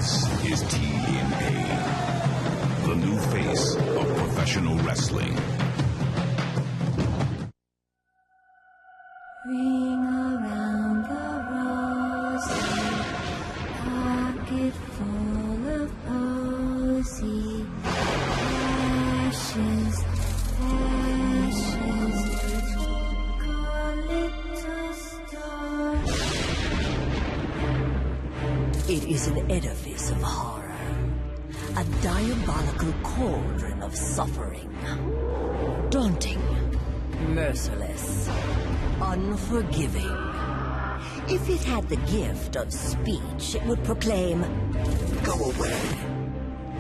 This is TNA, the new face of professional wrestling. Ring around the rosy, pocket full of posy, ashes, ashes, twinkle little star. It is an edifice of horror, a diabolical cauldron of suffering, daunting, merciless, unforgiving. If it had the gift of speech, it would proclaim, "Go away.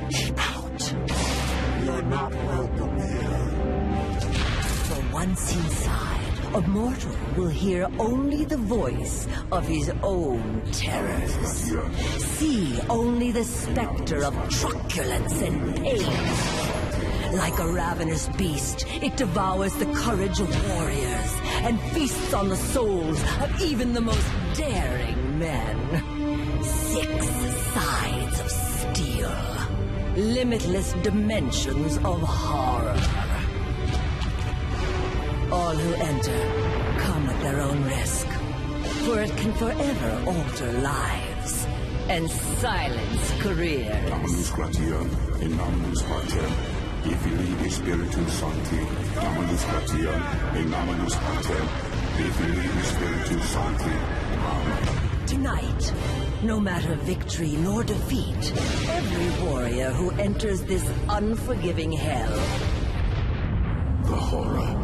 Keep out. You're not welcome here." For once inside, a mortal will hear only the voice of his own terrors. See only the specter of truculence and pain. Like a ravenous beast, it devours the courage of warriors and feasts on the souls of even the most daring men. 6 sides of steel. Limitless dimensions of horror. All who enter come at their own risk, for it can forever alter lives and silence careers. Dominus gratiam, in nominus partem. Ifili Spiritu Sancti, Dominus gratiam, in nominus partem. Ifili Spiritu Sancti. Amen. Tonight, no matter victory nor defeat, every warrior who enters this unforgiving hell, The horror.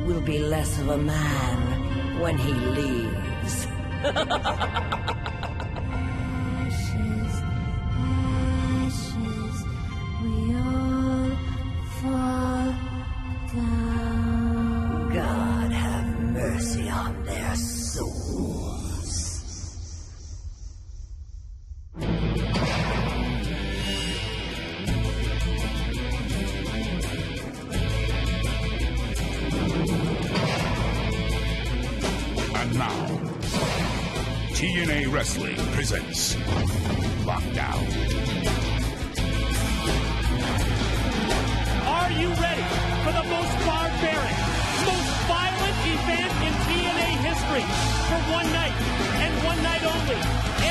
will be less of a man when he leaves. Ashes, ashes, we all fall down. God have mercy on their souls. And now, TNA Wrestling presents Lockdown. Are you ready for the most barbaric, most violent event in TNA history? For one night, and one night only,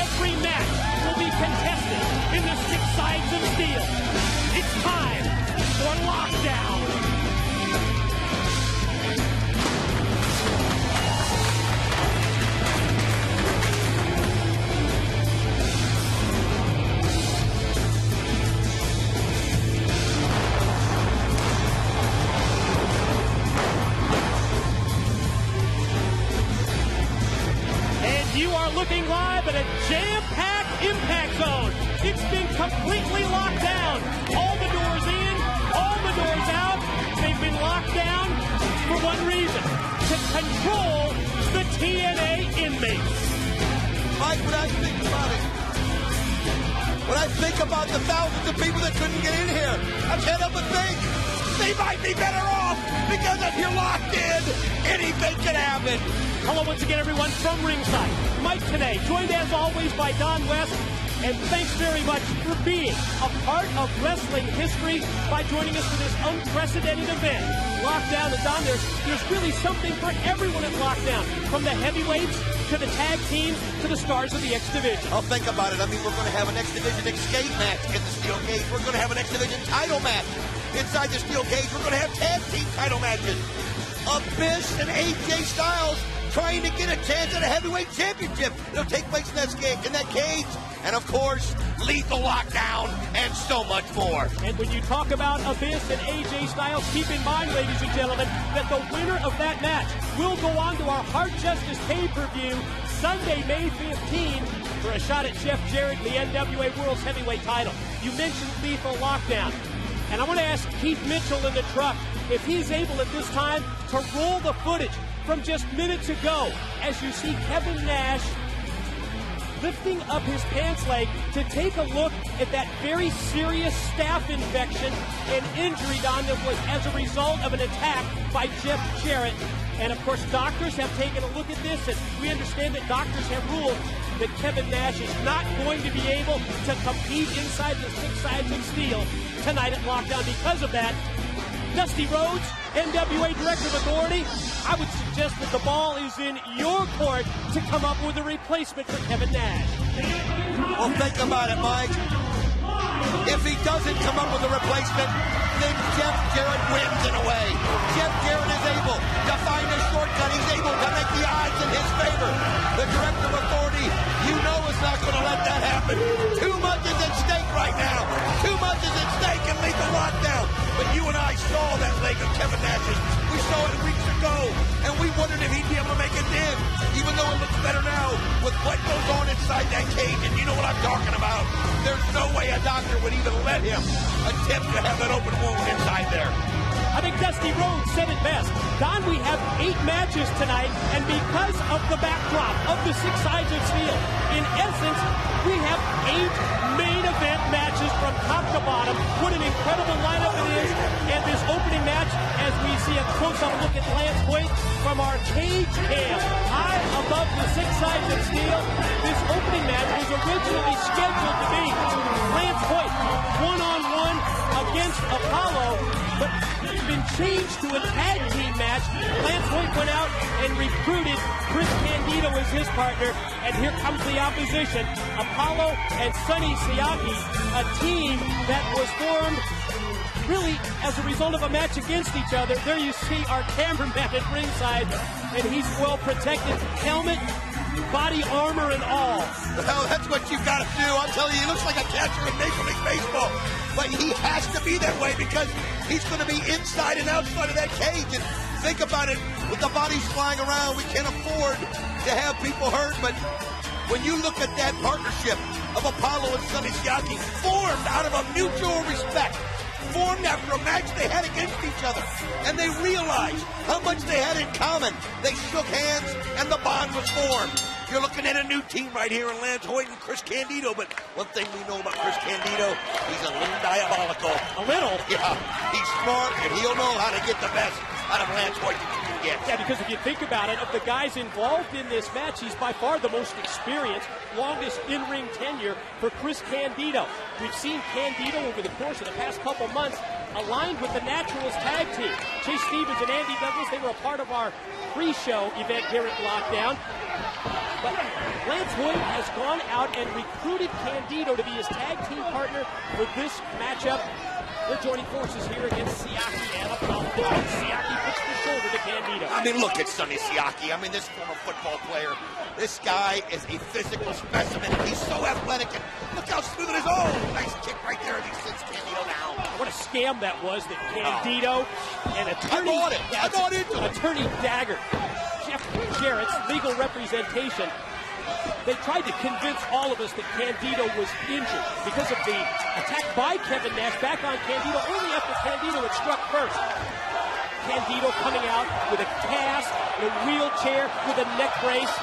every match will be contested in the 6 sides of steel. It's time for Lockdown. You are looking live at a jam-packed Impact Zone. It's been completely locked down. All the doors in, all the doors out. They've been locked down for one reason: to control the TNA inmates. Mike, when I think about the thousands of people that couldn't get in here, I can't help but think they might be better off, because if you're locked in, anything can happen. Hello once again, everyone, from ringside. Mike today, joined as always by Don West. And thanks very much for being a part of wrestling history by joining us for this unprecedented event. Lockdown, and Don, there's really something for everyone at Lockdown, from the heavyweights to the tag teams to the stars of the X Division. Oh, think about it. I mean, we're going to have an X Division escape match in the Steel Cage. We're going to have an X Division title match inside the Steel Cage. We're going to have tag team title matches. Abyss and AJ Styles trying to get a chance at a heavyweight championship. It'll take place in that cage. And, of course, lethal lockdown and so much more. And when you talk about Abyss and AJ Styles, keep in mind, ladies and gentlemen, that the winner of that match will go on to our Hard Justice pay-per-view Sunday, May 15, for a shot at Jeff Jarrett, the NWA World's Heavyweight title. You mentioned lethal lockdown. And I want to ask Keith Mitchell in the truck if he's able at this time to roll the footage from just minutes ago as you see Kevin Nash lifting up his pants leg to take a look at that very serious staph infection and injury, Don, that was as a result of an attack by Jeff Jarrett. And, of course, doctors have taken a look at this, and we understand that doctors have ruled that Kevin Nash is not going to be able to compete inside the 6 sides of steel tonight at Lockdown. Because of that, Dusty Rhodes, NWA Director of Authority, I would suggest that the ball is in your court to come up with a replacement for Kevin Nash. Well, think about it, Mike. If he doesn't come up with a replacement, then Jeff Jarrett wins in a way. Jeff Jarrett is able to find a shortcut. He's able to make the odds in his favor. The Director of Authority, you know, is not going to let that happen. Too much is at stake right now. Too much is at stake in legal lockdown. But you and I saw that leg of Kevin Nash's. We saw it weeks ago, and we wondered if he'd be able to make it then. Even though it looks better now with what goes on inside that cage. And you know what I'm talking about. There's no way a doctor would even let him attempt to have that open wound inside there. I think Dusty Rhodes said it best. Don, we have 8 matches tonight, and because of the backdrop of the 6 sides of steel, in essence, we have 8 main event matches from top to bottom. What an incredible lineup it is. And this opening match, as we see a close-up look at Lance Hoyt from our cage cam, high above the 6 sides of steel, this opening match was originally scheduled to be Lance Hoyt one-on-one against Apollo, but it's been changed to a tag team match. Lance Hoyt went out and recruited Chris Candido as his partner, and here comes the opposition, Apollo and Sonny Siaki, a team that was formed really as a result of a match against each other. There you see our cameraman at ringside, and he's well protected, helmet, body armor and all. Well, that's what you've got to do. I'll tell you, he looks like a catcher in Major League Baseball. But he has to be that way because he's going to be inside and outside of that cage. And think about it, with the bodies flying around, we can't afford to have people hurt. But when you look at that partnership of Apollo and Sonny Siaki, formed out of a mutual respect, formed after a match they had against each other, and they realized how much they had in common. They shook hands, and the bond was formed. You're looking at a new team right here in Lance Hoyt and Chris Candido, but one thing we know about Chris Candido, he's a little diabolical. A little? Yeah, he's smart, and he'll know how to get the best out of Lance Hoyt that you can get. Yeah, because if you think about it, of the guys involved in this match, he's by far the most experienced, longest in-ring tenure for Chris Candido. We've seen Candido over the course of the past couple months aligned with the Naturals tag team. Chase Stevens and Andy Douglas, they were a part of our pre-show event here at Lockdown. But Lance Hoyt has gone out and recruited Candido to be his tag team partner for this matchup. They're joining forces here against Siaki and Apollo. Siaki puts the shoulder to Candido. I mean, look at Sonny Siaki. I mean, this former football player. This guy is a physical specimen. He's so athletic, and look how smooth it is. Oh, nice kick right there. He sends Candido down. What a scam that was, that Candido and attorney... I bought it. I bought into it. Attorney Dagger, Jeff Jarrett's legal representation, they tried to convince all of us that Candido was injured because of the attack by Kevin Nash back on Candido only after Candido had struck first. Candido coming out with a cast, in a wheelchair, with a neck brace.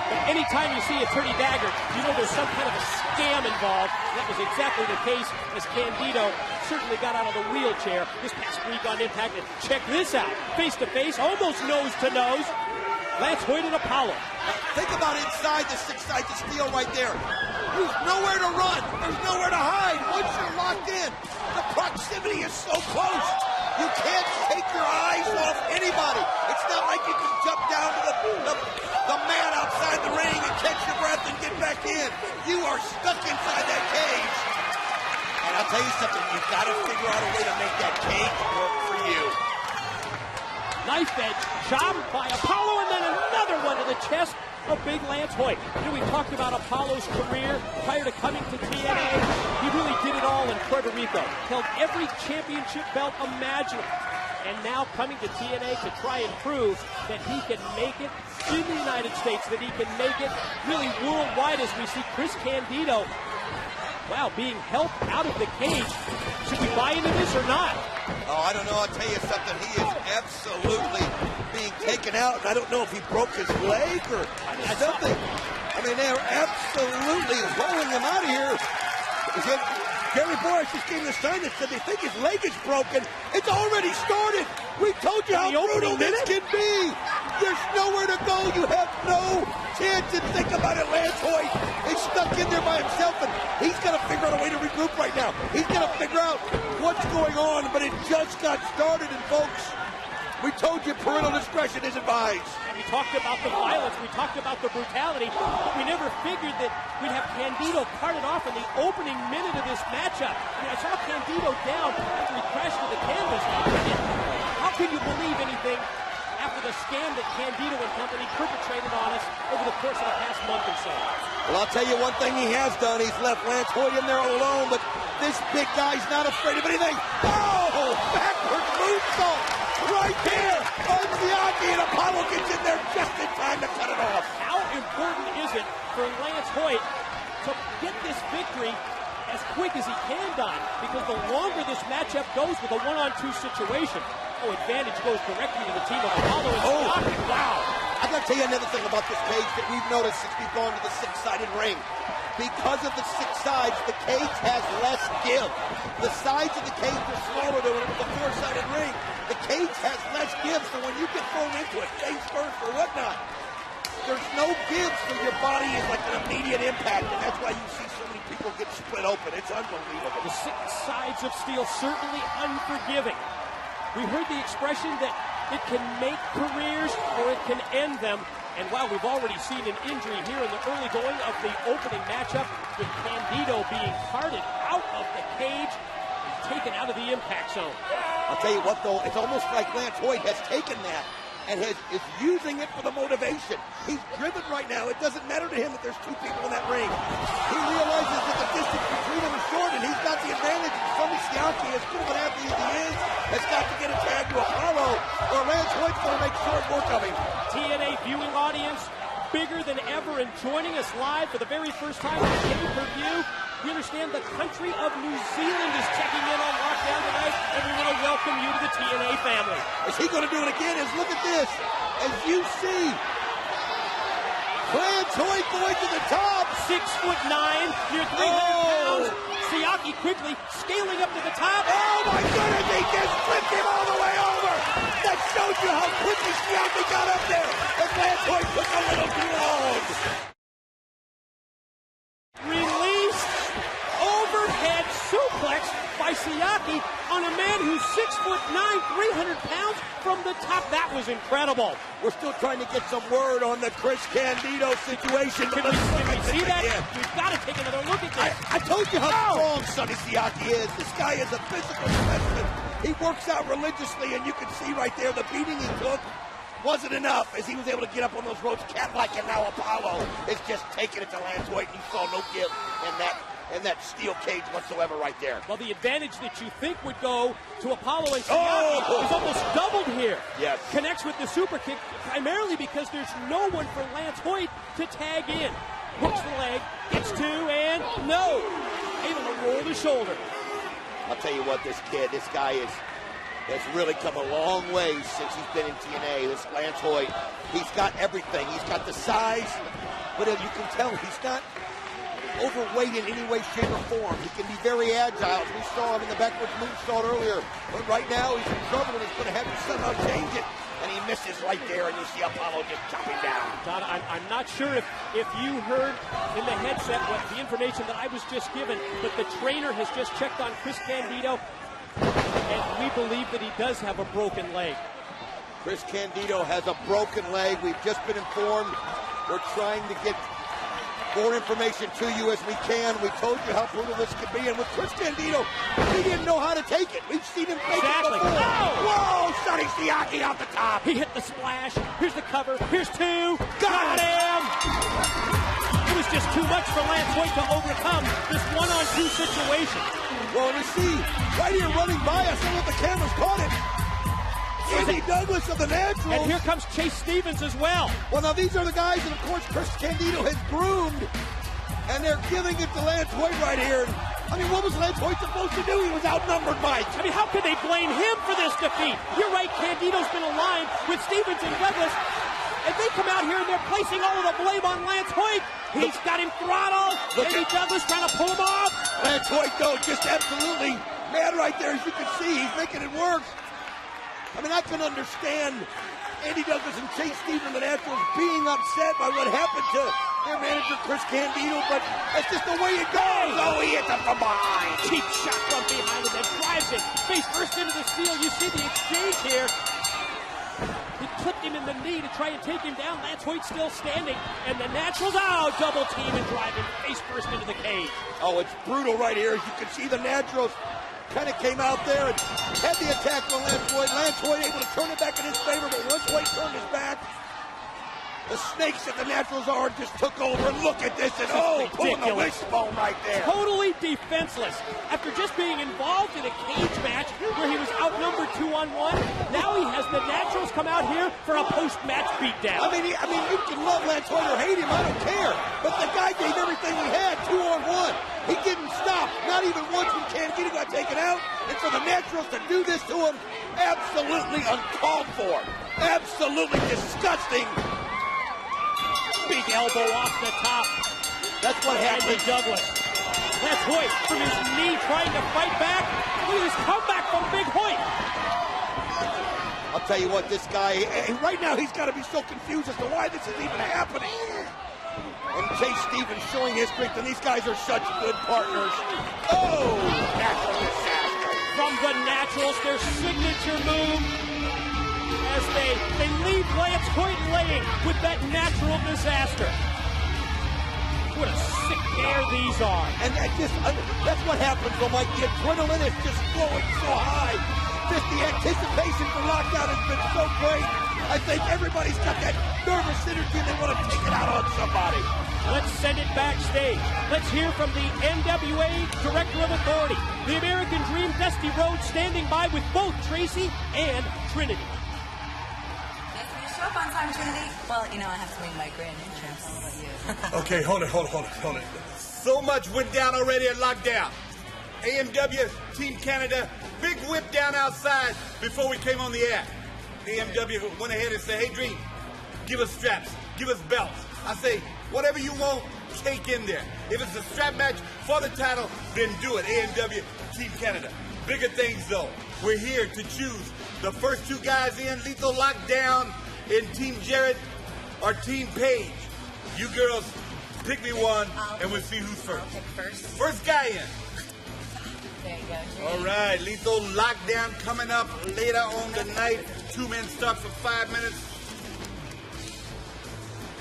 But anytime you see Attorney Dagger, you know there's some kind of a scam involved. That was exactly the case as Candido certainly got out of the wheelchair this past week on Impact. And check this out. Face to face, almost nose to nose. Lance Hoyt and Apollo. Think about inside the 6 sides of steel right there. There's nowhere to run. There's nowhere to hide. Once you're locked in, the proximity is so close. You can't take your eyes off anybody. It's not like you can jump down to the man outside the ring and catch your breath and get back in. You are stuck inside that cage. And I'll tell you something, you've got to figure out a way to make that cage work for you. Knife edge job by Apollo, and then another one to the chest of big Lance Hoyt. You know, we talked about Apollo's career prior to coming to TNA. He really did it all in Puerto Rico. Held every championship belt imaginable. And now coming to TNA to try and prove that he can make it in the United States, that he can make it really worldwide as we see Chris Candido, wow, being helped out of the cage. Should we buy into this or not? Oh, I don't know. I'll tell you something. He is absolutely being taken out. I don't know if he broke his leg or something. I mean, they're absolutely rolling him out of here. Gary Boris just gave him a sign that said they think his leg is broken. It's already started. We told you how brutal this can be. There's nowhere to go. You have no chance. And think about it, Lance Hoyt is stuck in there by himself, and he's got to figure out a way to regroup right now. He's got to figure out what's going on, but it just got started, and folks, we told you parental discretion is advised. And we talked about the violence, we talked about the brutality, but we never figured that we'd have Candido carted off in the opening minute of this matchup. I mean, I saw Candido down after he crashed to the canvas. How can you believe anything after the scam that Candido and company perpetrated on us over the course of the past month or so? Well, I'll tell you one thing he has done. He's left Lance Hoyt in there alone, but this big guy's not afraid of anything. Oh, backwards moonsault right there. Siaki, and Apollo gets in there just in time to cut it off. How important is it for Lance Hoyt to get this victory as quick as he can, Don? Because the longer this matchup goes with a one-on-two situation, advantage goes directly to the team of Apollo and Siaki. Wow. I'm going to tell you another thing about this cage that we've noticed since we've gone to the six-sided ring. Because of the six sides, the cage has less give. The sides of the cage are smaller than the four-sided ring. The cage has less give, so when you get thrown into it, face first or whatnot, there's no give, so your body is like an immediate impact, and that's why you see so many people get split open. It's unbelievable. The six sides of steel certainly unforgiving. We heard the expression that it can make careers or it can end them. And while we've already seen an injury here in the early going of the opening matchup, with Candido being carted out of the cage and taken out of the impact zone. I'll tell you what, though, it's almost like Lance Hoyt has taken that and is using it for the motivation. He's driven right now. It doesn't matter to him that there's two people in that ring. He realizes that the distance between them is short, and he's got the advantage. Sonny Siaki, as good of an athlete as he is, has got to get a tag to Apollo, or Lance Hoyt's going to make short work of him. TNA viewing audience, bigger than ever, and joining us live for the very first time on pay-per-view. We understand the country of New Zealand is checking in on lockdown tonight, and we want to welcome you to the TNA family. Is he going to do it again? Look at this. As you see, Lance Hoyt going to the top. 6'9", near 300 pounds. Siaki quickly scaling up to the top. Oh my goodness, he just flipped him all the way over. That shows you how quickly Siaki got up there. And Lance Hoyt took a little too long. Released overhead suplex by Siaki on a man who's 6'9", 300 pounds from the top. That was incredible. We're still trying to get some word on the Chris Candido situation. Can we see that? We've got to take another look at this. I told you how strong Sonny Siaki is. This guy is a physical specimen. He works out religiously, and you can see right there the beating he took wasn't enough as he was able to get up on those ropes cat-like, and now Apollo is just taking it to Lance Hoyt, and you saw no give in that steel cage whatsoever right there. Well, the advantage that you think would go to Apollo and Siaki is almost doubled here. Yes. Connects with the super kick, primarily because there's no one for Lance Hoyt to tag in. Hooks the leg, gets two, and no. Able to roll the shoulder. I'll tell you what, this guy has really come a long way since he's been in TNA. This Lance Hoyt, he's got everything. He's got the size, but as you can tell, he's not overweight in any way, shape, or form. He can be very agile. We saw him in the backwards moonsault earlier, but right now he's in trouble and he's going to have to somehow change it. And he misses right there, and you see Apollo just chopping down. Don, I'm not sure if you heard in the headset what the information that I was just given, but the trainer has just checked on Chris Candido, and we believe that he does have a broken leg. Chris Candido has a broken leg. We've just been informed. We're trying to get more information to you as we can. We told you how brutal this could be, and with Chris Candido, he didn't know how to take it. We've seen him take it before. Whoa, Sonny Siaki off the top. He hit the splash. Here's the cover. Here's two. Got him. It was just too much for Lance Hoyt to overcome this one-on-two situation. Well, we see right here running by us. I don't know if the cameras caught it. Andy Douglas of the Naturals. And here comes Chase Stevens as well. Well, now these are the guys that, of course, Chris Candido has groomed, and they're giving it to Lance Hoyt right here. I mean, what was Lance Hoyt supposed to do? He was outnumbered, Mike. I mean, how could they blame him for this defeat? You're right, Candido's been aligned with Stevens and Douglas, and they come out here and they're placing all of the blame on Lance Hoyt. He's got him throttled. Andy Douglas trying to pull him off. Lance Hoyt, though, just absolutely mad right there. As you can see, he's making it work. I mean, I can understand Andy Douglas and Chase Stephen, the Naturals, being upset by what happened to their manager, Chris Candido, but that's just the way it goes. Oh, he hits him from behind. Cheap shot from behind and then drives it face first into the steel. You see the exchange here. He clipped him in the knee to try and take him down. Lance Hoyt still standing, and the Naturals, double team and driving face first into the cage. Oh, it's brutal right here. As you can see, the Naturals kind of came out there and had the attack on Lance Hoyt. Lance Hoyt able to turn it back in his favor, but once Hoyt turned his back, the snakes that the Naturals are just took over. And look at this, and pulling the wishbone right there. Totally defenseless. After just being involved in a cage match where he was outnumbered 2-on-1, now he has the Naturals come out here for a post-match beatdown. I mean, you can love Lance Hoyt or hate him, I don't care. But the guy gave everything he had, 2-on-1. He didn't stop, not even once when Candido got taken out. And for the Naturals to do this to him, absolutely uncalled for. Absolutely disgusting. Big elbow off the top. That's what happened. Andy Douglas. That's Hoyt from his knee trying to fight back. Look at his comeback from Big Hoyt. I'll tell you what, this guy, right now he's got to be so confused as to why this is even happening. And Chase Stevens showing his strength, and these guys are such good partners. Oh, natural disaster. From the Naturals, their signature move as they leave Lance Hoyt laying with that natural disaster. What a sick pair these are. And that's what happens, though, Mike. The adrenaline is just flowing so high. Just the anticipation for Lockdown has been so great. I think everybody's got that nervous energy and they want to take it out on somebody. Let's send it backstage. Let's hear from the NWA Director of Authority, the American Dream, Dusty Rhodes, standing by with both Tracy and Trinity. Show up on time, Trinity. Well, I have to bring my grand entrance. How about you? Okay, hold it. So much went down already at Lockdown. AMW, Team Canada, big whip down outside before we came on the air. AMW went ahead and said, hey, Dream, give us straps, give us belts. I say, whatever you want, take in there. If it's a strap match for the title, then do it. AMW, Team Canada. Bigger things, though. We're here to choose the first two guys in, Lethal Lockdown in Team Jarrett or Team Page. You girls, pick me one, and we'll see who's first. I'll pick first. First guy in. There you go. All right, Lethal Lockdown coming up later on tonight. 2-man stock for 5 minutes.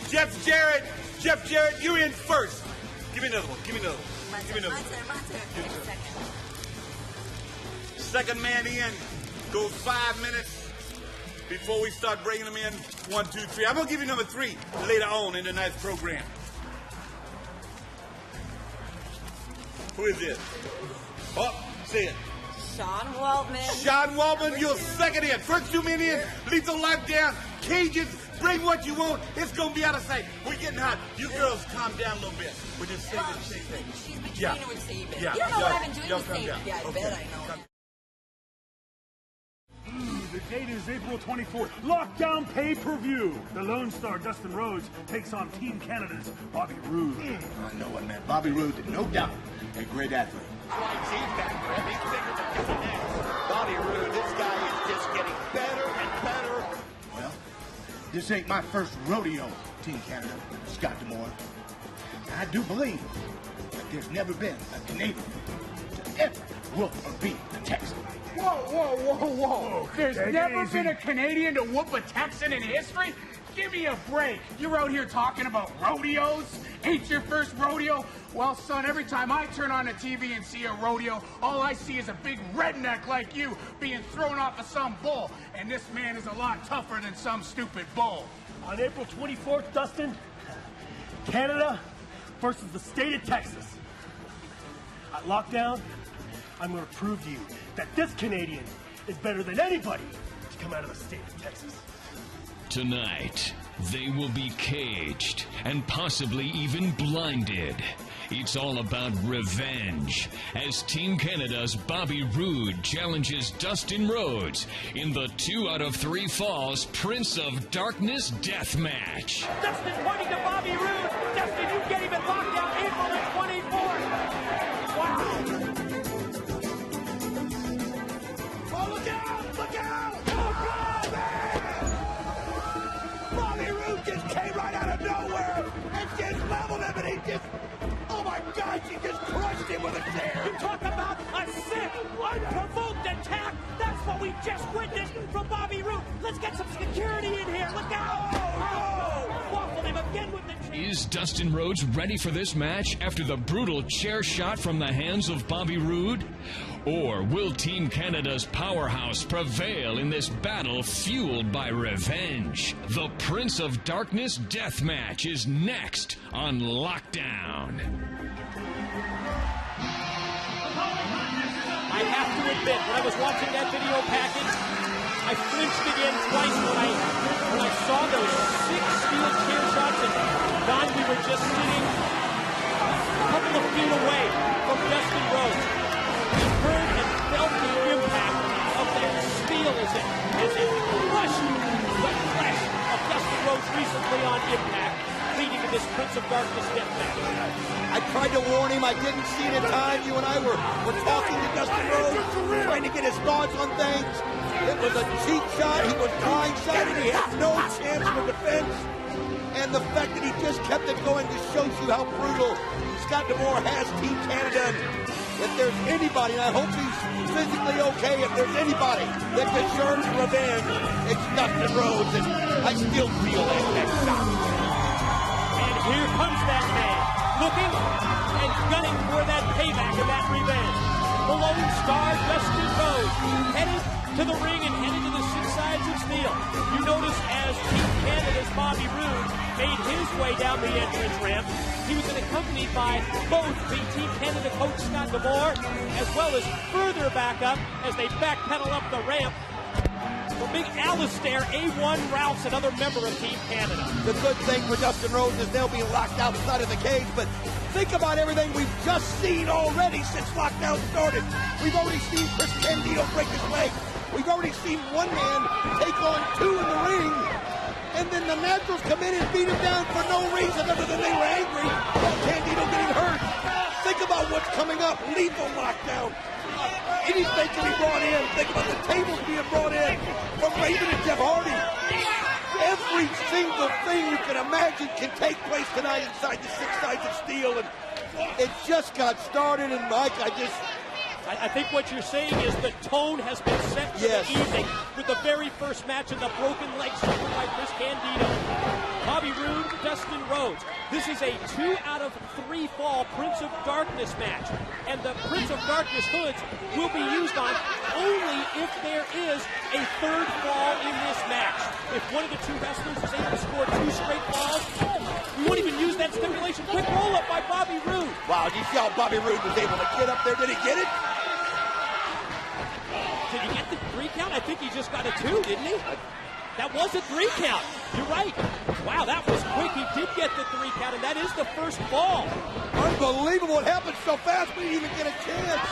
Jeff Jarrett, you're in first. Give me another one. My turn. Second man in goes 5 minutes before we start bringing them in. 1, 2, 3. I'm going to give you number 3 later on in tonight's program. Who is this? Oh, say it. Sean Waltman. Sean Waltman, you're second in. First 2 men in. Lethal Lockdown. Cages, bring what you want. It's going to be out of sight. We're getting hot. You girls calm down a little bit. We're just saying the same thing. She's been training with Saban. Yeah. You don't know what I've been doing Y'all with calm Saban. down. Yeah, I Okay. bet I know. The date is April 24th. Lockdown pay-per-view. The Lone Star Dustin Rhodes takes on Team Canada's Bobby Roode. I know it, man. Bobby Roode, no doubt, a great athlete. Bobby Roode, this guy is just getting better and better. Well, this ain't my first rodeo, Team Canada, Scott D'Amore. I do believe that there's never been a Canadian to ever whoop or beat a Texan. Whoa. There's take it never easy. been a Canadian to whoop a Texan in history? Give me a break. You're out here talking about rodeos? Ain't your first rodeo? Well, son, every time I turn on the TV and see a rodeo, all I see is a big redneck like you being thrown off of some bull. And this man is a lot tougher than some stupid bull. On April 24th, Dustin, Canada versus the state of Texas. At Lockdown, I'm going to prove to you that this Canadian is better than anybody to come out of the state of Texas. Tonight, they will be caged and possibly even blinded. It's all about revenge as Team Canada's Bobby Roode challenges Dustin Rhodes in the 2 out of 3 falls Prince of Darkness death match. Dustin pointing to Bobby Roode. Dustin, you get him at Lockdown April the 24th. Wow. Oh, look out! Oh, God, man! God, she just crushed him with a chair. You talk about a sick, unprovoked attack. That's what we just witnessed from Bobby Roode. Let's get some security in here. Look out. Oh, waffled him again with the chair. Is Dustin Rhodes ready for this match after the brutal chair shot from the hands of Bobby Roode? Or will Team Canada's powerhouse prevail in this battle fueled by revenge? The Prince of Darkness death match is next on Lockdown. I have to admit, when I was watching that video package, I flinched again twice when I saw those 6 steel chair shots, and Don, we were just sitting a couple of feet away from Dustin Rhodes. We heard and felt the impact of that steel as it crushed the flesh of Dustin Rhodes recently on Impact, leading to this Prince of Darkness death match. I tried to warn him. I didn't see it in time. You and I were talking to Dustin Rhodes, trying to get his thoughts on things. It was a cheap shot. He was blindsided. He had no chance for defense. And the fact that he just kept it going just shows you how brutal Scott D'Amore has Team Canada. If there's anybody, and I hope he's physically okay, if there's anybody that deserves revenge, it's Dustin Rhodes. And I still feel that shot. And here comes that man, looking and gunning for that payback and that revenge. The Lone Star, Dustin Rhodes, headed to the ring and headed to the 6 sides of steel. You notice as Team Canada's Bobby Roode made his way down the entrance ramp, he was accompanied by both the Team Canada coach Scott D'Amore, as well as further back up as they backpedal up the ramp. For big Alistair, A1 Rouse, another member of Team Canada. The good thing for Dustin Rhodes is they'll be locked outside of the cage, but think about everything we've just seen already since lockdown started. We've already seen Chris Candido break his leg. We've already seen one man take on 2 in the ring, and then the Naturals come in and beat him down for no reason other than they were angry about Candido getting hurt. Think about what's coming up. Lethal lockdown. Anything can be brought in. Think about the tables being brought in from Raven and Jeff Hardy. Every single thing you can imagine can take place tonight inside the 6 sides of steel, and it just got started. And Mike, I think what you're saying is the tone has been set for the evening with the very first match of the broken leg suffered by Chris Candido. Bobby Roode, Dustin Rhodes. This is a 2 out of 3 fall Prince of Darkness match. And the Prince of Darkness hoods will be used on only if there is a 3rd fall in this match. If one of the 2 wrestlers is able to score 2 straight falls, we won't even use that stipulation. Quick roll-up by Bobby Roode. Wow, did you see how Bobby Roode was able to get up there? Did he get it? Did he get the 3 count? I think he just got a 2, didn't he? That was a 3 count. You're right. Wow, that was quick. He did get the 3 count, and that is the first fall. Unbelievable. It happened so fast we didn't even get a chance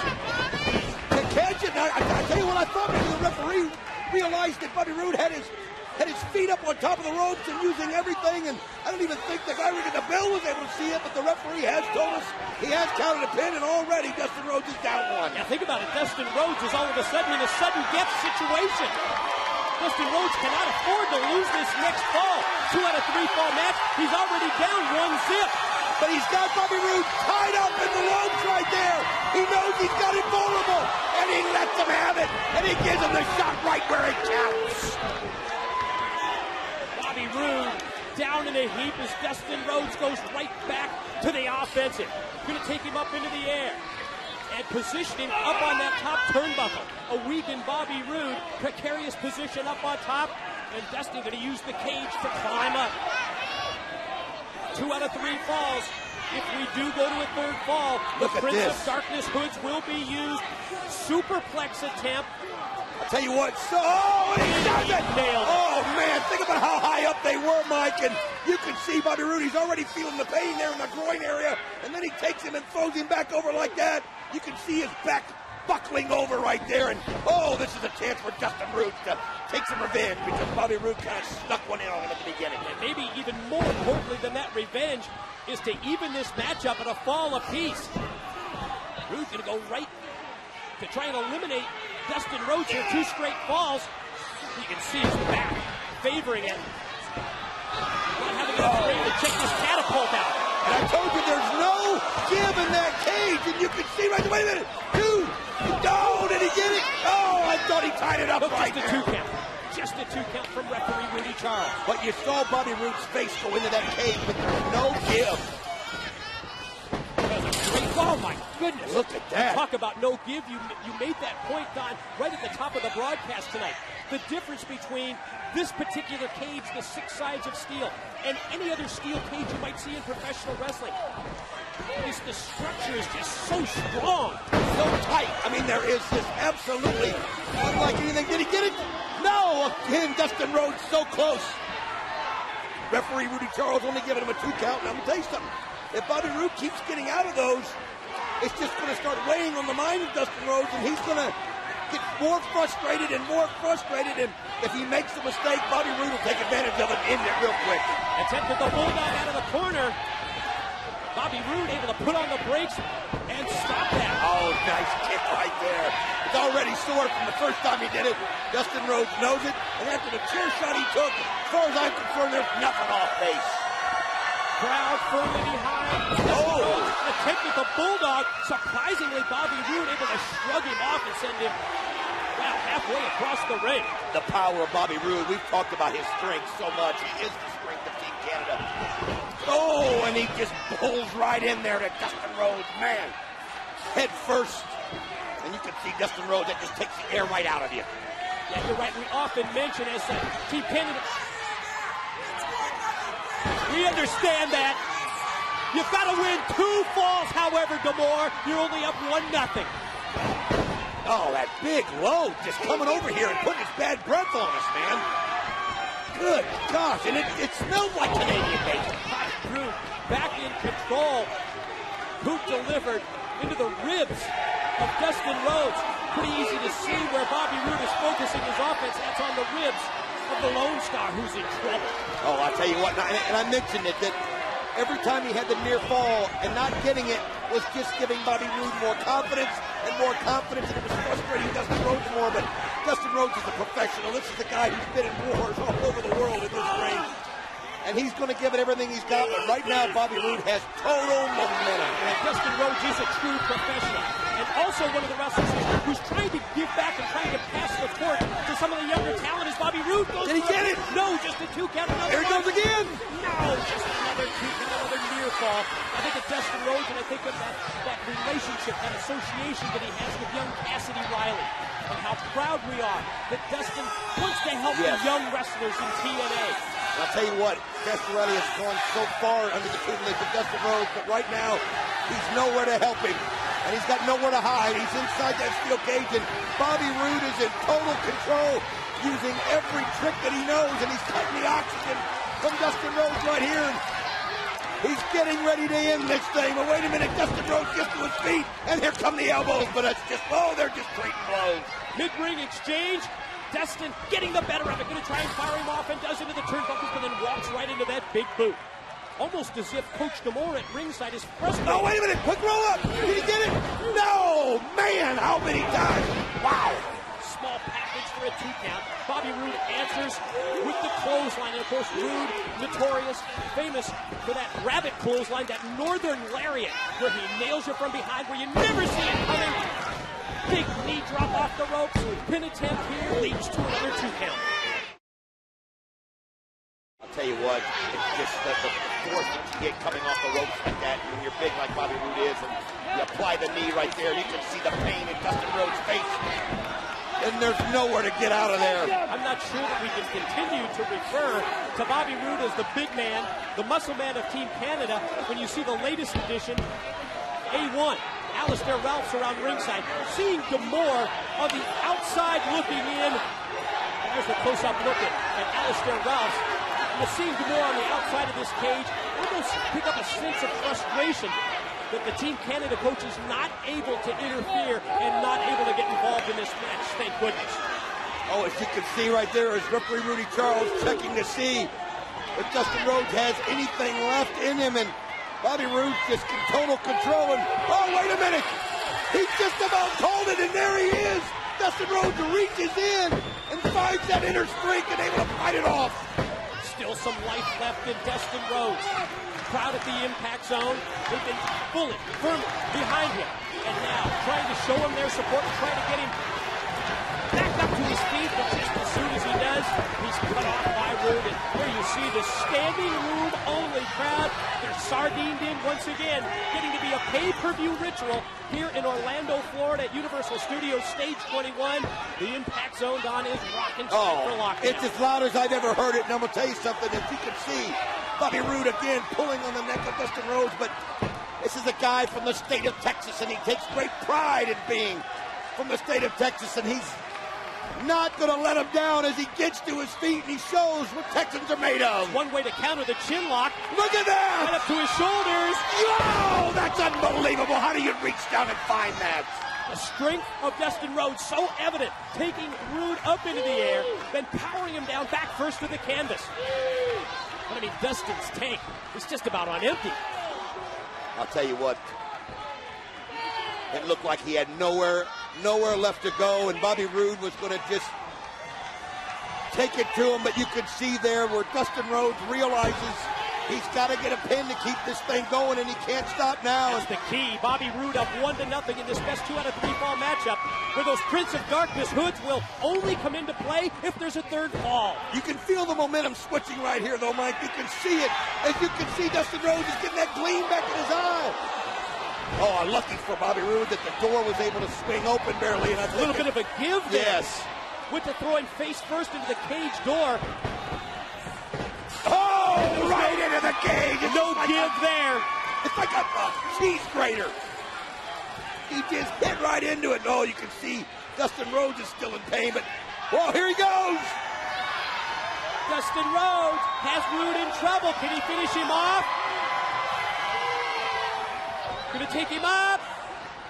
to catch it. I tell you what, I thought maybe the referee realized that Bobby Roode had his feet up on top of the ropes and using everything, and I don't even think the guy ringing the bell was able to see it, but the referee has told us he has counted a pin, and already Dustin Rhodes is down 1. Yeah, think about it. Dustin Rhodes is all of a sudden in a sudden death situation. Dustin Rhodes cannot afford to lose this next fall. 2 out of 3 fall match. He's already down 1 zip. But he's got Bobby Roode tied up in the ropes right there. He knows he's got it vulnerable, and he lets him have it, and he gives him the shot right where it counts. Bobby Roode down in a heap as Dustin Rhodes goes right back to the offensive. Going to take him up into the air and position him up on that top turnbuckle. A weakened Bobby Roode, precarious position up on top, and Dustin going to use the cage to climb up. 2 out of 3 falls. If we do go to a 3rd fall, the Prince of Darkness hoods will be used. Superplex attempt. I'll tell you what, and he does it! Oh, man, think about how high up they were, Mike, and you can see Bobby Roode, he's already feeling the pain there in the groin area, and then he takes him and throws him back over like that. You can see his back buckling over right there, and this is a chance for Dustin Rhodes to take some revenge, because Bobby Roode kind of snuck one in on him at the beginning. And maybe even more importantly than that revenge is to even this matchup at a fall apiece. Roode's going to go right to try and eliminate Dustin Rhodes here. 2 straight falls. You can see his back favoring it. Not having enough frame to check this catapult out. And I told you there's no give in But you saw Bobby Roode's face go into that cage, but there's no give. Oh my goodness. Look at that. Talk about no give. You made that point, Don, right at the top of the broadcast tonight. The difference between this particular cage, the 6 sides of steel, and any other steel cage you might see in professional wrestling is the structure is just so strong. So tight. I mean, there is this absolutely unlike anything. Did he get it? No! Again, Dustin Rhodes so close. Referee Rudy Charles only giving him a 2 count. And I'm going to tell you something. If Bobby Roode keeps getting out of those, it's just going to start weighing on the mind of Dustin Rhodes, and he's going to get more frustrated and more frustrated. And if he makes a mistake, Bobby Roode will take advantage of it and end it real quick. Attempted the bulldog out of the corner. Bobby Roode able to put on the brakes and stop that. Oh, nice kick right there. It's already sore from the first time he did it. Dustin Rhodes knows it, and after the chair shot he took, as far as I'm concerned, there's nothing off base. Crowd firmly behind. Oh! Attempted the bulldog. Surprisingly, Bobby Roode able to shrug him off and send him halfway across the ring. The power of Bobby Roode. We've talked about his strength so much. He is the strength of Team Canada. Oh, and he just pulls right in there to Dustin Rhodes. Man, head first. And you can see Dustin Rhodes, that just takes the air right out of you. Yeah, you're right. We often mention as Team Canada. We understand that. You've got to win 2 falls, however, D'Amore. You're only up 1-0. Oh, that big load just coming over here and putting his bad breath on us, man. Good gosh, and it smelled like Canadian bacon. Roode back in control. Boot delivered into the ribs of Dustin Rhodes. Pretty easy to see where Bobby Roode is focusing his offense. That's on the ribs of the Lone Star, who's in trouble. Oh, I'll tell you what, and I mentioned it, that every time he had the near fall and not getting it was just giving Bobby Roode more confidence, and it was frustrating Dustin Rhodes more, but Dustin Rhodes is a professional. This is the guy who's been in wars all over the world in this ring, and he's going to give it everything he's got, but right now Bobby Roode has total momentum. And Dustin Rhodes is a true professional, and also one of the wrestlers who's trying to give back and trying to pass the torch to some of the younger talent as Bobby Roode goes. Did he get it? No, just a 2 count. There he goes again. No, just another 2 count, another near fall. I think of Dustin Rhodes, and I think of that relationship, that association that he has with young Cassidy Riley, and how proud we are that Dustin wants to help the young wrestlers in TNA. I'll tell you what, Cassidy Riley has gone so far under the tutelage of Dustin Rhodes, but right now he's nowhere to help him. And he's got nowhere to hide. He's inside that steel cage, and Bobby Roode is in total control, using every trick that he knows, and he's cutting the oxygen from Dustin Rhodes right here. And he's getting ready to end this thing. But wait a minute, Dustin Rhodes gets to his feet, and here come the elbows, but it's just, they're just trading blows. Mid-ring exchange. Dustin getting the better of it, going to try and fire him off, and does into the turnbuckles, but then walks right into that big boot. Almost as if Coach D'Amore at ringside is frustrated. Oh, wait a minute, quick roll up. Did he get it? No, man, how many times? Wow. Small package for a 2 count. Bobby Roode answers with the clothesline. And of course, Roode, notorious, famous for that rabbit clothesline, that northern lariat, where he nails you from behind, where you never see it coming. Big knee drop off the ropes. Pin attempt here leads to another 2 count. I'll tell you what, it's just the force that you get coming off the ropes like that, when you're big like Bobby Roode is, and you apply the knee right there, you can see the pain in Dustin Rhodes' face. And there's nowhere to get out of there. I'm not sure that we can continue to refer to Bobby Roode as the big man, the muscle man of Team Canada, when you see the latest edition, A1. Alistair Ralphs around ringside. Seeing D'Amore on the outside looking in. There's the close-up look at Alistair Ralphs. And seeing D'Amore on the outside of this cage, almost pick up a sense of frustration that the Team Canada coach is not able to interfere and not able to get involved in this match. Thank goodness. Oh, as you can see right there is referee Rudy Charles checking to see if Dustin Rhodes has anything left in him, and Bobby Roode just in total control, and oh, wait a minute! He just about called it, and there he is! Dustin Rhodes reaches in and finds that inner streak and able to fight it off. Still some life left in Dustin Rhodes. Crowd at the impact zone. They've been fully, firmly behind him. And now trying to show him their support and trying to get him back up to his feet, but just soon as he does, he's cut off by Rude. And here you see the standing room only crowd. They're sardined in once again, getting to be a pay-per-view ritual here in Orlando, Florida at Universal Studios Stage 21. The Impact Zone, Don, is rocking for lockdown. It's as loud as I've ever heard it, and I'm going to tell you something. As you can see, Bobby Roode again pulling on the neck of Dustin Rhodes, but this is a guy from the state of Texas, and he takes great pride in being from the state of Texas, and he's not going to let him down as he gets to his feet, and he shows what Texans are made of. One way to counter the chin lock. Look at that! Right up to his shoulders. Yo, that's unbelievable. How do you reach down and find that? The strength of Dustin Rhodes so evident, taking Rude up into the air, then powering him down back first to the canvas. But I mean, Dustin's tank is just about on empty. I'll tell you what, it looked like he had nowhere left to go, and Bobby Roode was going to just take it to him, but you could see there where Dustin Rhodes realizes he's got to get a pin to keep this thing going, and he can't stop now. That's the key. Bobby Roode up 1-0 in this best 2 out of 3 fall matchup, where those Prince of Darkness hoods will only come into play if there's a third fall. You can feel the momentum switching right here, though, Mike. You can see it. As you can see, Dustin Rhodes is getting that gleam back in his eye. Oh, lucky for Bobby Roode that the door was able to swing open barely. And a little bit of a give there. Yes. Went to throw him face first into the cage door. Oh, right into the cage. It's no like give there. It's like a cheese grater. He just hit right into it. Oh, you can see Dustin Rhodes is still in pain, but, well, here he goes. Dustin Rhodes has Roode in trouble. Can he finish him off? Gonna take him up.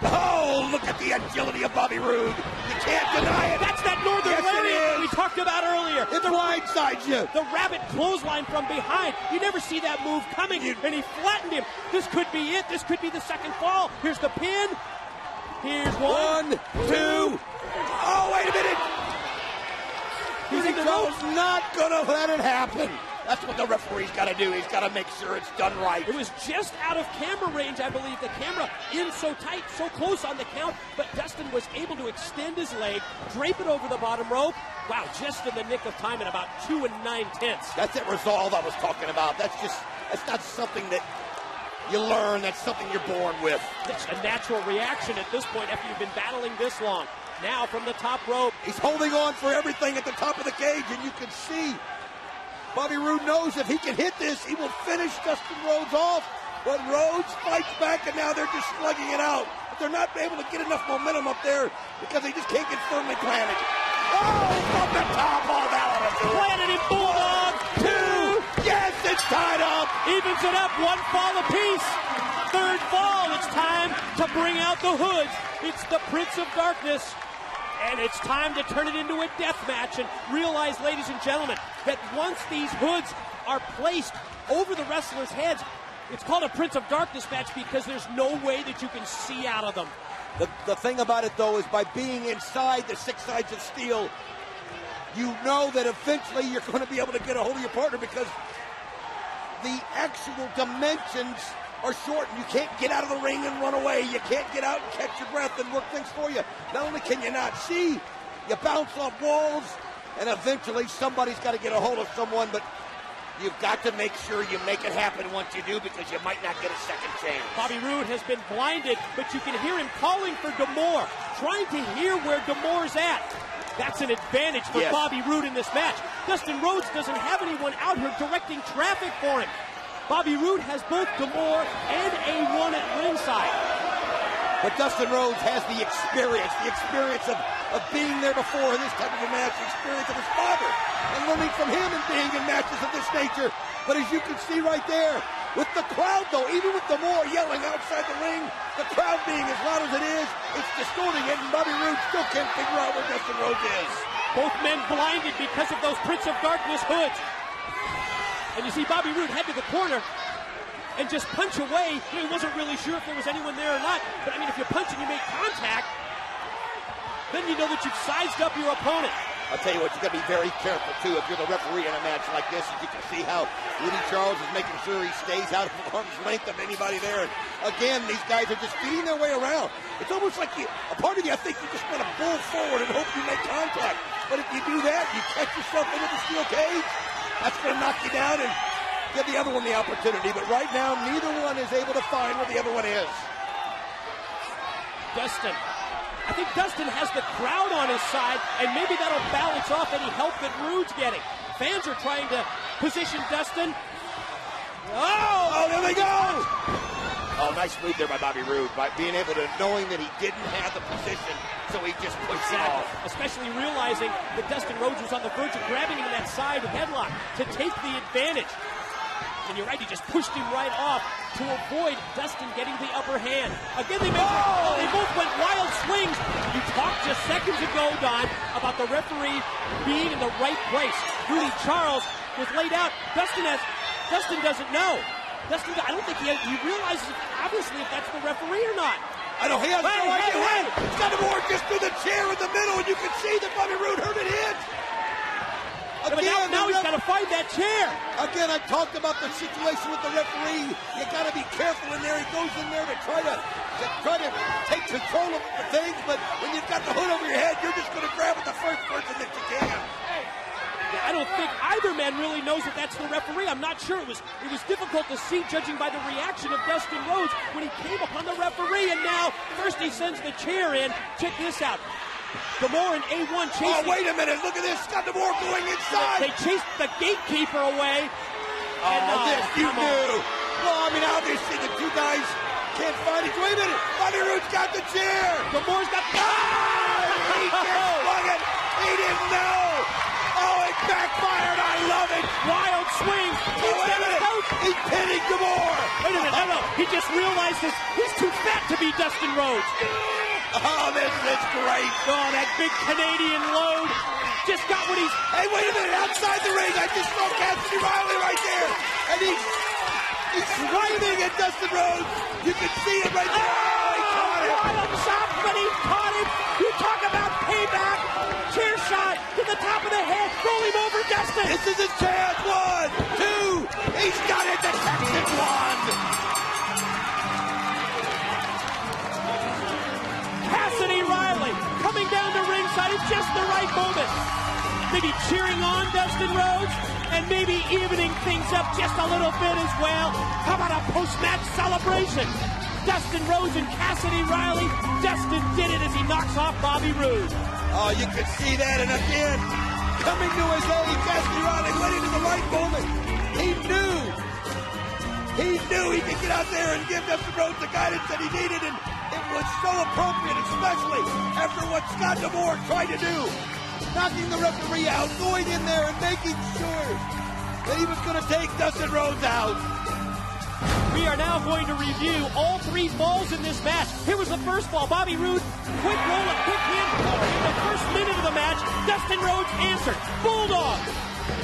Oh, look at the agility of Bobby Roode. You can't deny it. That's that Northern Lariat we talked about earlier. It blindsides you. The rabbit clothesline from behind. You never see that move coming, and he flattened him. This could be it. This could be the second fall. Here's the pin. Here's one, 2. Oh, wait a minute. He's not going to let it happen. That's what the referee's got to do. He's got to make sure it's done right. It was just out of camera range, I believe. The camera in so tight, so close on the count, but Dustin was able to extend his leg, drape it over the bottom rope. Wow, just in the nick of time at about 2 9/10. That's that resolve I was talking about. That's not something that you learn. That's something you're born with. It's a natural reaction at this point after you've been battling this long. Now from the top rope. He's holding on for everything at the top of the cage, and you can see Bobby Roode knows if he can hit this, he will finish Dustin Rhodes off. But Rhodes fights back, and now they're just slugging it out. But they're not able to get enough momentum up there because they just can't get firmly planted. Oh, from the top, oh, that ought to do it. Planted in Bulldog. 2. Yes, it's tied up. Evens it up, 1 fall apiece. Third fall, it's time to bring out the hoods. It's the Prince of Darkness. And it's time to turn it into a death match and realize, ladies and gentlemen, that once these hoods are placed over the wrestlers' heads, it's called a Prince of Darkness match because there's no way that you can see out of them. The thing about it, though, is by being inside the 6 sides of steel, you know that eventually you're going to be able to get a hold of your partner because the actual dimensions are shortened. You can't get out of the ring and run away. You can't get out and catch your breath and work things for you. Not only can you not see, you bounce off walls, and eventually somebody's got to get a hold of someone, but you've got to make sure you make it happen once you do because you might not get a second chance. Bobby Roode has been blinded, but you can hear him calling for D'Amore, trying to hear where D'Amore's at. That's an advantage for Bobby Roode in this match. Dustin Rhodes doesn't have anyone out here directing traffic for him. Bobby Roode has both D'Amore and A1 at ringside. But Dustin Rhodes has the experience of being there before in this type of a match, the experience of his father, and learning from him and being in matches of this nature. But as you can see right there, with the crowd though, even with D'Amore yelling outside the ring, the crowd being as loud as it is, it's distorting it, and Bobby Roode still can't figure out where Dustin Rhodes is. Both men blinded because of those Prince of Darkness hoods. And you see Bobby Roode head to the corner and just punch away. He wasn't really sure if there was anyone there or not. But, I mean, if you punch and you make contact, then you know that you've sized up your opponent. I'll tell you what, you got to be very careful, too, if you're the referee in a match like this. As you can see how Rudy Charles is making sure he stays out of arm's length of anybody there. And, again, these guys are just feeding their way around. It's almost like a part of you, I think, you just want to bull forward and hope you make contact. But if you do that, you catch yourself into the steel cage, that's going to knock you down and give the other one the opportunity. But right now, neither one is able to find where the other one is. Dustin. I think Dustin has the crowd on his side, and maybe that'll balance off any help that Rude's getting. Fans are trying to position Dustin. Oh, there they go! Oh, nice move there by Bobby Roode, by being able to, knowing that he didn't have the position, so he just pushed it off. Especially realizing that Dustin Rhodes was on the verge of grabbing him in that side headlock to take the advantage. And you're right, he just pushed him right off to avoid Dustin getting the upper hand. Again, they both went wild swings. You talked just seconds ago, Don, about the referee being in the right place. Rudy Charles was laid out. Dustin doesn't know. I don't think he realizes, obviously, if that's the referee or not. I know, he has no idea. Scottamore just threw the chair in the middle, and you can see that Bobby Roode heard it hit. Again, now he's got to find that chair. Again, I talked about the situation with the referee. You got to be careful in there. He goes in there to try to take control of the things, but when you've got the hood over your head, you're just going to grab at the first person that you can. Yeah, I don't think either man really knows that that's the referee. I'm not sure. It was difficult to see, judging by the reaction of Dustin Rhodes when he came upon the referee, and now first he sends the chair in. Check this out. D'Amore and A1 chasing. Oh, wait a minute. Look at this. Scott D'Amore going inside. They chased the gatekeeper away. This you knew. Well, I mean, obviously the two guys can't find each other. Wait a minute. Bobby Roode's got the chair. D'Amore's got the He just swung it. He didn't know. Oh, it backfired. I love it. Wild swing. He's pinning D'Amore. Wait a minute. No. He just realized he's too fat to be Dustin Rhodes. Oh, this is great. Oh, that big Canadian load just got what he's... Hey, wait a minute. Outside the ring, I just saw Cassidy Riley right there. And he's swinging at Dustin Rhodes. You can see it right there. Oh, he caught him. Wild shot, but he caught him. You talk about payback. Chair shot to the top of the head. Roll him over, Dustin. This is his chance. 1, 2. He's got it. The Texan won. Cassidy Riley coming down to ringside at just the right moment. Maybe cheering on Dustin Rhodes and maybe evening things up just a little bit as well. How about a post-match celebration? Dustin Rhodes and Cassidy Riley. Dustin did it as he knocks off Bobby Roode. Oh, you can see that. And again, coming to his aid, Cassidy Riley went into the right moment. He knew he could get out there and give Dustin Rhodes the guidance that he needed, and it was so appropriate, especially after what Scott D'Amore tried to do. Knocking the referee out, going in there and making sure that he was going to take Dustin Rhodes out. We are now going to review all three falls in this match. Here was the first fall. Bobby Roode, quick roll, a quick hand. In the first minute of the match, Dustin Rhodes answered. Bulldog.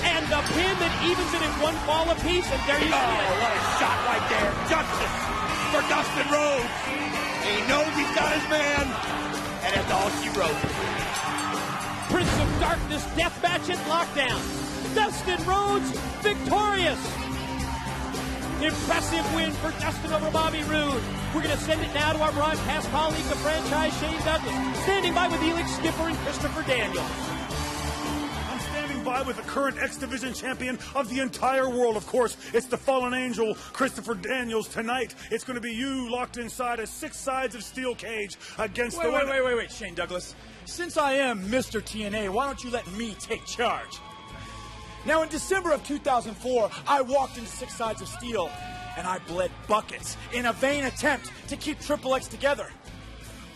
And the pin that evens it in one fall apiece. And there you go. Oh, what a shot right there. Justice for Dustin Rhodes. He knows he's got his man. And that's all she wrote. Prince of Darkness death match at Lockdown. Dustin Rhodes victorious. Impressive win for Dustin over Bobby Roode. We're going to send it now to our broadcast colleague, the franchise Shane Douglas, standing by with Elix Skipper and Christopher Daniels. I'm standing by with the current X Division champion of the entire world. Of course, it's the fallen angel, Christopher Daniels. Tonight, it's going to be you locked inside a 6 sides of steel cage against the... Wait, Shane Douglas. Since I am Mr. TNA, why don't you let me take charge? Now, in December of 2004, I walked into 6 sides of steel, and I bled buckets in a vain attempt to keep Triple X together.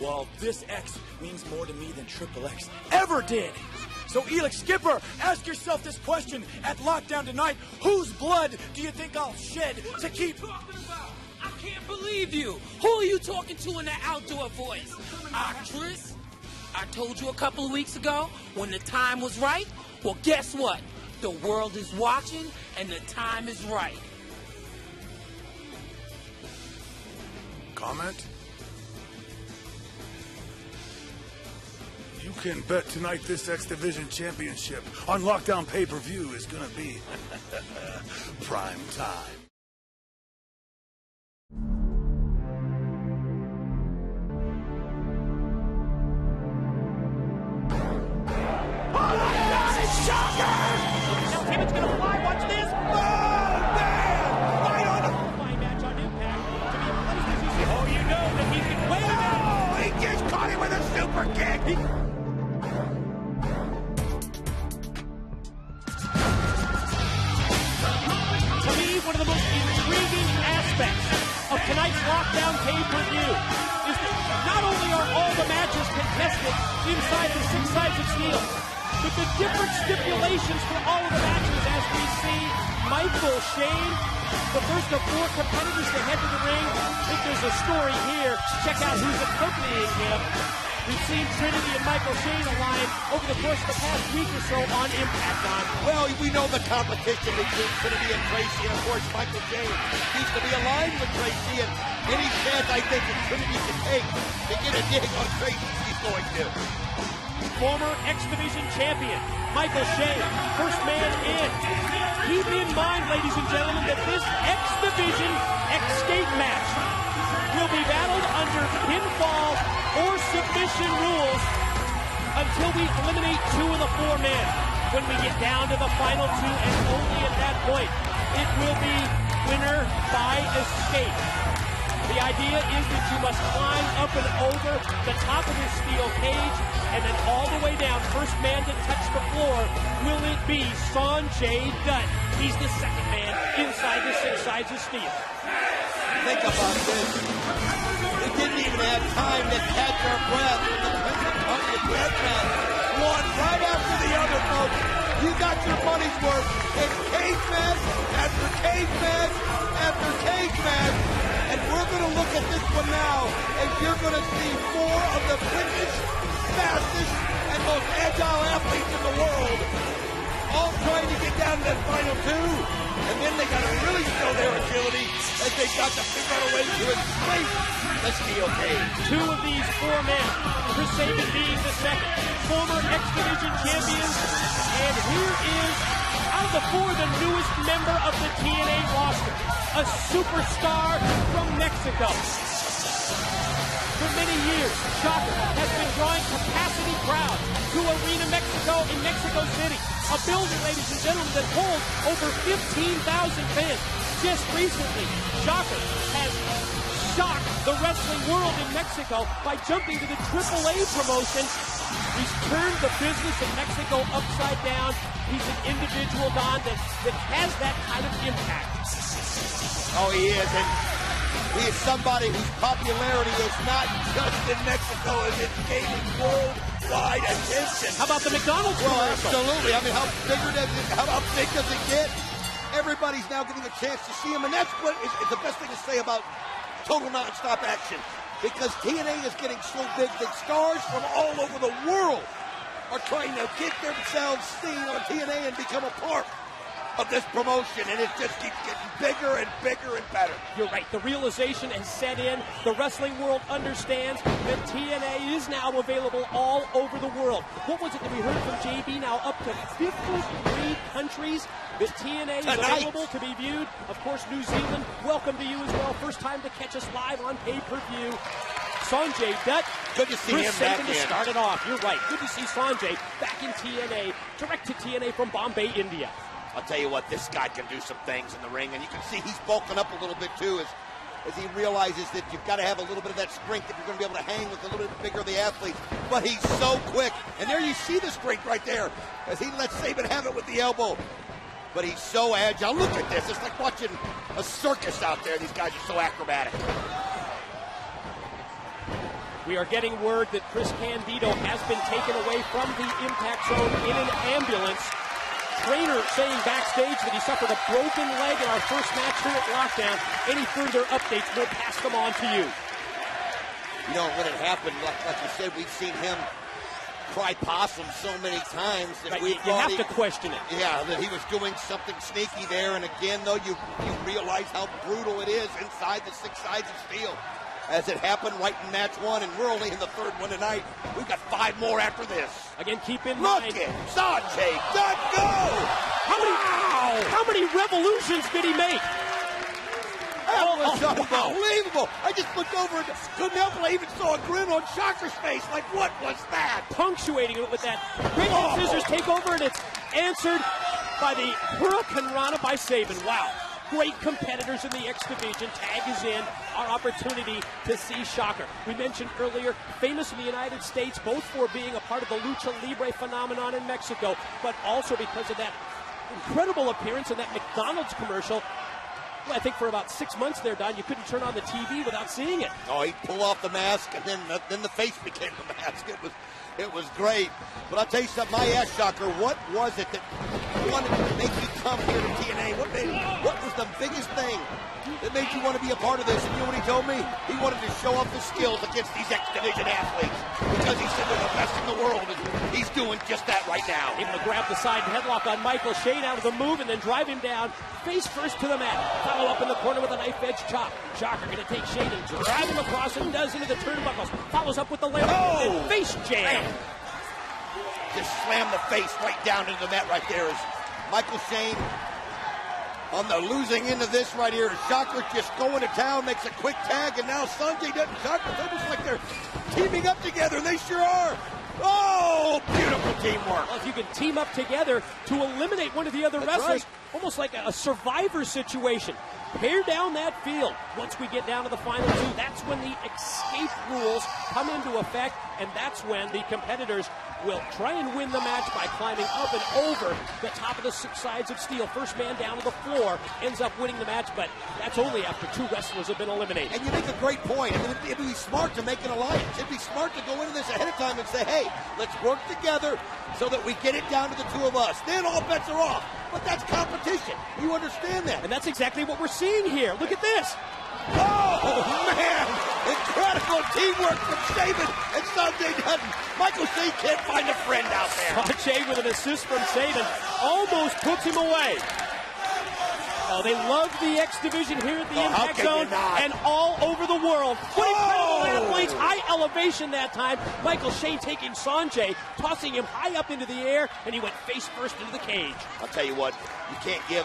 Well, this X means more to me than Triple X ever did. So, Elix Skipper, ask yourself this question at Lockdown tonight. Whose blood do you think I'll shed to keep... I can't believe you. Who are you talking to in that outdoor voice? Actress? I told you a couple of weeks ago, when the time was right. Well, guess what? The world is watching, and the time is right. Comment? You can bet tonight this X Division championship on Lockdown pay-per-view is going to be prime time. Oh! body with a super kick. To me, one of the most intriguing aspects of tonight's Lockdown pay-per-view is that not only are all the matches contested inside the 6 sides of steel, but the different stipulations for all of the matches as we see Michael Shane, the first of 4 competitors to head to the ring. I think there's a story here. Check out who's accompanying him. We've seen Trinity and Michael Shane align over the course of the past week or so on Impact on. Well, we know the competition between Trinity and Tracy, and of course Michael Shane needs to be aligned with Tracy, and any chance I think that Trinity can take to get a dig on Tracy, he's going to. Former X Division champion Michael Shane, first man in. Keep in mind, ladies and gentlemen, that this X Division escape match will be battled under pinfall or submission rules until we eliminate 2 of the 4 men. When we get down to the final 2, and only at that point, it will be winner by escape. The idea is that you must climb up and over the top of this steel cage and then all the way down. First man to touch the floor, will it be Sanjay Dutt? He's the second man inside the 6 sides of steel. Think about this. We didn't even have time to catch our breath. The death match. One right after the other, folks. You got your money's worth. It's cage match after cage match after cage match. And we're going to look at this one now, and you're going to see 4 of the quickest, fastest, and most agile athletes in the world all trying to get down to that final 2. And then they got to really show their agility as they got to figure out a way to escape the steel cage. 2 of these 4 men, Chris Sabin being the second, former X Division champions. And here is, out of the 4, the newest member of the TNA roster, a superstar from Mexico. For many years, Shocker has been drawing capacity crowds to Arena Mexico in Mexico City, a building, ladies and gentlemen, that holds over 15,000 fans. Just recently, Shocker has shocked the wrestling world in Mexico by jumping to the AAA promotion. He's turned the business in Mexico upside down. He's an individual, Don, that has that kind of impact. Oh, he is, and he is somebody whose popularity is not just in Mexico, as it's gaining worldwide attention. How about the McDonald's commercial? Absolutely. I mean, how big does it get? Everybody's now getting a chance to see him, and that's what is the best thing to say about total nonstop action, because TNA is getting so big that stars from all over the world are trying to get themselves seen on TNA and become a part of this promotion, and it just keeps getting bigger and bigger and better. You're right. The realization has set in. The wrestling world understands that TNA is now available all over the world. What was it that we heard from JB? Now up to 53 countries that TNA is available to be viewed. Of course, New Zealand, welcome to you as well. First time to catch us live on pay-per-view. Sanjay Dutt. Good to see him back in. To start it off. You're right. Good to see Sanjay back in TNA. Direct to TNA from Bombay, India. I'll tell you what, this guy can do some things in the ring, and you can see he's bulking up a little bit too as he realizes that you've got to have a little bit of that strength if you're going to be able to hang with a little bit bigger of the athletes. But he's so quick, and there you see the strength right there as he lets Sabin have it with the elbow. But he's so agile. Look at this. It's like watching a circus out there. These guys are so acrobatic. We are getting word that Chris Candido has been taken away from the impact zone in an ambulance. Trainer saying backstage that he suffered a broken leg in our first match here at Lockdown. Any further updates, we'll pass them on to you. You know, when it happened, like you said, we've seen him cry possum so many times that you have to question it. Yeah, that he was doing something sneaky there. And again, though, you realize how brutal it is inside the 6 sides of steel. As it happened right in match 1, and we're only in the 3rd one tonight. We've got 5 more after this. Again, keep in mind. Look at Sanjay Dutt go! How many revolutions did he make? That was unbelievable. I just looked over and couldn't help it. I even saw a grin on Shocker's face. Like, what was that? Punctuating it with that great scissors take over, and it's answered by the Hurricane Rana by Sabin. Wow. Great competitors in the X Division. Tag is in. our opportunity to see Shocker. We mentioned earlier, famous in the United States, both for being a part of the Lucha Libre phenomenon in Mexico, but also because of that incredible appearance in that McDonald's commercial. Well, I think for about 6 months there, Don, you couldn't turn on the TV without seeing it. Oh, he'd pull off the mask, and then the face became the mask. It was great. But I'll tell you something, I asked Shocker, what was it that wanted to make you come here to TNA? What was the biggest thing that made you want to be a part of this? And you know what he told me? He wanted to show off his skills against these X Division athletes because he said they're the best in the world, and he's doing just that right now. Able to grab the side headlock on Michael Shane out of the move and then drive him down face first to the mat. Follow up in the corner with a knife edge chop. Shocker going to take Shane and drive him across and does into the turnbuckles. Follows up with the leg and face jam. Just slam the face right down into the mat right there as Michael Shane on the losing end of this right here. Shocker just going to town, makes a quick tag, and now Sanjay doesn't shock. It's almost like they're teaming up together, and they sure are. Oh, beautiful teamwork. Well, if you can team up together to eliminate one of the other wrestlers, almost like a survivor situation. Tear down that field. Once we get down to the final two, that's when the escape rules come into effect, and that's when the competitors will try and win the match by climbing up and over the top of the 6 sides of steel. First man down to the floor ends up winning the match, but that's only after 2 wrestlers have been eliminated. And you make a great point. I mean, it'd be smart to make an alliance. It'd be smart to go into this ahead of time and say, hey, let's work together so that we get it down to the 2 of us. Then all bets are off. But that's competition. You understand that. And that's exactly what we're seeing here. Look at this. Oh, man. Incredible teamwork from Saban and Sanjay Dutton. Michael Shane can't find a friend out there. Sanjay with an assist from Saban almost puts him away. Oh, they love the X Division here at the Impact Zone and all over the world. What incredible athletes, high elevation that time. Michael Shane taking Sanjay, tossing him high up into the air, and he went face first into the cage. I'll tell you what, you can't give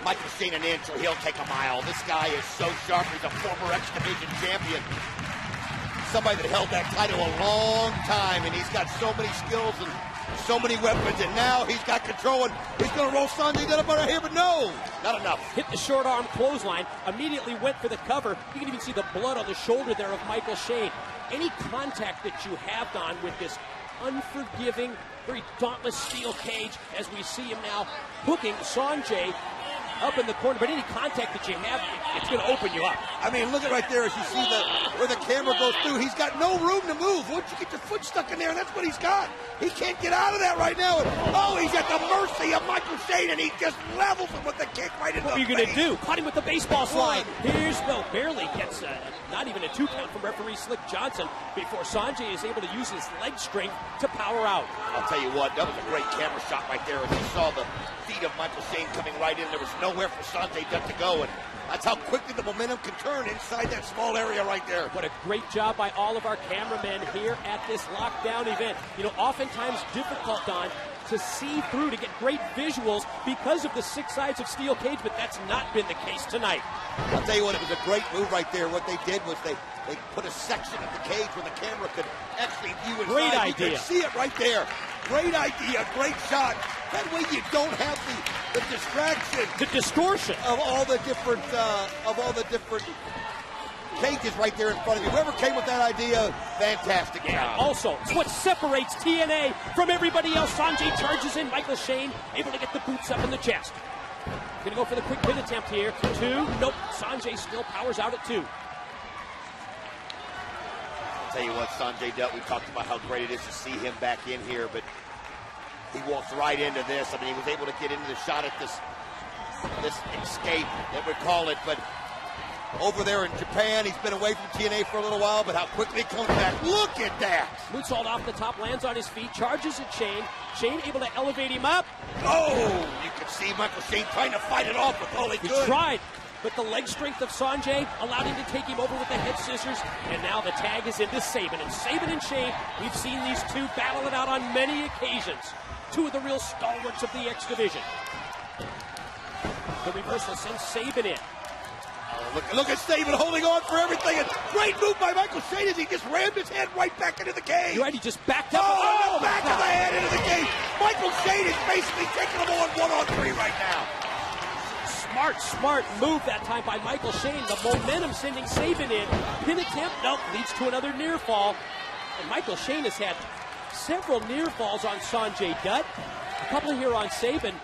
Michael Shane an inch or he'll take a mile. This guy is so sharp. He's a former X Division champion. Somebody that held that title a long time, and he's got so many skills and so many weapons, and now he's got control, and he's going to roll Sanjay up right here, but no, not enough. Hit the short arm clothesline, immediately went for the cover. You can even see the blood on the shoulder there of Michael Shane. Any contact that you have done with this unforgiving, very dauntless steel cage, as we see him now hooking Sanjay up in the corner, but any contact that you have, it's going to open you up. I mean, look at right there as you see where the camera goes through. He's got no room to move. Once you get your foot stuck in there, and that's what he's got. He can't get out of that right now. Oh, he's at the mercy of Michael Shane, and he just levels him with the kick right in the face. What are you going to do? Caught him with the baseball slide. Here's, barely gets not even a 2 count from referee Slick Johnson before Sanjay is able to use his leg strength to power out. I'll tell you what, that was a great camera shot right there as you saw the feet of Michael Shane coming right in. There was nowhere for Sanjay Dutt to go, and that's how quickly the momentum can turn inside that small area right there. What a great job by all of our cameramen here at this lockdown event. You know, oftentimes difficult, Don, to see through, to get great visuals because of the 6 sides of steel cage, but that's not been the case tonight. I'll tell you what, it was a great move right there. What they did was they put a section of the cage where the camera could actually view inside. Great idea. You could see it right there. Great idea, great shot. That way you don't have the distraction, the distortion of all the different cages right there in front of you. Whoever came with that idea, fantastic job. Also, it's what separates TNA from everybody else. Sanjay charges in. Michael Shane able to get the boots up in the chest. Gonna go for the quick pin attempt here. 2. Nope. Sanjay still powers out at 2. Tell you what, Sanjay Dutt, we talked about how great it is to see him back in here, but he walks right into this. I mean, he was able to get into the shot at this escape, that we call it, but over there in Japan, he's been away from TNA for a little while, but how quickly he comes back. Look at that! Moonsault off the top, lands on his feet, charges at Shane. Shane able to elevate him up. Oh! You can see Michael Shane trying to fight it off with all he could. He tried. But the leg strength of Sanjay allowed him to take him over with the head scissors. And now the tag is into Saban. And Saban and Shane, we've seen these two battle it out on many occasions. 2 of the real stalwarts of the X Division. The reversal sends Saban in. Look at Saban holding on for everything. And great move by Michael Shane as he just rammed his head right back into the cage. You're right, he just backed up. Oh, back of the head into the cage. Michael Shane is basically taking him on 1-on-3 right now. Smart move that time by Michael Shane. The momentum sending Sabin in. Pin attempt, nope, leads to another near fall. And Michael Shane has had several near falls on Sanjay Dutt. A couple here on Sabin,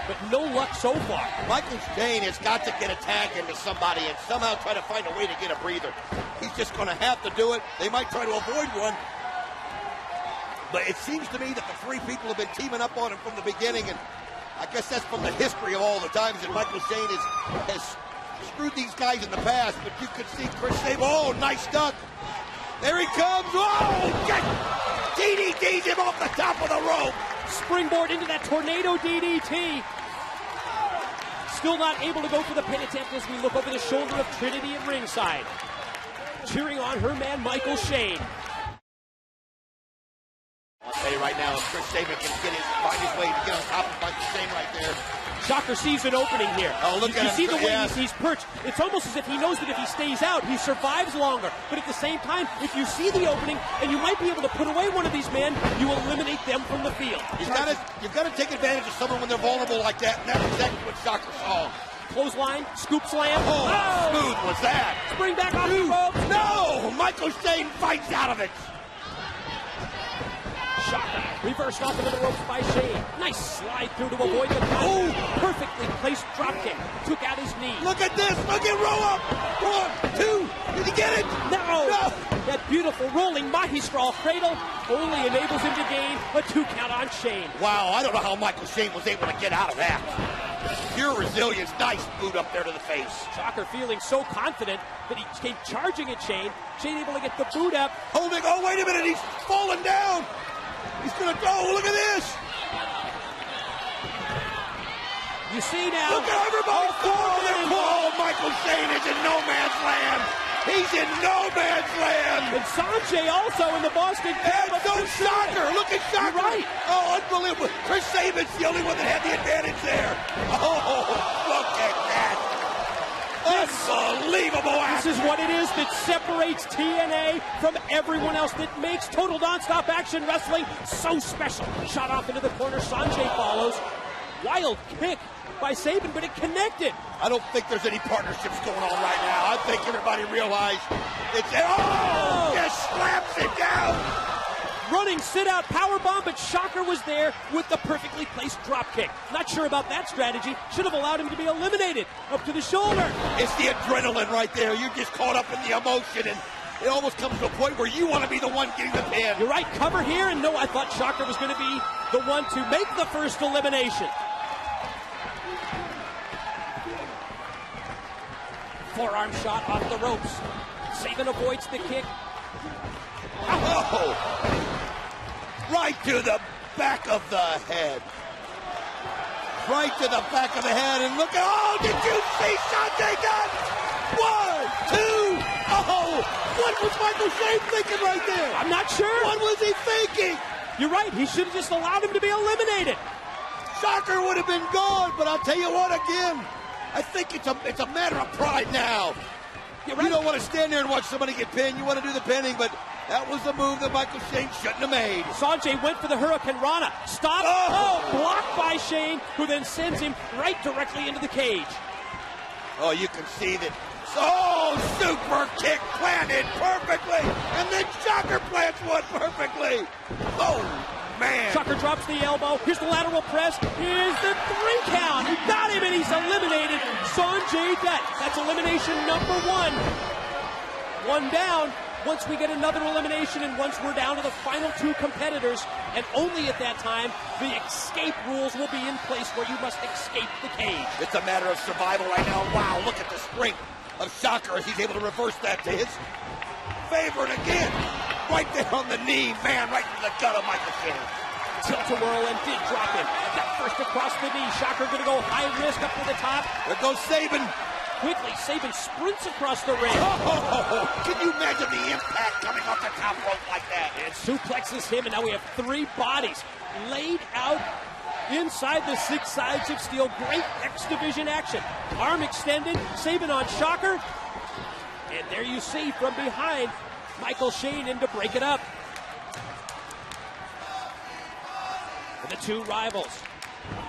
but no luck so far. Michael Shane has got to get a tag into somebody and somehow try to find a way to get a breather. He's just going to have to do it. They might try to avoid one. But it seems to me that the three people have been teaming up on him from the beginning, and I guess that's from the history of all the times that Michael Shane has screwed these guys in the past. But you could see Chris Sabin. Oh, nice duck. There he comes. Oh, DDT's him off the top of the rope. Springboard into that tornado DDT. Still not able to go for the pin attempt as we look over the shoulder of Trinity at ringside. Cheering on her man, Michael Shane. I'll tell you right now, if Chris Sabin can find his way to get on top of Michael Shane right there. Shocker sees an opening here. Oh, look at him. You see the way he's perched. It's almost as if he knows that if he stays out, he survives longer. But at the same time, if you see the opening and you might be able to put away one of these men, you eliminate them from the field. You've got to take advantage of someone when they're vulnerable like that, and that's exactly what Shocker saw. Clothesline, scoop slam. Oh, how smooth was that? Spring back off the ropes. No! Michael Shane fights out of it. Shocker reversed off into the ropes by Shane. Nice slide through to avoid the counter. Oh, perfectly placed dropkick. Took out his knee. Look at this. Look at roll up. 1, 2. Did he get it? No. That beautiful rolling Mahistral cradle only enables him to gain a 2 count on Shane. Wow, I don't know how Michael Shane was able to get out of that. Pure resilience. Nice boot up there to the face. Shocker feeling so confident that he came charging at Shane. Shane able to get the boot up. Holding. Oh, wait a minute. He's falling down. He's going to go. Look at this. You see now. Look at everybody. Oh, Michael Shane is in no man's land. He's in no man's land. And Sanjay also in the Boston. And so Shocker. Look at Shocker. You're right. Oh, unbelievable. Chris Sabin's the only one that had the advantage there. Oh, look at that. Unbelievable action. This is what it is that separates TNA from everyone else, that makes Total Nonstop Action Wrestling so special. Shot off into the corner. Sanjay follows. Wild kick by Sabin, but it connected. I don't think there's any partnerships going on right now. I think everybody realized it's... Oh! Just slaps it down. Running sit-out powerbomb, but Shocker was there with the perfectly placed drop kick. Not sure about that strategy. Should have allowed him to be eliminated. Up to the shoulder. It's the adrenaline right there. You're just caught up in the emotion, and it almost comes to a point where you want to be the one getting the pin. You're right, cover here, and no, I thought Shocker was going to be the one to make the first elimination. Forearm shot off the ropes. Sabin avoids the kick. Oh! Right to the back of the head. Right to the back of the head, and look at... Oh, did you see Sanjay Dutt? 1, 2... Oh! What was Michael Shane thinking right there? I'm not sure. What was he thinking? You're right. He should have just allowed him to be eliminated. Shocker would have been gone, but I'll tell you what, again, I think it's a matter of pride now. You're right. You don't want to stand there and watch somebody get pinned. You want to do the pinning, but that was the move that Michael Shane shouldn't have made. Sanjay went for the Hurricane Rana. Stop. Oh, blocked by Shane, who then sends him right directly into the cage. Oh, you can see that. Oh, super kick planted perfectly. And then Shocker plants one perfectly. Oh, man. Shocker drops the elbow. Here's the lateral press. Here's the 3 count. He got him, and he's eliminated Sanjay Dutt. That's elimination number 1. 1 down. Once we get another elimination and once we're down to the final 2 competitors, and only at that time, the escape rules will be in place where you must escape the cage. It's a matter of survival right now. Wow, look at the strength of Shocker as he's able to reverse that to his favor. And again, right there on the knee, man, right to the gut of Michael Shane. Tilt-a-whirl and did drop him. Got first across the knee. Shocker going to go high risk up to the top. There goes Sabin. Quickly, Sabin sprints across the ring. Can you imagine the impact coming off the top rope like that? And suplexes him, and now we have 3 bodies laid out inside the 6 sides of steel. Great X Division action. Arm extended, Sabin on Shocker. And there you see from behind, Michael Shane in to break it up. And the 2 rivals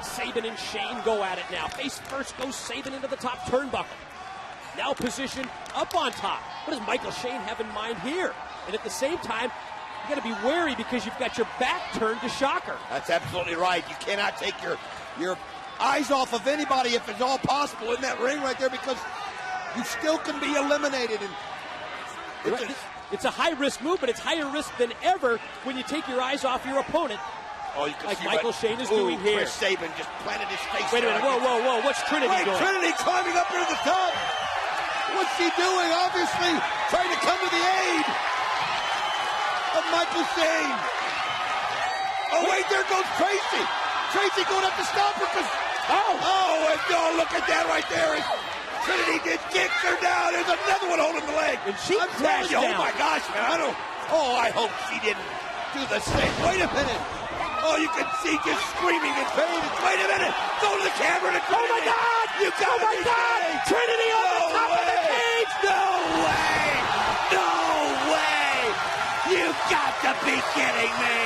Sabin and Shane go at it now. Face first goes Sabin into the top turnbuckle. Now positioned up on top. What does Michael Shane have in mind here? And at the same time, you got to be wary because you've got your back turned to Shocker. That's absolutely right. You cannot take your eyes off of anybody if it's all possible in that ring right there, because you still can be eliminated. And it's a high-risk move, but it's higher risk than ever when you take your eyes off your opponent. Oh, you can like see Michael Shane is doing here. Chris Sabin just planted his face. Wait a minute, whoa. What's Trinity doing? Trinity climbing up into the top. What's she doing? Obviously trying to come to the aid of Michael Shane. Oh, wait, there goes Tracy. Tracy going up to stop her because... Oh, look at that right there. Trinity just kicks her down. There's another one holding the leg. And she crashed down. Oh, my gosh, man. I hope she didn't do the same. Wait a minute. Oh, you can see just screaming in pain. Wait a minute. Go to the camera to Trinity. Oh, my God. You got my God. Trinity on the top of the cage. No way. No way. You've got to be kidding me.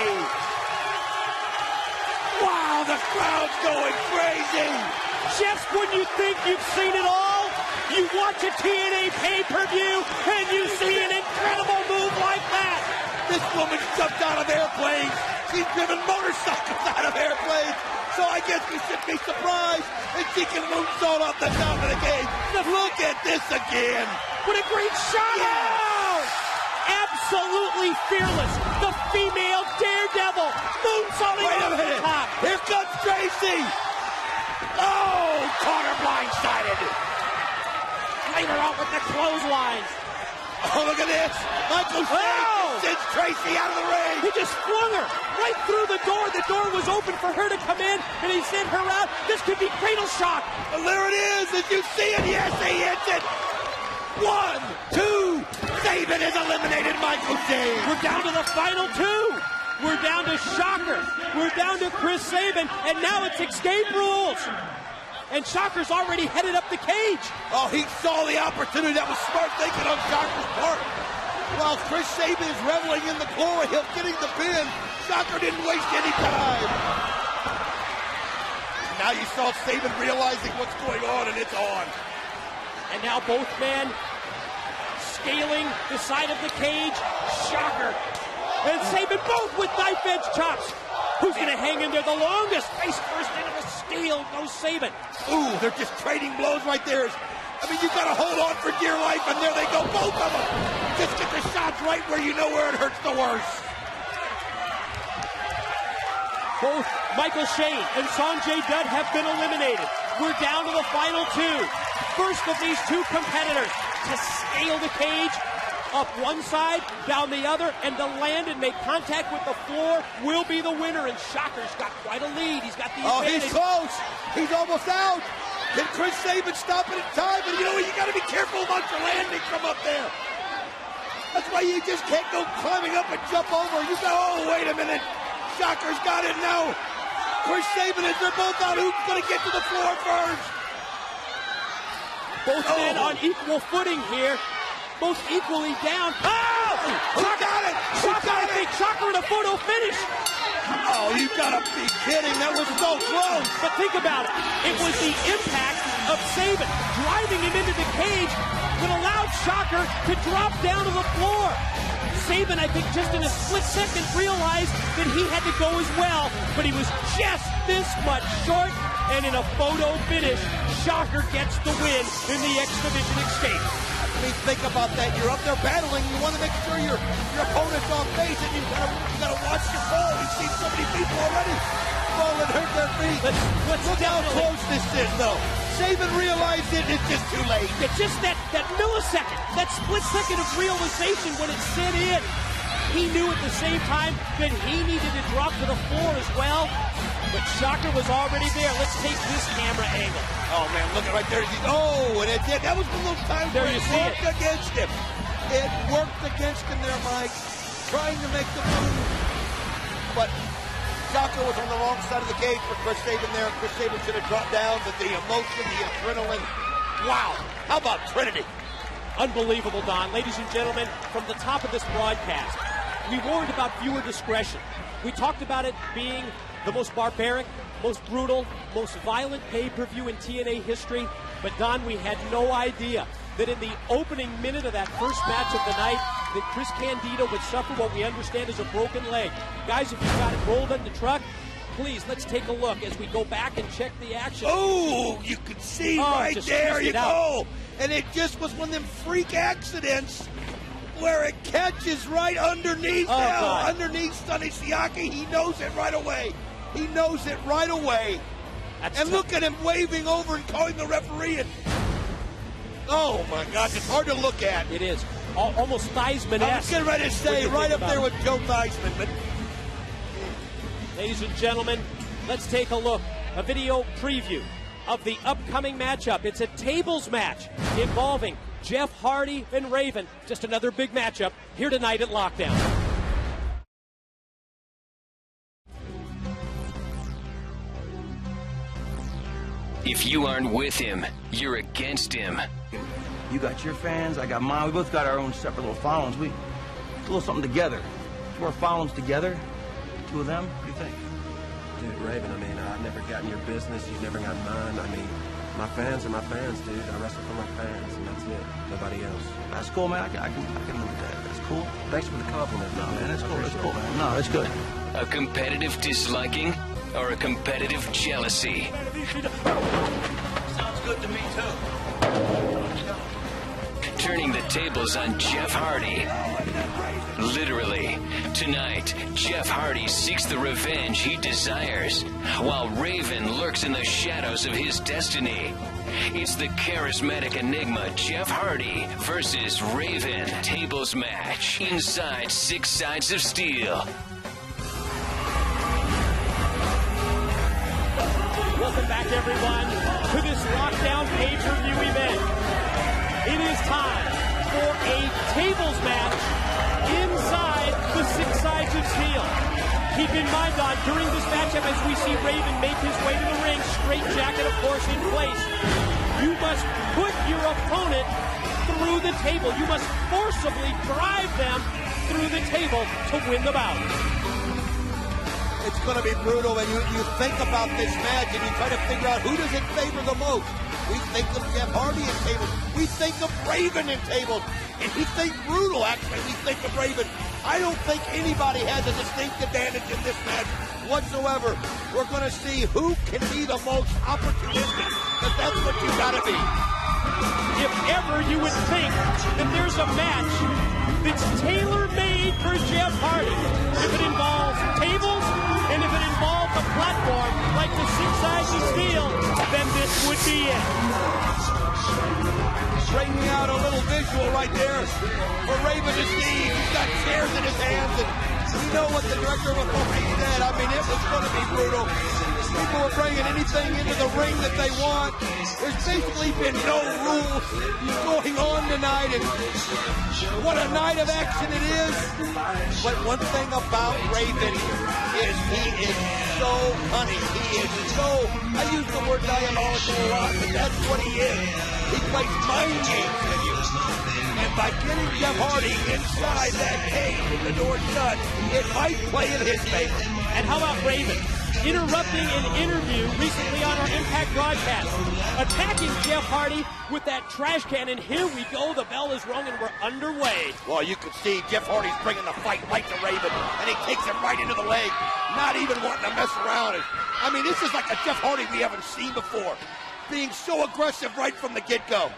Wow, the crowd's going crazy. Just when you think you've seen it all, you watch a TNA pay-per-view and you see an incredible move like that. This woman jumped out of airplanes. She's driven motorcycles out of airplanes. So I guess we should be surprised that she can moonsault off the top of the cage. Look at this again. What a great shot. Yes. Absolutely fearless. The female daredevil moonsaulting off the top. Here comes Tracy. Oh, caught her blindsided. Later on with the clotheslines. Oh, look at this. Michael Shane sends Tracy out of the ring. He just flung her right through the door. The door was open for her to come in, and he sent her out. This could be cradle shock. Well, there it is. Did you see it? Yes, he hits it. 1, 2. Sabin has eliminated Michael Shane. We're down to the final 2. We're down to Shocker. We're down to Chris Sabin, and now it's escape rules. And Shocker's already headed up the cage. Oh, he saw the opportunity. That was smart thinking on Shocker's part. While Chris Sabin is reveling in the glory of getting the pin, Shocker didn't waste any time. Now you saw Sabin realizing what's going on, and it's on. And now both men scaling the side of the cage. Shocker and Sabin both with knife-edge chops. Who's going to hang in there the longest? Face first into the steel goes Sabin. Ooh, they're just trading blows right there. I mean, you got to hold on for dear life, and there they go, both of them. Just get the shots right where you know where it hurts the worst. Both Michael Shane and Sanjay Dutt have been eliminated. We're down to the final 2. First of these 2 competitors to scale the cage up one side, down the other, and to land and make contact with the floor will be the winner. And Shocker's got quite a lead. He's got the advantage. He's close. He's almost out. Can Chris Sabin stop it in time? But you know what? You got to be careful about your landing from up there. That's why you just can't go climbing up and jump over. You go, oh, wait a minute. Shocker's got it now. Chris Sabin, as they're both out, who's going to get to the floor first? Both men on equal footing here. Both equally down. Oh! Who got it? I think Shocker in a photo finish. Oh, you gotta be kidding. That was so close. But think about it. It was the impact of Sabin driving him into the cage that allowed Shocker to drop down to the floor. Sabin, I think, just in a split second realized that he had to go as well, but he was just this much short, and in a photo finish, Shocker gets the win in the X Division escape. I mean, think about that. You're up there battling. You want to make sure your opponent's off base, and you gotta watch your fall. We've seen so many people already fall and hurt their feet. Let's look how close this is, though. Sabin realized it. It's just too late. It's just that millisecond, that split second of realization when it set in. He knew at the same time that he needed to drop to the floor as well. But Shocker was already there. Let's take this camera angle. Oh, man, look at right there. And it did. That was one of those times where it worked against him. It worked against him there, Mike, trying to make the move. But Shocker was on the wrong side of the cage for Chris Sabin there. Chris Sabin should have dropped down, but the emotion, the adrenaline. Wow. How about Trinity? Unbelievable, Don. Ladies and gentlemen, from the top of this broadcast, we warned about viewer discretion. We talked about it being the most barbaric, most brutal, most violent pay-per-view in TNA history. But Don, we had no idea that in the opening minute of that first match of the night, that Chris Candido would suffer what we understand is a broken leg. Guys, if you've got it rolled in the truck, please, let's take a look as we go back and check the action. Oh, you can see right there, you go. And it just was one of them freak accidents where it catches right underneath underneath Sonny Siaki. He knows it right away. He knows it right away. And look at him waving over and calling the referee. And oh, my gosh, it's hard to look at. It is. Almost Theismann-esque. I was getting ready to say, right up there with Joe Theismann. But ladies and gentlemen, let's take a look. A video preview of the upcoming matchup. It's a tables match involving Jeff Hardy and Raven. Just another big matchup here tonight at Lockdown. If you aren't with him, you're against him. You got your fans, I got mine. We both got our own separate little followings. We do a little something together. Two our followings together, two of them. What do you think? Dude, Raven, I mean, I've never gotten your business. You've never got mine. I mean, my fans are my fans, dude. I wrestle for my fans, and that's it. Nobody else. That's cool, man. I can live with that. That's cool. Thanks for the compliment. No, man, that's cool. That's cool, man. No, that's good. A competitive disliking or a competitive jealousy? Sounds good to me, too. Turning the tables on Jeff Hardy. Literally, tonight, Jeff Hardy seeks the revenge he desires, while Raven lurks in the shadows of his destiny. It's the charismatic enigma Jeff Hardy versus Raven tables match inside Six Sides of Steel. Welcome back, everyone, to this Lockdown pay-per-view event. It is time for a tables match inside the Six Sides of Steel. Keep in mind, Don, during this matchup, as we see Raven make his way to the ring, straight jacket, of course, in place, you must put your opponent through the table. You must forcibly drive them through the table to win the bout. it's going to be brutal. And you think about this match and you try to figure out who does it favor the most. We think of Jeff Hardy in tables. We think of Raven in tables. And we think brutal, actually. We think of Raven. I don't think anybody has a distinct advantage in this match whatsoever. We're going to see who can be the most opportunistic, because that's what you got to be. If ever you would think that there's a match that's tailor-made for Jeff Hardy, if it involves tables and if it involves a platform like the Six Sides of Steel, then this would be it. Straightening out a little visual right there for Raven to see. He's got chairs in his hands, and you know what the director of authority said. I mean, it was going to be brutal. People are bringing anything into the ring that they want. There's basically been no rules going on tonight, and what a night of action it is. But one thing about Raven is he is so cunning. He is so, I use the word diabolical a lot, but that's what he is. He plays mind games with you. And by getting Jeff Hardy inside that cage with the door shut, it might play in his favor. And how about Raven interrupting an interview recently on our Impact broadcast, attacking Jeff Hardy with that trash can, and here we go, the bell is rung and we're underway. Well, you can see Jeff Hardy's bringing the fight right to Raven, and he takes him right into the leg, not even wanting to mess around. I mean, this is like a Jeff Hardy we haven't seen before, being so aggressive right from the get-go.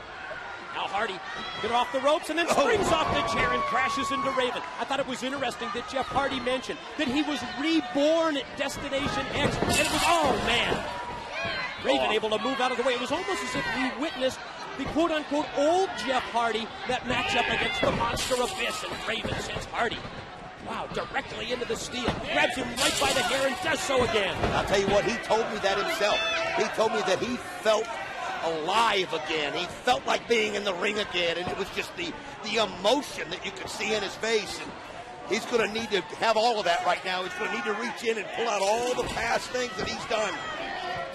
Now Hardy get off the ropes and then springs off the chair and crashes into Raven. I thought it was interesting that Jeff Hardy mentioned that he was reborn at Destination X, and it was, oh man, Raven able to move out of the way. It was almost as if we witnessed the quote-unquote old Jeff Hardy that match up against the Monster Abyss, and Raven sends Hardy, wow, directly into the steel, grabs him right by the hair and does so again. I'll tell you what, he told me that himself. He told me that he felt alive again. He felt like being in the ring again, and it was just the emotion that you could see in his face. And he's going to need to have all of that right now. He's going to need to reach in and pull out all the past things that he's done,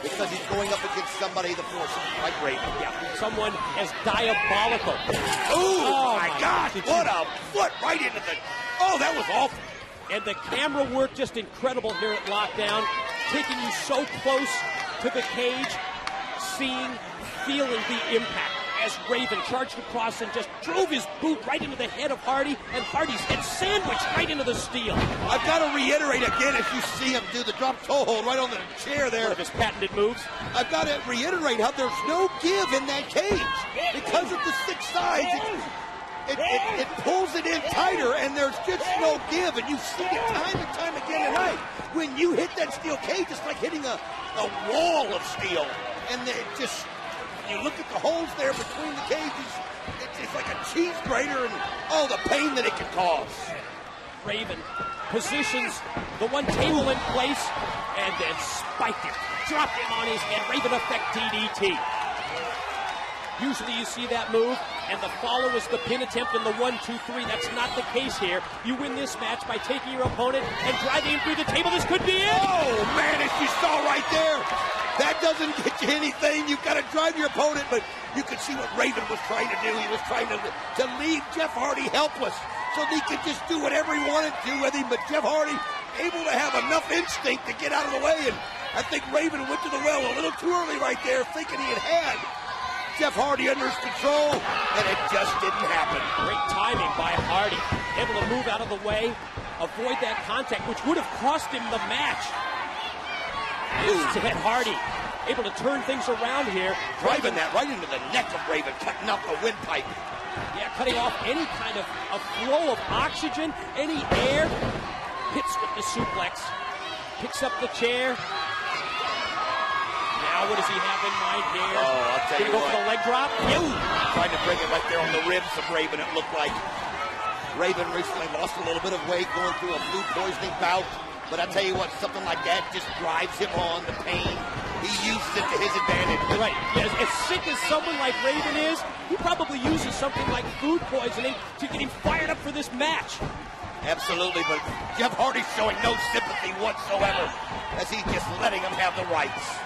because he's going up against somebody, the force like Raven. Yeah, someone as diabolical. Oh my gosh, what a foot right into the, oh, that was awful. And the camera work just incredible here at Lockdown. taking you so close to the cage, feeling the impact as Raven charged across and just drove his boot right into the head of Hardy, and Hardy's head sandwiched right into the steel. I've got to reiterate again, as you see him do the drop toe hold right on the chair there. One of his patented moves. I've got to reiterate how there's no give in that cage. Because of the 6 sides, it pulls it in tighter, and there's just no give, and you see it time and time again tonight. When you hit that steel cage, it's like hitting a wall of steel, and it just... You look at the holes there between the cages, it's like a cheese grater, and all the pain that it can cause. Raven positions the one table in place and then spiked him, dropped him on his head. Raven effect DDT. Usually you see that move, and the follow is the pin attempt in the 1, 2, 3. That's not the case here. You win this match by taking your opponent and driving him through the table. This could be it. Oh, man, as you saw right there. That doesn't get you anything. You've got to drive your opponent, but you could see what Raven was trying to do. He was trying to leave Jeff Hardy helpless so he could just do whatever he wanted to with him. But Jeff Hardy able to have enough instinct to get out of the way, and I think Raven went to the well a little too early right there, thinking he had Jeff Hardy under his control, and it just didn't happen. Great timing by Hardy. Able to move out of the way, avoid that contact, which would have cost him the match. Hit Hardy, able to turn things around here. Driving that right into the neck of Raven, cutting out the windpipe. Yeah, cutting off any kind of a flow of oxygen, any air. Hits with the suplex. Picks up the chair. Now what does he have in mind here? Oh, I'll tell you what. what. For the leg drop? Trying to bring it right there on the ribs of Raven, it looked like. Raven recently lost a little bit of weight going through a food poisoning bout. But I tell you what, something like that just drives him on, the pain. He uses it to his advantage. Right. Yeah, as sick as someone like Raven is, he probably uses something like food poisoning to get him fired up for this match. Absolutely, but Jeff Hardy's showing no sympathy whatsoever as he's just letting him have the rights.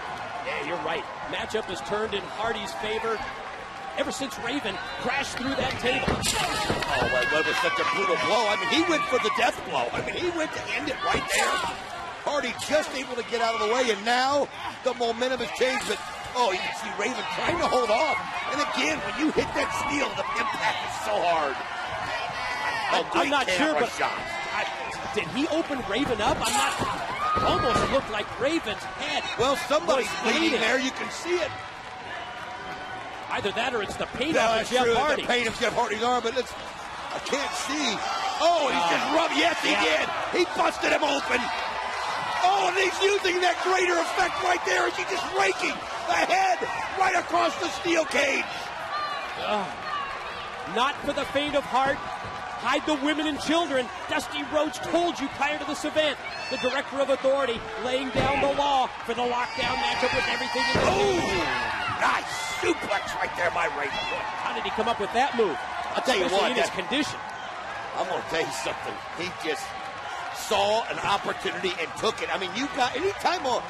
Yeah, you're right. Matchup is turned in Hardy's favor ever since Raven crashed through that table. Oh, well, that was such a brutal blow. I mean, he went for the death blow. I mean, he went to end it right there. Hardy just able to get out of the way, and now the momentum has changed. But, oh, you can see Raven trying to hold off. And again, when you hit that steel, the impact is so hard. I'm not sure, but did he open Raven up? I'm not. Almost looked like Raven's head. Well, somebody's bleeding there. You can see it. Either that or it's the pain of Jeff Hardy. The pain of Jeff Hardy's arm, but I can't see. Oh, he's just rubbed. Yes, he did. He busted him open. Oh, and he's using that greater effect right there as he's just raking the head right across the steel cage. Not for the faint of heart. Hide the women and children. Dusty Rhodes told you prior to this event. The director of authority laying down the law for the lockdown matchup with everything in the nice suplex right there by Raven. How did he come up with that move? I'll tell you what, in his condition. I'm going to tell you something. He just saw an opportunity and took it. I mean, you got any time the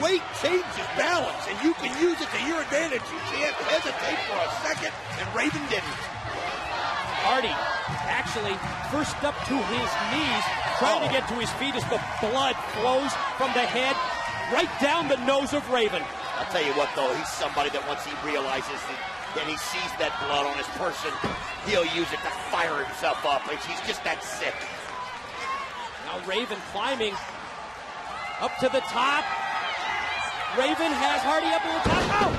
weight changes balance, and you can use it to your advantage. You can't hesitate for a second, and Raven didn't. Hardy actually first up to his knees, trying to get to his feet as the blood flows from the head right down the nose of Raven. I'll tell you what, though, he's somebody that once he realizes that he sees that blood on his person, he'll use it to fire himself up. He's just that sick. Now Raven climbing up to the top. Raven has Hardy up to the top. Oh!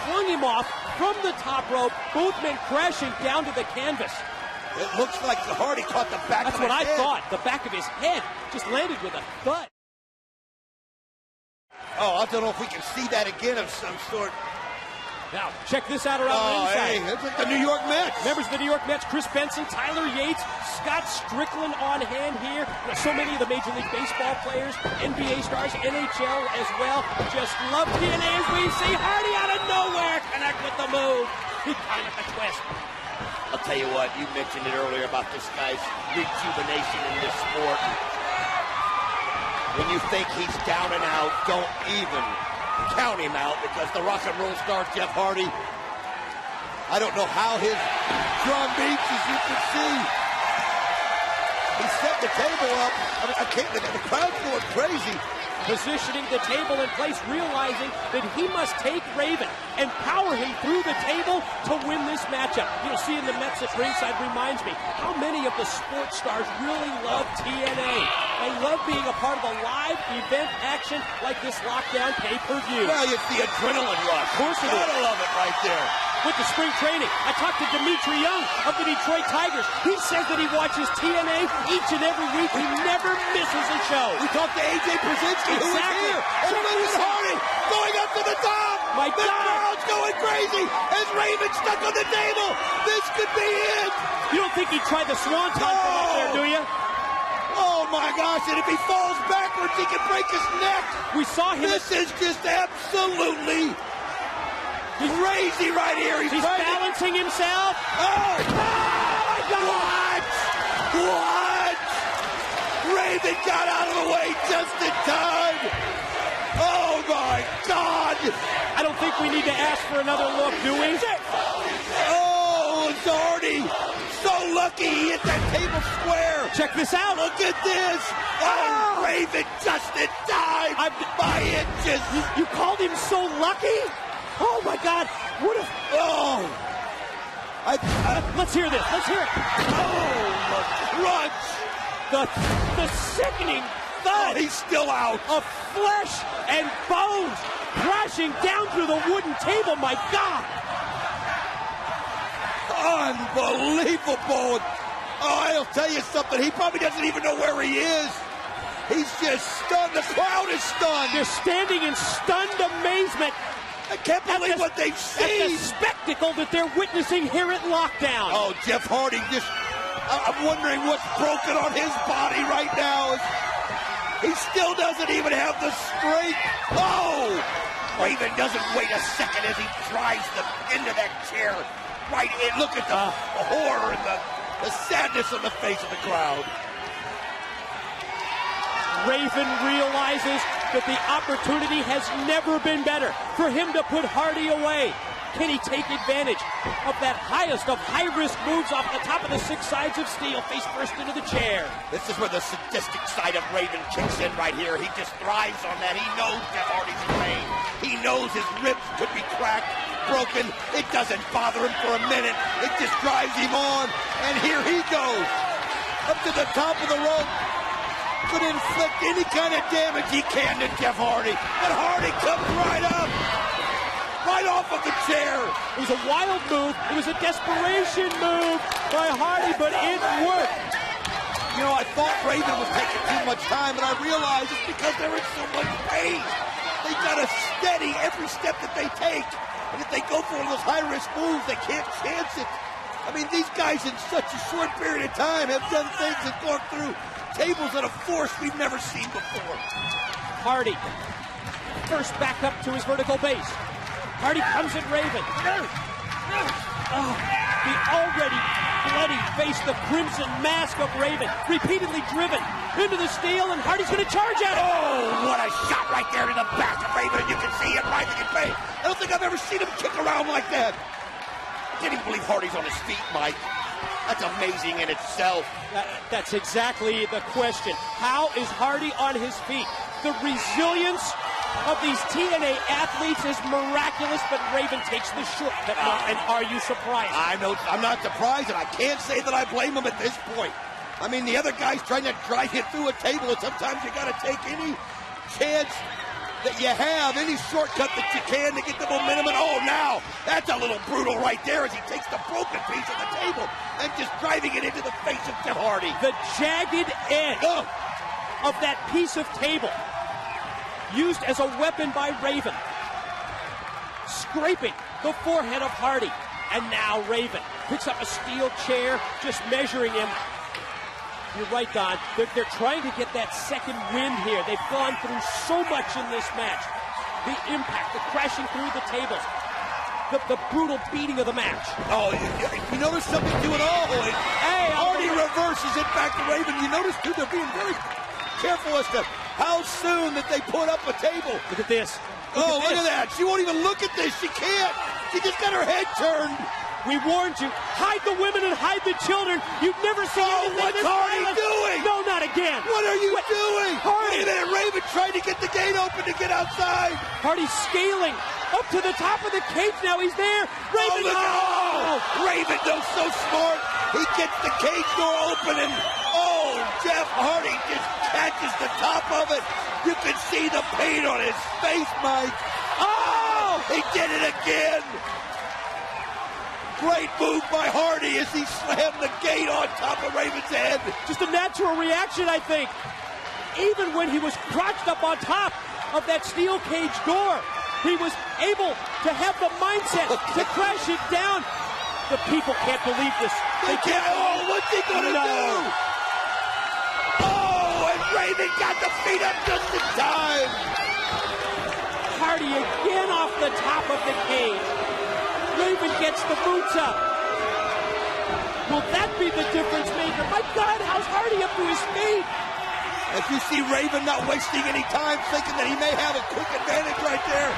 Flung him off from the top rope. Both men crashing down to the canvas. It looks like Hardy caught the back of his head. That's what I thought. The back of his head just landed with a thud. Oh, I don't know if we can see that again of some sort. Now, check this out around the inside. Hey, it's like the New York Mets. Members of the New York Mets, Chris Benson, Tyler Yates, Scott Strickland on hand here. So many of the Major League Baseball players, NBA stars, NHL as well. Just love TNA as we see Hardy out of nowhere connect with the move. Big time at the twist. I'll tell you what, you mentioned it earlier about this guy's rejuvenation in this sport. When you think he's down and out, don't even count him out, because the rock and roll star Jeff Hardy, I don't know how his drum beats, as you can see. He's set the table up. I mean, I can't, the crowd's going crazy. Positioning the table in place, realizing that he must take Raven and power him through the table to win this matchup. You'll see in the Mets at ringside reminds me how many of the sports stars really love TNA. They love being a part of a live event action like this lockdown pay-per-view. Well, it's the adrenaline rush. Of course it is. Gotta love it right there. With the spring training, I talked to Dimitri Young of the Detroit Tigers. He says that he watches TNA each and every week. He never misses a show. We talked to AJ Brzezinski, who was here. And Lewis Hardy going up to the top. My the God. crowd's going crazy as Raven stuck on the table. This could be it. You don't think he'd try the swanton from up there, do you? Oh my gosh, and if he falls backwards, he can break his neck. We saw him. This is just absolutely crazy right here. He's balancing himself. Oh my God. What? Raven got out of the way just in time. Oh my God. I don't think we need to ask for another look, do we? Oh, Zardy. So lucky he hit that table square. Check this out. Look at this. Oh, Raven just in time by inches. You called him so lucky? Oh my God. What if... Oh. Let's hear this. Let's hear it. Oh, the crunch. The sickening thud. Oh, he's still out. Of flesh and bones crashing down through the wooden table. My God. Unbelievable. Oh, I'll tell you something. He probably doesn't even know where he is. He's just stunned. The crowd is stunned. They're standing in stunned amazement. I can't believe what they've seen. At the spectacle that they're witnessing here at Lockdown. Oh, Jeff Hardy just... I'm wondering what's broken on his body right now. He still doesn't even have the strength. Oh! Raven doesn't wait a second as he drives them into that chair. Right in. Look at the horror and the sadness on the face of the crowd. Raven realizes that the opportunity has never been better for him to put Hardy away. Can he take advantage of that highest of high-risk moves off the top of the 6 sides of steel, face first into the chair? This is where the sadistic side of Raven kicks in right here. He just thrives on that. He knows Jeff Hardy's in pain. He knows his ribs could be cracked, broken. It doesn't bother him for a minute. It just drives him on. And here he goes. Up to the top of the rope. Could inflict any kind of damage he can to Jeff Hardy. But Hardy comes right up. Right off of the chair. It was a wild move. It was a desperation move by Hardy, but it worked. You know, I thought Raven was taking too much time, and I realized it's because they're in so much pain. They got to steady every step that they take. And if they go for one of those high-risk moves, they can't chance it. I mean, these guys in such a short period of time have done things and gone through tables at a force we've never seen before. Hardy, first back up to his vertical base. Hardy comes at Raven. The already bloody face, the crimson mask of Raven, repeatedly driven into the steel, and Hardy's going to charge at it. Oh, what a shot right there to the back of Raven, and you can see him writhing in pain. I don't think I've ever seen him kick around like that. I can't even believe Hardy's on his feet, Mike. That's amazing in itself. That's exactly the question. How is Hardy on his feet? The resilience of these TNA athletes is miraculous, but Raven takes the shortcut. And are you surprised? I'm not surprised, and I can't say that I blame him at this point. I mean, the other guy's trying to drive you through a table, and sometimes you got to take any chance that you have, any shortcut that you can to get the momentum. And oh, now that's a little brutal right there as he takes the broken piece of the table and just driving it into the face of Jeff Hardy. The jagged edge of that piece of table used as a weapon by Raven, scraping the forehead of Hardy. And now Raven picks up a steel chair, just measuring him. You're right, Don. They're trying to get that second win here. They've gone through so much in this match. The impact, the crashing through the tables, the brutal beating of the match. Oh, you notice something to it all, boy. Hey, Hardy reverses it back to Raven. You notice, too, they're being very careful as to how soon that they put up a table. Look at this. Look at that. She won't even look at this. She can't. She just got her head turned. We warned you. Hide the women and hide the children. You've never seen anything what's this Hardy violent. doing? No, not again. What are you doing? Hardy. Wait a minute, Raven tried to get the gate open to get outside. Hardy's scaling up to the top of the cage now. He's there. Raven. Raven does so smart. He gets the cage door open and Jeff Hardy just catches the top of it. You can see the pain on his face, Mike. Oh! He did it again. Great move by Hardy as he slammed the gate on top of Raven's head. Just a natural reaction, I think. Even when he was crouched up on top of that steel cage door, he was able to have the mindset to crash it down. The people can't believe this. They can't. What's he going to do? And Raven got the feet up just in time. Hardy again off the top of the cage. Raven gets the boots up. Will that be the difference maker? My God, how's Hardy up to his feet? As you see Raven not wasting any time, thinking that he may have a quick advantage right there.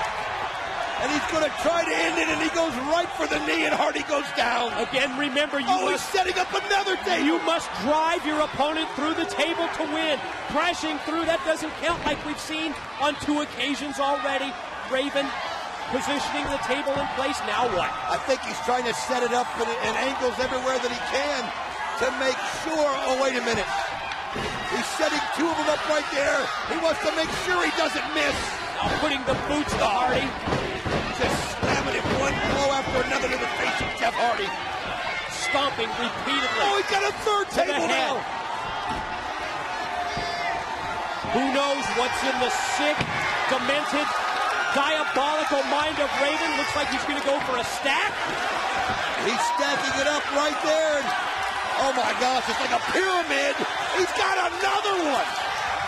And he's going to try to end it, and he goes right for the knee, and Hardy goes down. Again, remember, he's setting up another table. You must drive your opponent through the table to win. Crashing through, that doesn't count like we've seen on 2 occasions already. Raven positioning the table in place. Now what? I think he's trying to set it up in angles everywhere that he can to make sure. Oh, wait a minute. He's setting 2 of them up right there. He wants to make sure he doesn't miss. Now putting the boots to Hardy. Just slamming him one blow after another to the face of Jeff Hardy. Stomping repeatedly. Oh, he got a 3rd table now. Who knows what's in the sick, demented, diabolical mind of Raven? Looks like he's going to go for a stack. He's stacking it up right there. Oh my gosh, it's like a pyramid. He's got another one.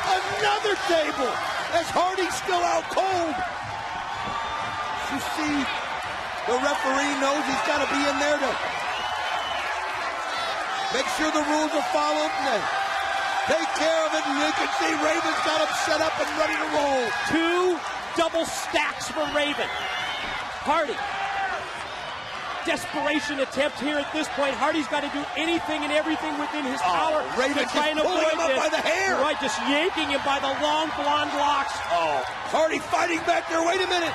Another table. As Hardy's still out cold. You see, the referee knows he's got to be in there to make sure the rules are followed and take care of it. And you can see Raven's got him set up and ready to roll. 2 double stacks for Raven. Hardy. Desperation attempt here at this point. Hardy's got to do anything and everything within his power Raven to try and avoid him up this. by the hair. Right, just yanking him by the long blonde locks. Hardy fighting back there. Wait a minute.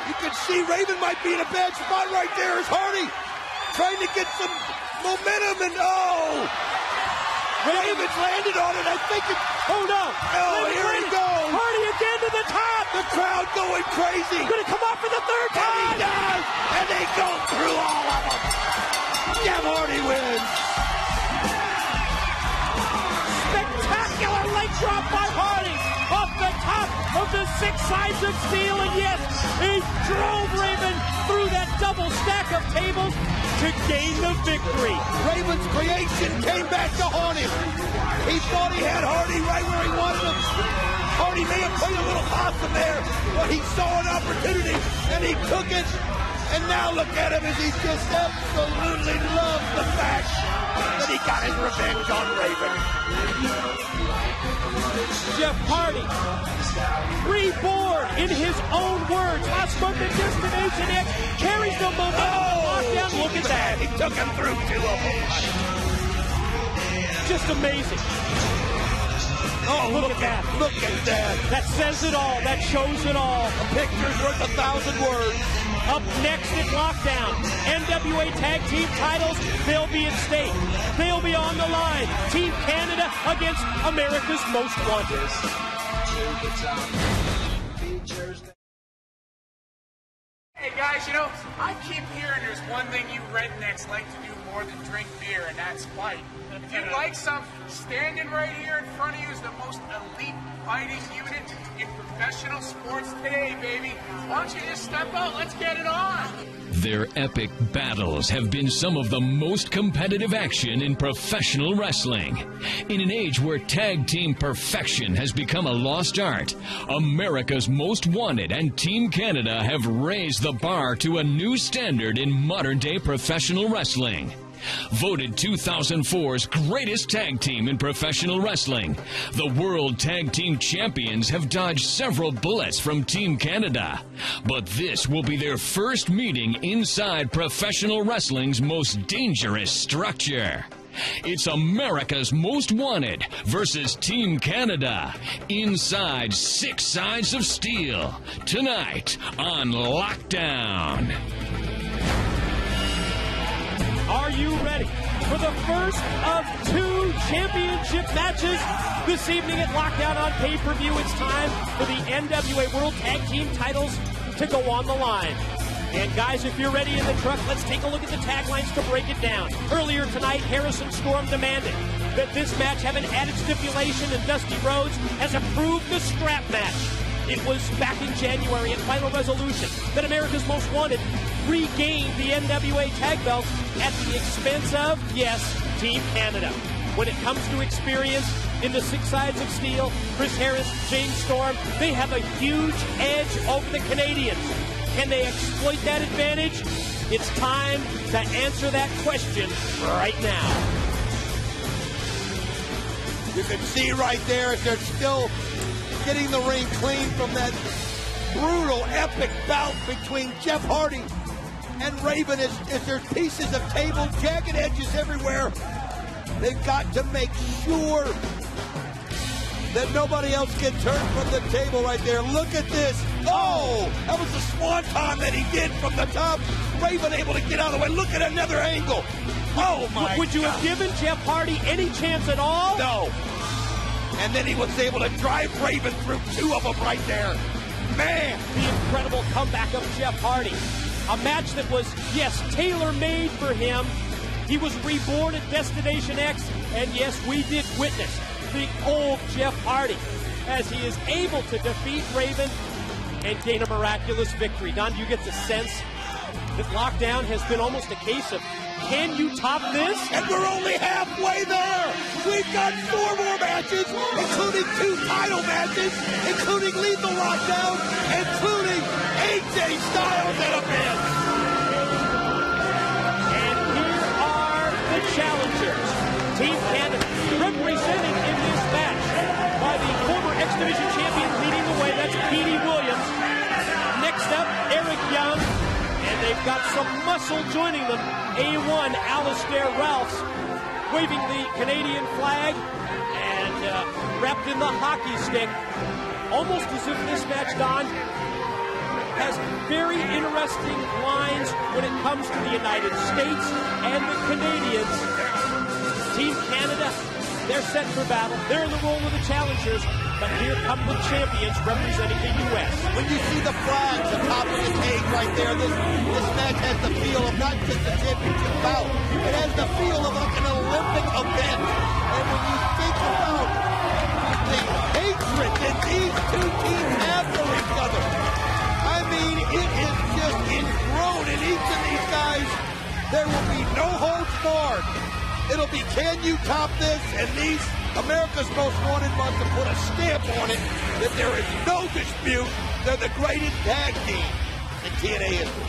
You can see Raven might be in a bad spot right there as Hardy trying to get some momentum and Raven's landed on it. I think it. Oh no. Here he goes. Hardy again to the top. The crowd going crazy. Gonna come up for the 3rd time. And he does. And they go through all of them. Jeff Hardy wins. Spectacular leg drop by Hardy off the top of the 6 sides of steel, and yes, he drove Raven through that double stack of tables to gain the victory. Raven's creation came back to haunt him. He thought he had Hardy right where he wanted him. Hardy may have played a little possum there, but he saw an opportunity and he took it. And now look at him as he just absolutely loves the fact that he got his revenge on Raven. Jeff Hardy, reborn in his own words. Last month at Destination X, carries the momentum to lockdown. Look at that. He took him through 2 of them. Just amazing. Look at that. Look at that. That says it all. That shows it all. A picture's worth 1,000 words. Up next at Lockdown, NWA Tag Team titles, they'll be at stake. They'll be on the line. Team Canada against America's Most Wanted. Hey guys, I keep hearing there's one thing you rednecks like to do more than drink beer, and that's fight. If you'd like some, standing right here in front of you is the most elite fighting unit in professional sports today, baby. Why don't you just step out? Let's get it on. Their epic battles have been some of the most competitive action in professional wrestling. In an age where tag team perfection has become a lost art, America's Most Wanted and Team Canada have raised the bar to a new standard in modern-day professional wrestling. Voted 2004's greatest tag team in professional wrestling, the World Tag Team Champions have dodged several bullets from Team Canada. But this will be their first meeting inside professional wrestling's most dangerous structure. It's America's Most Wanted versus Team Canada inside 6 Sides of Steel tonight on Lockdown. Are you ready for the first of 2 championship matches this evening at Lockdown on pay-per-view? It's time for the NWA World Tag Team titles to go on the line. And guys, if you're ready in the truck, let's take a look at the taglines to break it down. Earlier tonight, Harrison Storm demanded that this match have an added stipulation, and Dusty Rhodes has approved the strap match. It was back in January at Final Resolution that America's Most Wanted regained the NWA tag belts at the expense of, yes, Team Canada. When it comes to experience in the 6 Sides of Steel, Chris Harris, James Storm, they have a huge edge over the Canadians. Can they exploit that advantage? It's time to answer that question right now. You can see right there as they're still getting the ring clean from that brutal, epic bout between Jeff Hardy and Raven as there's pieces of table, jagged edges everywhere. They've got to make sure that nobody else gets hurt from the table right there. Look at this. Oh, that was the swanton that he did from the top. Raven able to get out of the way. Look at another angle. Oh, my Would you have given Jeff Hardy any chance at all? No. And then he was able to drive Raven through 2 of them right there. Man. The incredible comeback of Jeff Hardy. A match that was, yes, tailor-made for him. He was reborn at Destination X, and yes, we did witness the old Jeff Hardy as he is able to defeat Raven and gain a miraculous victory. Don, do you get the sense that Lockdown has been almost a case of, can you top this? And we're only halfway there. We've got 4 more matches, including 2 title matches, including Lethal Lockdown, including AJ Styles at a match. And here are the challengers. Team Canada representing in this match by the former X Division champion leading the way. That's Petey Williams. Next up, Eric Young. And they've got some muscle joining them. A1 Alistair Ralphs waving the Canadian flag and wrapped in the hockey stick. Almost as if this match, Don, has very interesting lines when it comes to the United States and the Canadians. Team Canada, they're set for battle. They're in the role of the challengers, but here come the champions representing the U.S. When you see the flags atop of the cage right there, this match has the feel of not just a championship bout. It has the feel of like an Olympic event. And when you think about the hatred that these 2 teams have for each other, I mean, it is just ingrown in each of these guys. There will be no holds barred. It'll be, can you top this? And these America's Most Wanted must have put a stamp on it that there is no dispute they're the greatest tag team in TNA history.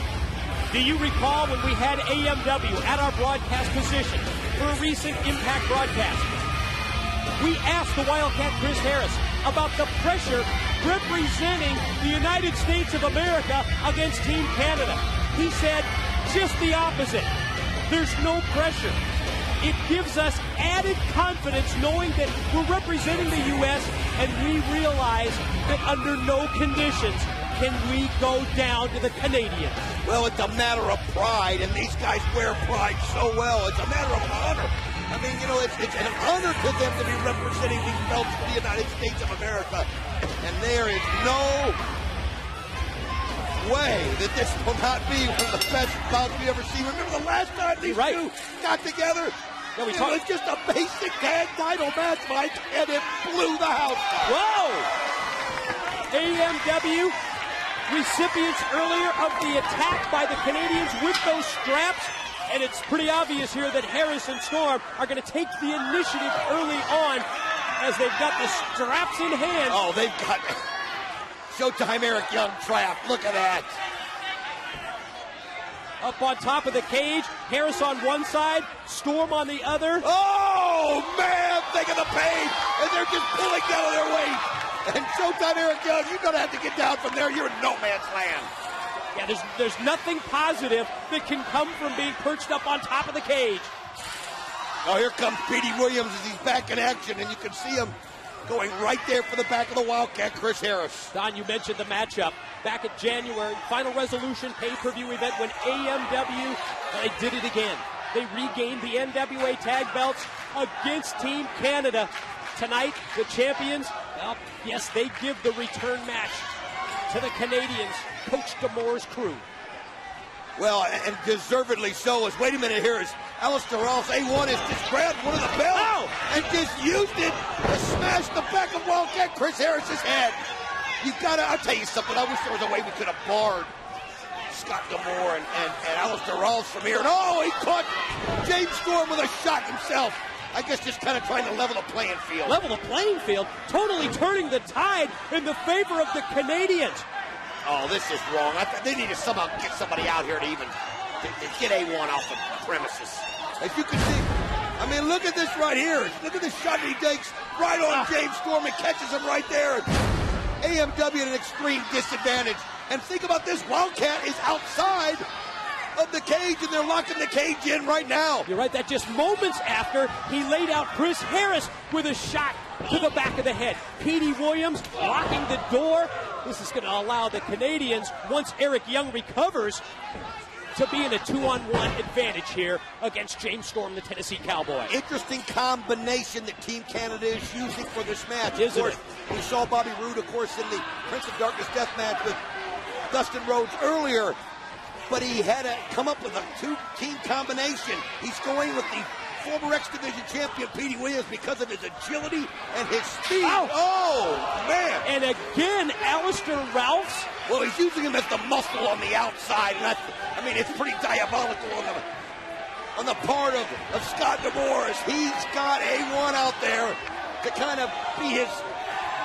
Do you recall when we had AMW at our broadcast position for a recent Impact broadcast? We asked the Wildcat Chris Harris about the pressure representing the United States of America against Team Canada. He said just the opposite. There's no pressure. It gives us added confidence knowing that we're representing the U.S. and we realize that under no conditions can we go down to the Canadians. Well, it's a matter of pride, and these guys wear pride so well. It's a matter of honor. I mean, you know, it's an honor to them to be representing these belts for the United States of America. And there is no way that this will not be one of the best bouts we ever see. Remember the last time these 2 got together? Yeah, it was just a basic tag title match, Mike, and it blew the house down. Whoa! AMW recipients earlier of the attack by the Canadians with those straps, and it's pretty obvious here that Harris and Storm are going to take the initiative early on as they've got the straps in hand. Oh, they've got Showtime Eric Young trap. Look at that. up on top of the cage. Harris on one side, Storm on the other. Oh, man, think of the pain. And they're just pulling down on their weight. And Showtime Eric Young, you're going to have to get down from there. You're in no man's land. Yeah, there's nothing positive that can come from being perched up on top of the cage. Oh, here comes Petey Williams as he's back in action, and you can see him going right there for the back of the Wildcat, Chris Harris. Don, you mentioned the matchup back in January, Final Resolution pay-per-view event when AMW, they did it again. They regained the NWA tag belts against Team Canada. Tonight, the champions, well, yes, they give the return match to the Canadians, Coach D'Amour's crew. Well, and deservedly so. As wait a minute here, as Alistair Ross A1 has just grabbed one of the belts and just used it to smash the back of Wildcat Chris Harris's head. You gotta, I'll tell you something. I wish there was a way we could have barred Scott D'Amour and Alistair Ross from here. And oh, he caught James Storm with a shot himself. I guess just kind of trying to level the playing field. Level the playing field, totally turning the tide in the favor of the Canadians. Oh, this is wrong. They need to somehow get somebody out here to even to get A1 off the premises. As you can see, I mean, look at this right here. Look at the shot he takes right on James Storm and catches him right there. AMW at an extreme disadvantage. And think about this, Wildcat is outside of the cage, and they're locking the cage in right now. You're right, that just moments after he laid out Chris Harris with a shot to the back of the head. Petey Williams locking the door. This is going to allow the Canadians, once Eric Young recovers, to be in a 2-on-1 advantage here against James Storm, the Tennessee Cowboy. Interesting combination that Team Canada is using for this match. Isn't it? We saw Bobby Roode, of course, in the Prince of Darkness death match with Dustin Rhodes earlier, but he had to come up with a two-team combination. He's going with the former X Division champion Petey Williams because of his agility and his speed. Oh, man. And again, Alistair Ralphs. Well, he's using him as the muscle on the outside. And I mean, it's pretty diabolical on the part of Scott D'Amour, as he's got A1 out there to kind of be his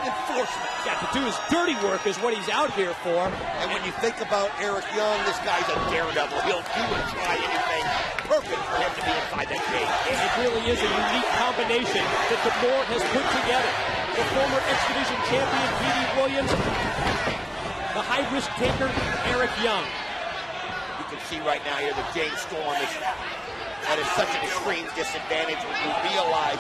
enforcement. Yeah, to do his dirty work is what he's out here for. And when you think about Eric Young, this guy's a daredevil. He'll do and try anything. Perfect for him to be inside that cage. And it really is a unique combination that D'Amour has put together. The former X Division champion, Petey Williams, the high-risk taker, Eric Young. You can see right now here that James Storm is at such an extreme disadvantage when you realize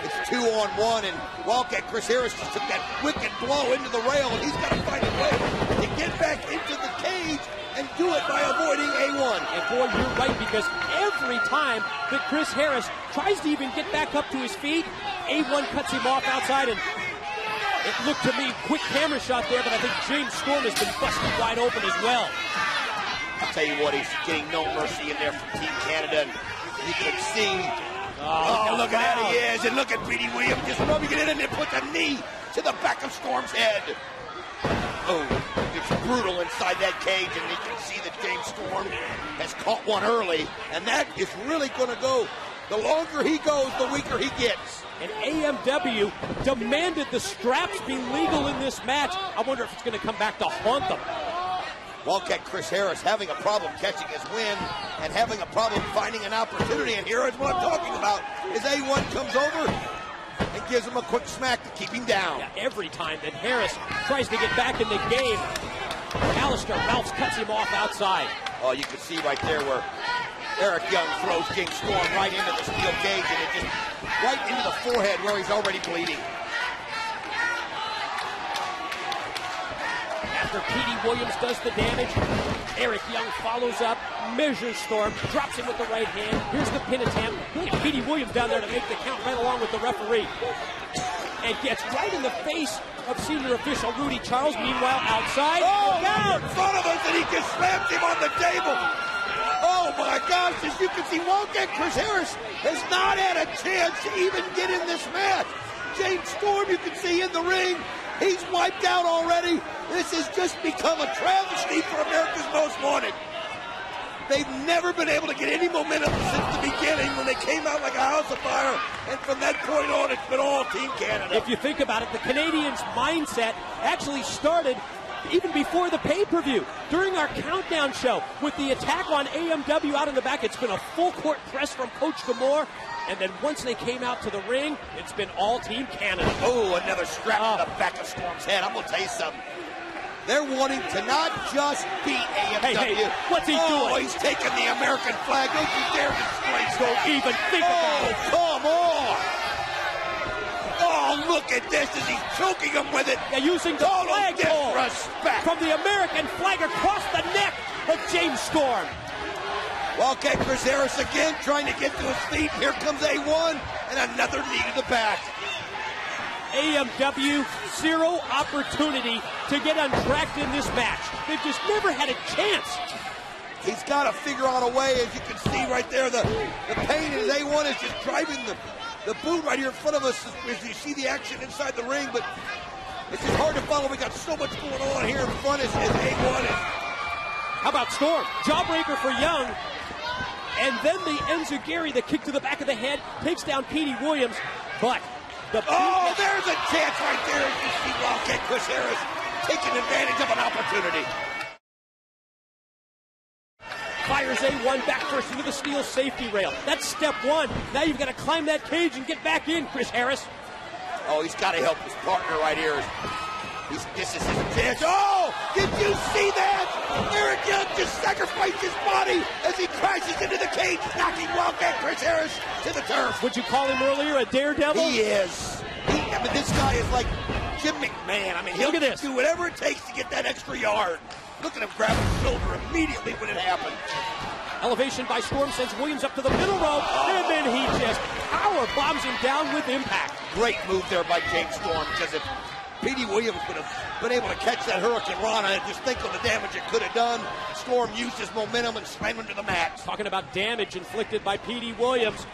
it's 2-on-1, and Wildcat Chris Harris just took that wicked blow into the rail, and he's got to find a way to get back into the cage and do it by avoiding A1. And boy, you're right, because every time that Chris Harris tries to even get back up to his feet, A1 cuts him off outside, and it looked to me, quick camera shot there, but I think James Storm has been busted wide open as well. I'll tell you what, he's getting no mercy in there from Team Canada. And you can see, look at how he is, and look at Petey Williams just rubbing it in and then puts a knee to the back of Storm's head. Oh, it's brutal inside that cage, and you can see that James Storm has caught one early, and that is really going to go. The longer he goes, the weaker he gets. And AMW demanded the straps be legal in this match. I wonder if it's going to come back to haunt them. Wildcat Chris Harris having a problem catching his wind and having a problem finding an opportunity. And here is what I'm talking about, is A1 comes over and gives him a quick smack to keep him down. Yeah, every time that Harris tries to get back in the game, Alistair Ralphs cuts him off outside. Oh, you can see right there where Eric Young throws James Storm right into the steel cage, and it just right into the forehead where he's already bleeding. After Petey Williams does the damage, Eric Young follows up, measures Storm, drops him with the right hand. Here's the pin attempt. Petey Williams down there to make the count right along with the referee. And gets right in the face of senior official Rudy Charles. Meanwhile, outside. Oh, out in front of us, and he just slams him on the table. Oh, my gosh, as you can see, Wildcat Chris Harris has not had a chance to even get in this match. James Storm, you can see in the ring, he's wiped out already. This has just become a travesty for America's Most Wanted. They've never been able to get any momentum since the beginning when they came out like a house of fire. And from that point on, it's been all Team Canada. If you think about it, the Canadians' mindset actually started even before the pay-per-view, during our countdown show, with the attack on AMW out in the back, it's been a full-court press from Coach Gamore. And then once they came out to the ring, it's been all Team Canada. Oh, another strap to the back of Storm's head. I'm going to tell you something. They're wanting to not just beat AMW. Hey, what's he doing? Oh, he's taking the American flag. Don't you dare disgrace Don't that. even think about it. Come on. Oh, look at this as he's choking him with it. Yeah, using the flagpole disrespect from the American flag across the neck of James Storm. Wildcat Chris Harris again trying to get to his feet. Here comes A1 and another knee to the back. AMW, zero opportunity to get untracked in this match. They've just never had a chance. He's got to figure out a way, as you can see right there, the pain in his A1 is just driving the boot right here in front of us as you see the action inside the ring, but it's just hard to follow. We got so much going on here in front as A1 is. How about Storm? Jawbreaker for Young. And then the Enziguri, the kick to the back of the head, takes down Petey Williams, but oh, there's a chance right there as you see Wildcat Chris Harris taking advantage of an opportunity. Fires A1 back first into the steel safety rail. That's step one. Now you've got to climb that cage and get back in, Chris Harris. Oh, he's got to help his partner right here. This is his chance. Oh, did you see that? Eric Young just sacrificed his body as he crashes into the cage, knocking Wildcat Chris Harris to the turf. Would you call him earlier a daredevil? He is. I mean, this guy is like Jim McMahon. I mean, he'll do whatever it takes to get that extra yard. Look at him grab his shoulder immediately when it happened. Elevation by Storm sends Williams up to the middle rope, and then he just power bombs him down with impact. Great move there by James Storm, because if Petey Williams would have been able to catch that Hurricane Rana and just think of the damage it could have done, Storm used his momentum and slammed him to the mat. Talking about damage inflicted by Petey Williams.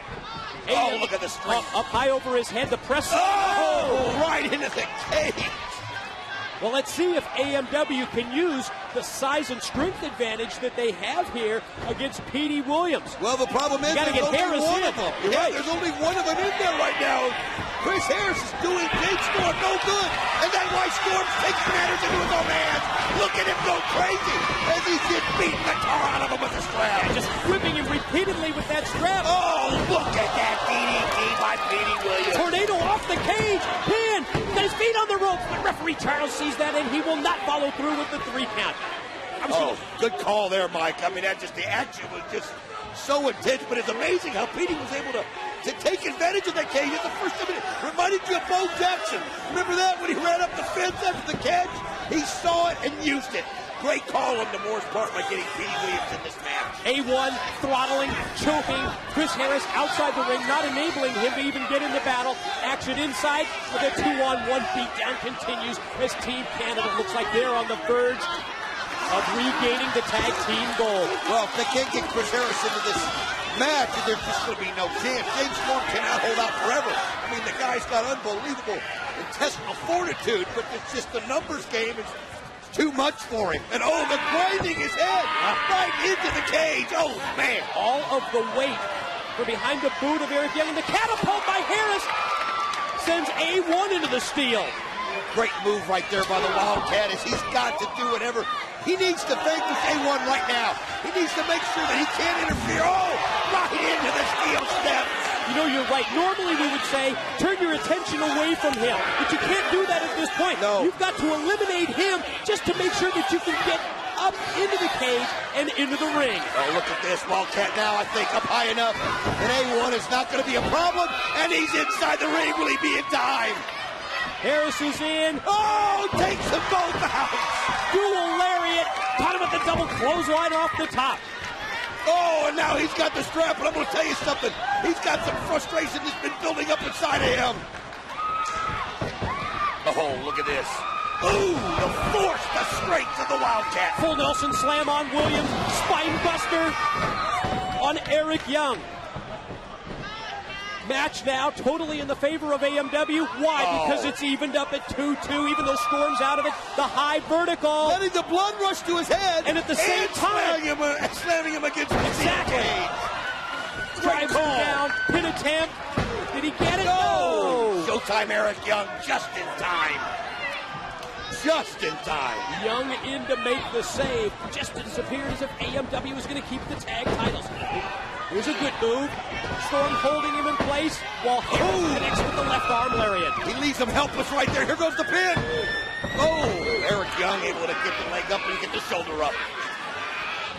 Oh, look at the strength. Up high over his head, the press. Oh, right into the cage. Well, let's see if AMW can use the size and strength advantage that they have here against Petey Williams. Well, the problem is there's only one in. of them. Yeah, right. There's only one of them in there right now. Chris Harris is doing James Storm no good. And that's why Storm's taking matters into his own hands. Look at him go crazy as he's just beating the tar out of him with the strap. Yeah, just whipping him repeatedly with that strap. Oh, look at that DDT by Petey Williams. Tornado off the cage. Pin. Got his feet on the ropes. But referee Charles sees that and he will not follow through with the 3 count. Good call there, Mike. I mean, the action was just so intense, but it's amazing how Petey was able to take advantage of that cage at the first time. It reminded you of Bo Jackson. Remember that when he ran up the fence after the catch? He saw it and used it. Great call on Moore's part by getting Petey Williams in this match. A1 throttling, choking Chris Harris outside the ring, not enabling him to even get in the battle. Action inside with a 2-on-1 beatdown continues as Team Canada looks like they're on the verge of regaining the tag team gold. Well, if they can't get Chris Harris into this match, there's just going to be no chance. James Storm cannot hold out forever. I mean, the guy's got unbelievable intestinal fortitude, but it's just the numbers game. It's too much for him. And the grinding his head right into the cage. Oh, man. All of the weight for behind the boot of Eric Young, and the catapult by Harris sends A1 into the steel. Great move right there by the Wildcat as he's got to do whatever. He needs to thank this A1 right now. He needs to make sure that he can't interfere. Oh, right into the steel steps. You know, you're right. Normally we would say, turn your attention away from him. But you can't do that at this point. No. You've got to eliminate him just to make sure that you can get up into the cage and into the ring. Oh, look at this. Wildcat now, I think, up high enough. And A1 is not going to be a problem. And he's inside the ring. Will he be in time? Harris is in. Oh, takes them both out. Dual lariat. Caught him at the double clothesline off the top. Oh, and now he's got the strap, but I'm going to tell you something. He's got some frustration that's been building up inside of him. Oh, look at this. Ooh, the force, the strength of the Wildcat. Full Nelson slam on Williams. Spine buster on Eric Young. Match now totally in the favor of AMW. Why? Because it's evened up at 2-2, even though Storm's out of it. The high vertical. Letting the blood rush to his head. And at the same time, slamming him against the cage. Drives him down. Pin attempt. Did he get it? No. Showtime Eric Young just in time. just in time. Young in to make the save. Just disappeared as if AMW was going to keep the tag titles. Here's a good move. Storm holding him in place while Harris connects with the left arm lariat. He leaves him helpless right there. Here goes the pin. Oh, Eric Young able to get the leg up and get the shoulder up.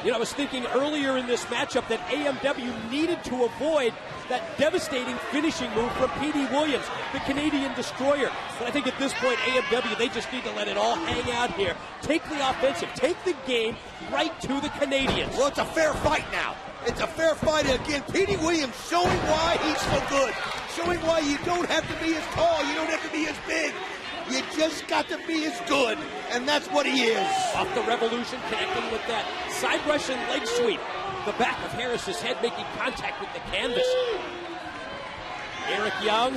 You know, I was thinking earlier in this matchup that AMW needed to avoid that devastating finishing move from P.D. Williams, the Canadian Destroyer. But I think at this point, AMW, they just need to let it all hang out here. Take the offensive, take the game right to the Canadians. Well, it's a fair fight now. It's a fair fight again. P.D. Williams showing why he's so good. Showing why you don't have to be as tall, you don't have to be as big. You just got to be as good, and that's what he is. Off the Revolution, connecting with that side Russian leg sweep. The back of Harris's head making contact with the canvas. Eric Young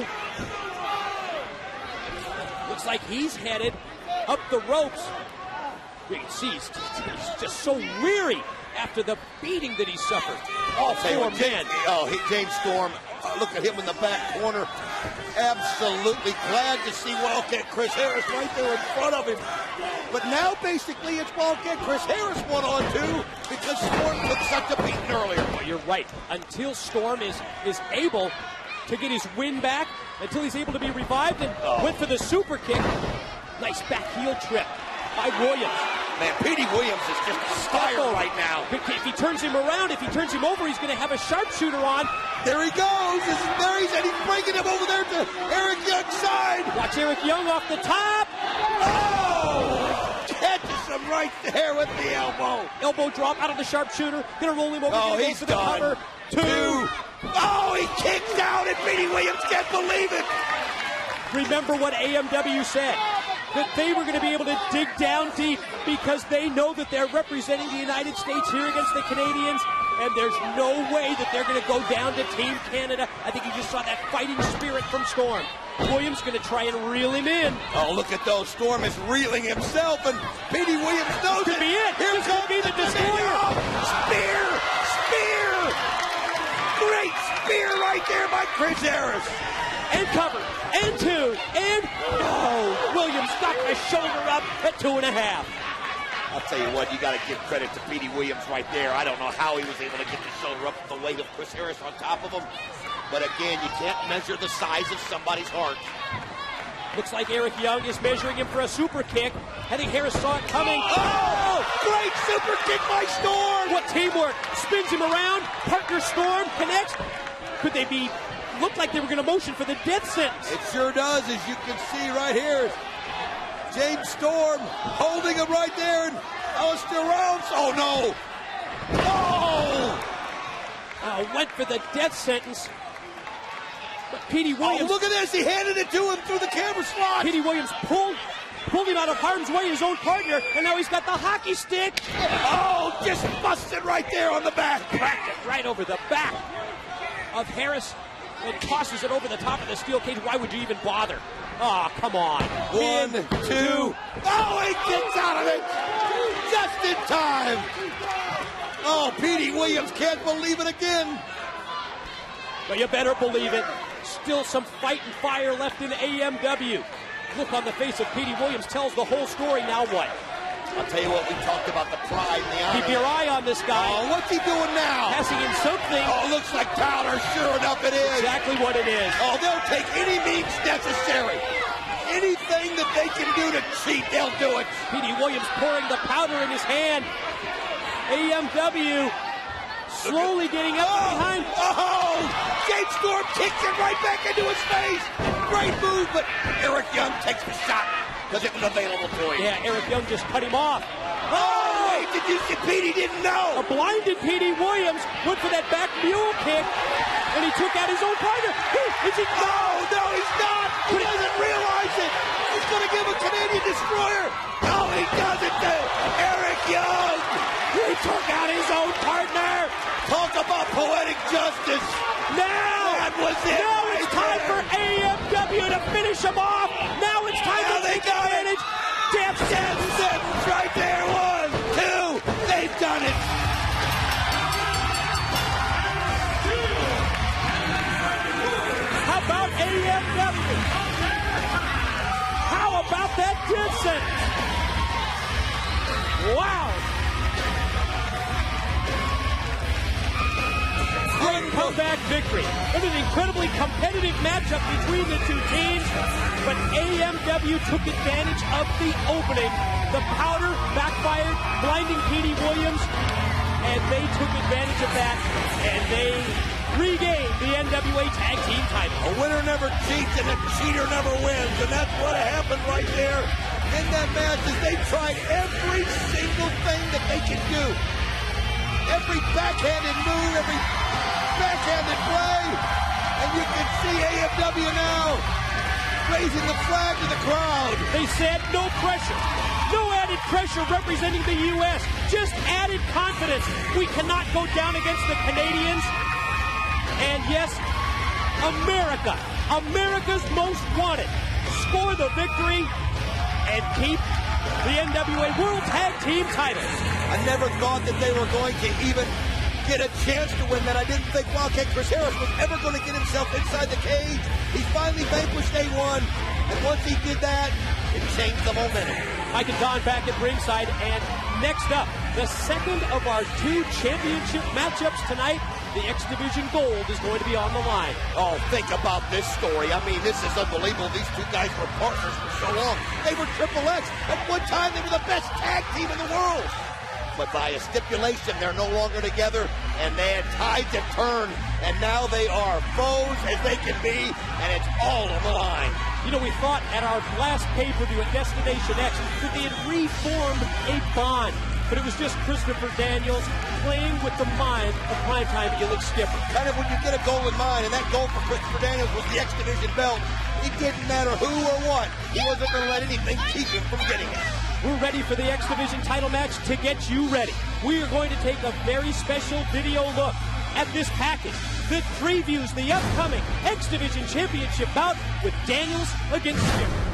looks like he's headed up the ropes. You can see he's just so weary after the beating that he suffered. All four men. James Storm, look at him in the back corner. Absolutely glad to see Wildcat Chris Harris right there in front of him. But now basically it's Wildcat Chris Harris 1-on-2 because Storm took such a beating earlier. Well, you're right. Until Storm is able to get his win back, until he's able to be revived and went for the super kick. Nice back heel trip by Williams. Man, P.D. Williams is just fired right now. If he turns him around, if he turns him over, he's going to have a sharpshooter on. There he goes. And he's breaking him over there to Eric Young's side. Watch Eric Young off the top. Oh! Catches him right there with the elbow. Elbow drop out of the sharpshooter. Going to roll him over. Oh, he's for the done. cover. Two. Oh, he kicks out, and P.D. Williams can't believe it. Remember what AMW said, that they were going to be able to dig down deep because they know that they're representing the United States here against the Canadians, and there's no way that they're going to go down to Team Canada. I think you just saw that fighting spirit from Storm. Williams going to try and reel him in. Oh, look at those. Storm is reeling himself, and P.D. Williams knows Could be it. Here comes be the Destroyer. Spear! Great spear right there by Chris Harris. And cover, and two, and Williams got the shoulder up at 2.5. I'll tell you what, you got to give credit to P.D. Williams right there. I don't know how he was able to get the shoulder up with the weight of Chris Harris on top of him. But again, you can't measure the size of somebody's heart. Looks like Eric Young is measuring him for a super kick. I think Harris saw it coming. Oh! Great super kick by Storm! What teamwork! Spins him around. Partner Storm connects. Could they be... Looked like they were going to motion for the death sentence. It sure does, as you can see right here. James Storm holding him right there, and Alistair Rounds. Oh, no. Oh! Went for the death sentence. But P.D. Williams... Oh, look at this. He handed it to him through the camera slot. P.D. Williams pulled him out of harm's way, his own partner, and now he's got the hockey stick. Oh, just busted right there on the back. Cracked it right over the back of Harris. And tosses it over the top of the steel cage. Why would you even bother? Oh, come on. 1, 2. Oh, he gets out of it just in time. Oh, P.D. Williams can't believe it again. But you better believe it. Still some fight and fire left in AMW. Look on the face of P.D. Williams tells the whole story. Now what? I'll tell you what, we talked about the pride and the honor. Keep your eye on this guy. Oh, what's he doing now? Passing in something. Oh, looks like powder. Sure enough it is. Exactly what it is. Oh, they'll take any means necessary. Anything that they can do to cheat, they'll do it. P.D. Williams pouring the powder in his hand. AMW slowly getting up behind. Oh! James Storm kicks it right back into his face. Great move, but Eric Young takes the shot because it was available to him. Yeah, Eric Young just cut him off. Oh, wait, did you see? P.D. didn't know. A blinded P.D. Williams went for that back mule kick, and he took out his own partner. Is he? Oh, no, he's not. He doesn't realize it. He's going to give a Canadian Destroyer. No, he doesn't. Eric Young. He took out his own partner. Talk about poetic justice. Now, that was it. Now it's time for AMW to finish him off. Now it's time to take advantage. Death sentence right there. 1, 2. They've done it. How about AMW? How How about that dead sentence? Wow. Great comeback victory. It was an incredibly competitive matchup between the two teams, but AMW took advantage of the opening. The powder backfired, blinding Petey Williams, and they took advantage of that, and they regained the NWA Tag Team title. A winner never cheats and a cheater never wins, and that's what happened right there in that match as they tried every single thing that they could do. Every backhanded move, every backhanded play, and you can see AMW now raising the flag to the crowd. They said no pressure. No added pressure representing the U.S. Just added confidence. We cannot go down against the Canadians. And yes, America, America's most wanted, score the victory and keep the NWA World Tag Team titles. I never thought that they were going to even get a chance to win that. I didn't think Wildcat Chris Harris was ever going to get himself inside the cage. He finally vanquished A1, and once he did that, it changed the momentum. Mike and Don back at ringside, and next up, the second of our two championship matchups tonight. The X Division Gold is going to be on the line. Oh, think about this story. I mean, this is unbelievable. These two guys were partners for so long. They were Triple X. At one time, they were the best tag team in the world. But by a stipulation, they're no longer together, and they had tides have turned, and now they are foes as they can be, and it's all on the line. You know, we thought at our last pay-per-view at Destination X that they had reformed a bond, but it was just Christopher Daniels playing with the mind of primetime Elix Skipper. Kind of when you get a goal in mind, and that goal for Christopher Daniels was the X Division belt. It didn't matter who or what. He wasn't going to let anything keep him from getting it. We're ready for the X Division title match to get you ready. We are going to take a very special video look at this package that previews the upcoming X Division Championship bout with Daniels against Skipper.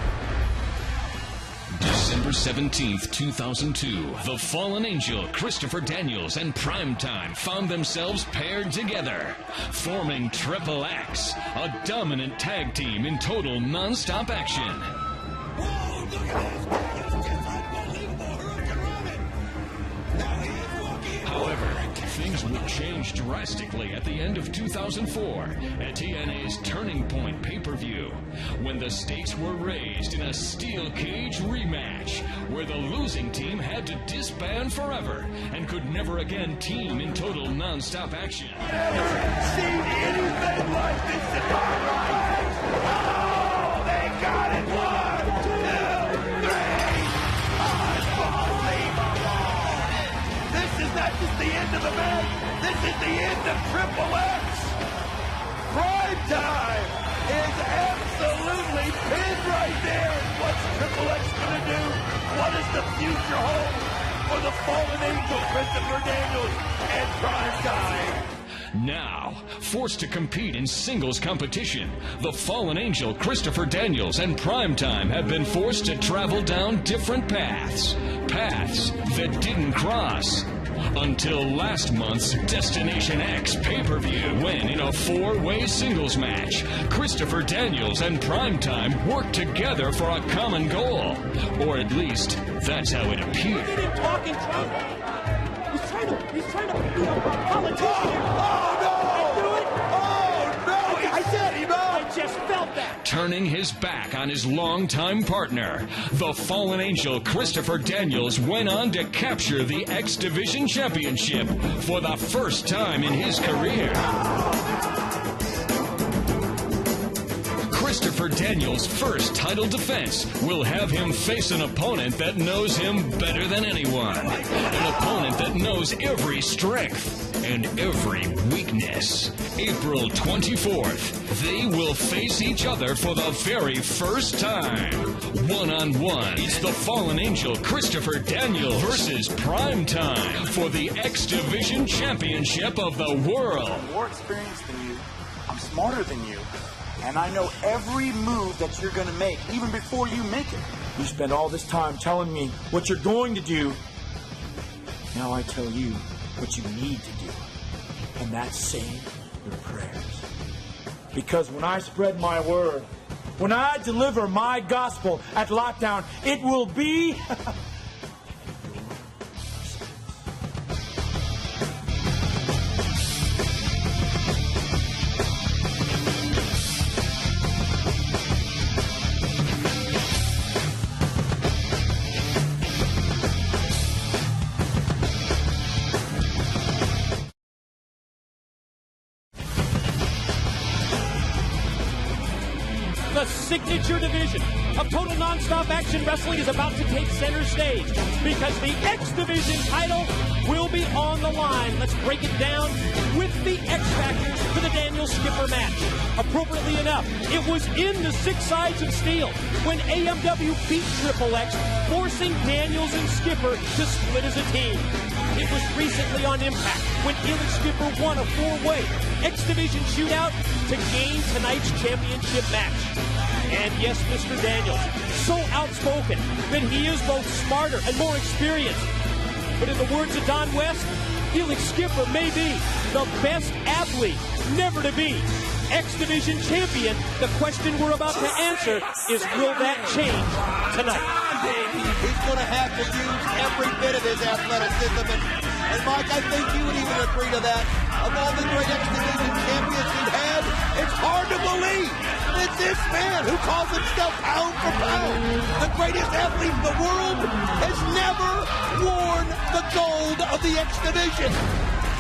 December 17th, 2002, the Fallen Angel, Christopher Daniels, and Primetime found themselves paired together, forming Triple X, a dominant tag team in total non-stop action. Whoa, look at this! However, things would change drastically at the end of 2004 at TNA's Turning Point pay-per-view, when the stakes were raised in a steel cage rematch, where the losing team had to disband forever and could never again team in total non-stop action. Never seen anything like this in my life! Oh, they got it! 1, 2, 3! This is not just the end of the match. This is the end of Triple X. Primetime is absolutely pinned right there. What's Triple X going to do? What does the future hold for the Fallen Angel, Christopher Daniels, and Primetime? Now, forced to compete in singles competition, the Fallen Angel, Christopher Daniels, and Primetime have been forced to travel down different paths. Paths that didn't cross. Until last month's Destination X pay-per-view, when in a four-way singles match, Christopher Daniels and Primetime worked together for a common goal. Or at least, that's how it appeared. Look at him talking Trump. He's trying to be a politician. Oh, no! I knew it. Oh, no! I said he I just felt that. Turning his back on his longtime partner, the Fallen Angel Christopher Daniels went on to capture the X Division Championship for the first time in his career. Christopher Daniels' first title defense will have him face an opponent that knows him better than anyone. An opponent that knows every strength and every weakness. April 24th, they will face each other for the very first time. One-on-one, it's the Fallen Angel Christopher Daniels versus Primetime for the X Division Championship of the world. I'm more experienced than you. I'm smarter than you. And I know every move that you're going to make, even before you make it. You spend all this time telling me what you're going to do. Now I tell you what you need to do. And that's saying your prayers. Because when I spread my word, when I deliver my gospel at Lockdown, it will be... The signature division of total non-stop action wrestling is about to take center stage because the X Division title will be on the line. Let's break it down with the X Factors for the Daniel Skipper match. Appropriately enough, it was in the 6 sides of steel when AMW beat Triple X, forcing Daniels and Skipper to split as a team. It was recently on Impact when Elix Skipper won a 4-way X Division shootout to gain tonight's championship match. And yes, Mr. Daniels, so outspoken that he is both smarter and more experienced. But in the words of Don West, Elix Skipper may be the best athlete never to be X Division champion. The question we're about to answer is, will that change tonight? He's going to have to use every bit of his athleticism. And Mike, I think you would even agree to that. Of all the great X Division champions we've had, it's hard to believe that this man, who calls himself pound for pound the greatest athlete in the world, has never worn the gold of the X Division.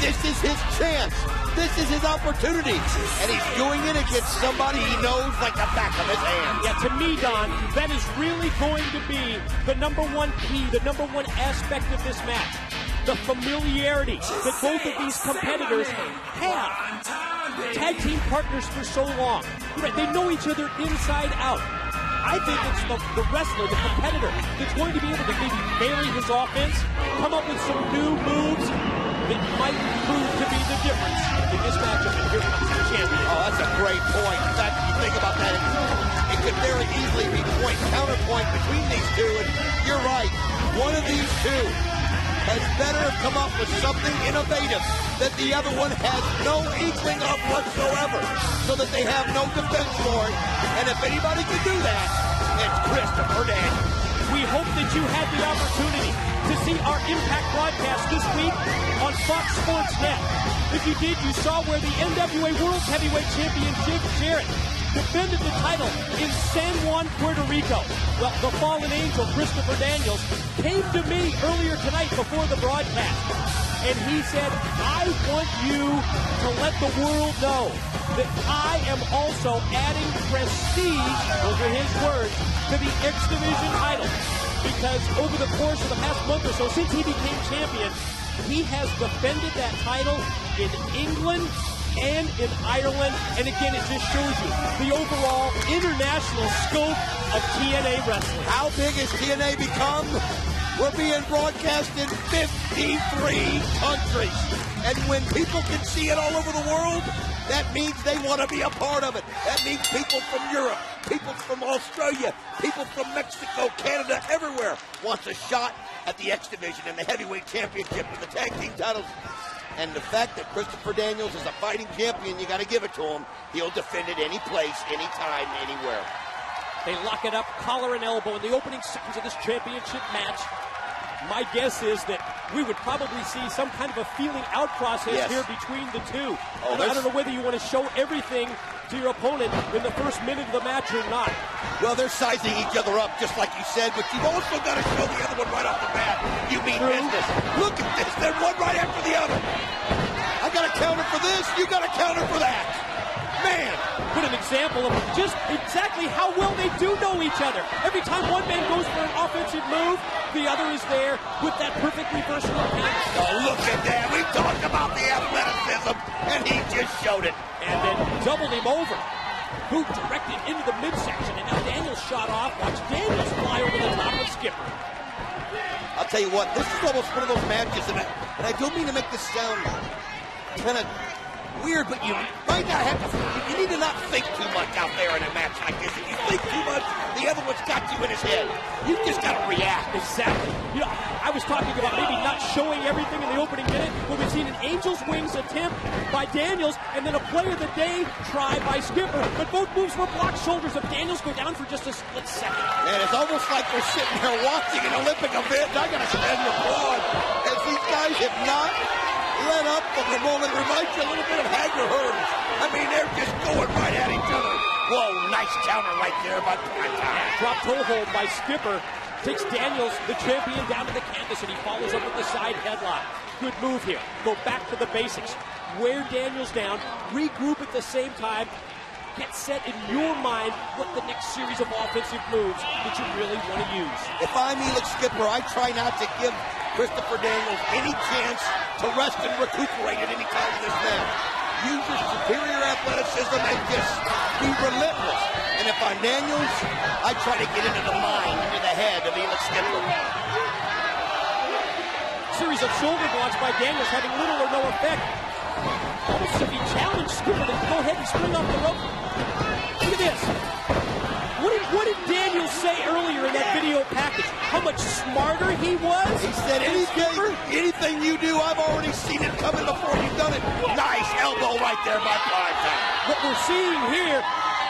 This is his chance. This is his opportunity. And he's doing it against somebody he knows like the back of his hand. Yeah, to me, Don, that is really going to be the number one key, the number one aspect of this match. The familiarity that both of these competitors have. Tag team partners for so long. Right, they know each other inside out. I think it's the wrestler, the competitor, that's going to be able to maybe vary his offense, come up with some new moves that might prove to be the difference in this matchup. And here comes the champion. Oh, that's a great point. In fact, if you think about that, it could very easily be counterpoint between these two. And you're right, one of these two has better come up with something innovative that the other one has no inkling of whatsoever, so that they have no defense for it. And if anybody can do that, it's Christopher Daniels. We hope that you had the opportunity to see our Impact broadcast this week on Fox Sports Net. If you did, you saw where the NWA World Heavyweight Champion Jake Jarrett defended the title in San Juan, Puerto Rico. Well, the fallen angel, Christopher Daniels, came to me earlier tonight before the broadcast, and he said, I want you to let the world know that I am also adding prestige, those are his words, to the X Division title. Because over the course of the past month or so, since he became champion, he has defended that title in England and in Ireland, and again, it just shows you the overall international scope of TNA Wrestling. How big has TNA become? We're being broadcast in 53 countries. And when people can see it all over the world, that means they want to be a part of it. That means people from Europe, people from Australia, people from Mexico, Canada, everywhere wants a shot at the X Division and the Heavyweight Championship and the Tag Team titles. And the fact that Christopher Daniels is a fighting champion, you got to give it to him. He'll defend it any place, anytime, anywhere. They lock it up, collar and elbow in the opening seconds of this championship match. My guess is that we would probably see some kind of a feeling out process here between the two. I don't know whether you want to show everything to your opponent in the first minute of the match or not. Well, they're sizing each other up, just like you said, but you've also got to show the other one right off the bat. You mean business. Look at this. They're one right after the other. I got a counter for this. You got a counter for that. Man. What an example of just exactly how well they do know each other. Every time one man goes for an offensive move, the other is there with that perfect reversal of hands. Oh, look at that. We talked about the athleticism, and he just showed it. And then doubled him over. Boot directed into the midsection, and now Daniels shot off. Watch Daniels fly over the top of Skipper. I'll tell you what, this is almost one of those matches, and I don't mean to make this sound kind of weird, but you might not have to, you need to not think too much out there in a match like this. If you think too much, the other one's got you in his head. You just got to react. Exactly. You know, I I was talking about maybe not showing everything in the opening minute, but we've seen an Angel's Wings attempt by Daniels, and then a play of the day try by Skipper. But both moves were blocked. Shoulders of Daniels go down for just a split second. Man, it's almost like they're sitting there watching an Olympic event. I gotta stand and applaud as these guys have not let up for the moment. It reminds you a little bit of Hager Hearns. I mean, they're just going right at each other. Whoa, nice counter right there by Primetime. Drop toe hold by Skipper. Takes Daniels, the champion, down to the canvas, and he follows up with the side headlock. Good move here. Go back to the basics. Wear Daniels down. Regroup at the same time. Get set in your mind what the next series of offensive moves that you really want to use. If I'm Elix Skipper, I try not to give Christopher Daniels any chance to rest and recuperate at any time in this match. Use your superior athleticism and just be relentless. And if I'm Daniels, I try to get into the mind, into the head of Elix Skipper. Series of shoulder blocks by Daniels having little or no effect. Almost if he challenged Skipper to go ahead and spring off the rope. Look at this. What did Daniels say earlier in that video package? How much smarter he was? He said, anything you do, I've already seen it coming before you've done it. Nice elbow right there by Primetime. What we're seeing here,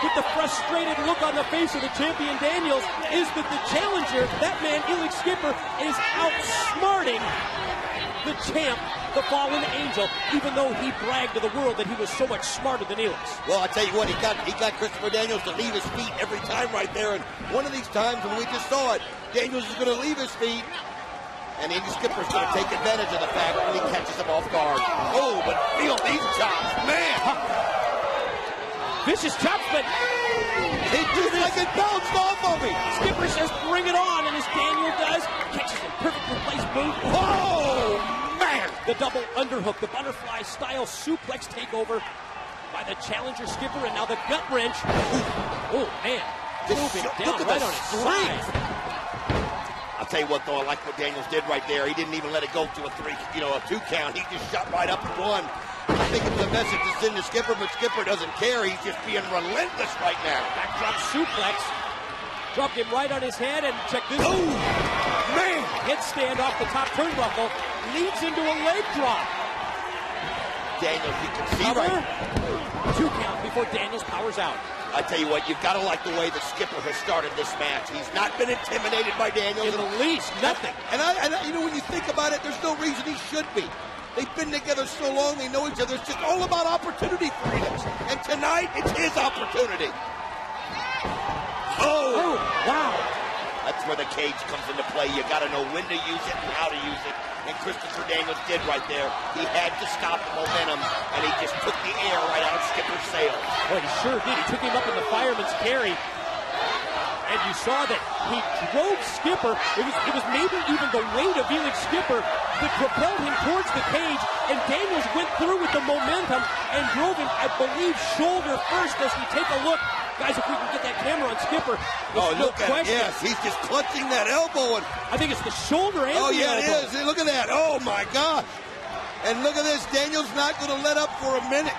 with the frustrated look on the face of the champion Daniels, is that the challenger, that man, Elix Skipper, is outsmarting the champ, the fallen angel, even though he bragged to the world that he was so much smarter than Elix. Well, I tell you what, he got Christopher Daniels to leave his feet every time right there, and one of these times when we just saw it, Daniels is going to leave his feet, and Elix Skipper's going to take advantage of the fact when he catches him off guard. Oh, but feel these chops, man! Vicious chops, but it just like it bounced off of him. Skipper says, bring it on, and as Daniel does, catches a perfectly placed move. Oh, man! The double underhook, the butterfly style suplex takeover by the challenger Skipper, and now the gut wrench. Oh, man. Moving down right on his side. I'll tell you what, though, I like what Daniels did right there. He didn't even let it go to a 2 count. He just shot right up and won. I think it's a message to send to Skipper, but Skipper doesn't care. He's just being relentless right now. Backdrop suplex. Dropped him right on his head, and check this. Oh, man! Headstand off the top turnbuckle. Leads into a leg drop. Daniels, you can see right. 2 count before Daniels powers out. I tell you what, you've got to like the way that Skipper has started this match. He's not been intimidated by Daniels. In the least, nothing. And you know, when you think about it, there's no reason he should be. They've been together so long, they know each other. It's just all about opportunity for Elix. And tonight, it's his opportunity. Oh, wow. That's where the cage comes into play. You got to know when to use it and how to use it. And Christopher Daniels did right there. He had to stop the momentum, and he just took the air right out of Skipper's sails. Well, he sure did. He took him up in the fireman's carry. And you saw that he drove Skipper. It was maybe even the weight of Elix Skipper that propelled him towards the cage, and Daniels went through with the momentum and drove him, I believe, shoulder first as we take a look. Guys, if we can get that camera on Skipper, oh, no look question. at it. Yes, he's just clutching that elbow. And I think it's the shoulder and oh, the yeah, elbow. it is. Look at that. Oh, my God. And look at this. Daniels not going to let up for a minute.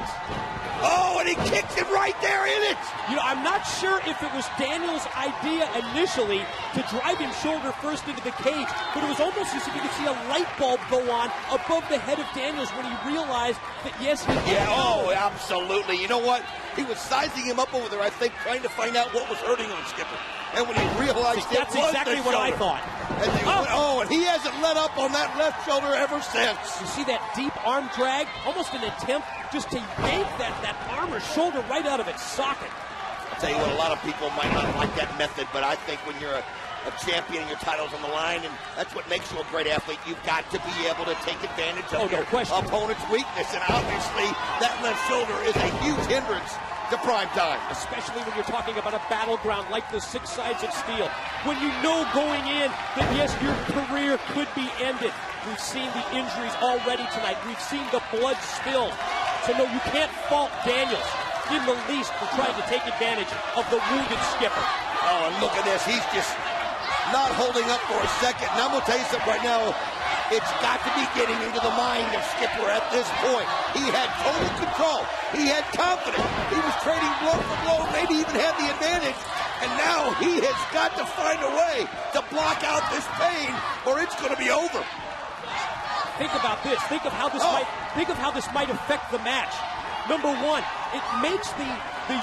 Oh, and he kicked him right there in it. You know, I'm not sure if it was Daniels' idea initially to drive him shoulder first into the cage, but it was almost as if you could see a light bulb go on above the head of Daniels when he realized that, yes, he did. Yeah, oh, absolutely. You know what? He was sizing him up over there, I think, trying to find out what was hurting on Skipper. And when he realized that's exactly what I thought. And he hasn't let up on that left shoulder ever since. You see that deep arm drag? Almost an attempt just to yank that arm or shoulder right out of its socket. I'll tell you what, a lot of people might not like that method, but I think when you're a champion and your title's on the line, and that's what makes you a great athlete, you've got to be able to take advantage of your opponent's weakness. And obviously, that left shoulder is a huge hindrance to Primetime. Especially when you're talking about a battleground like the 6 sides of steel. When you know going in that, yes, your career could be ended. We've seen the injuries already tonight. We've seen the blood spilled. So, no, you can't fault Daniels in the least for trying to take advantage of the wounded Skipper. Oh, and look at this. He's just not holding up for a second. And I'm going to tell you something right now. It's got to be getting into the mind of Skipper at this point. He had total control. He had confidence. He was trading blow for blow, maybe even had the advantage. And now he has got to find a way to block out this pain, or it's going to be over. Think about this. Think of how this might affect the match. Number one, it makes the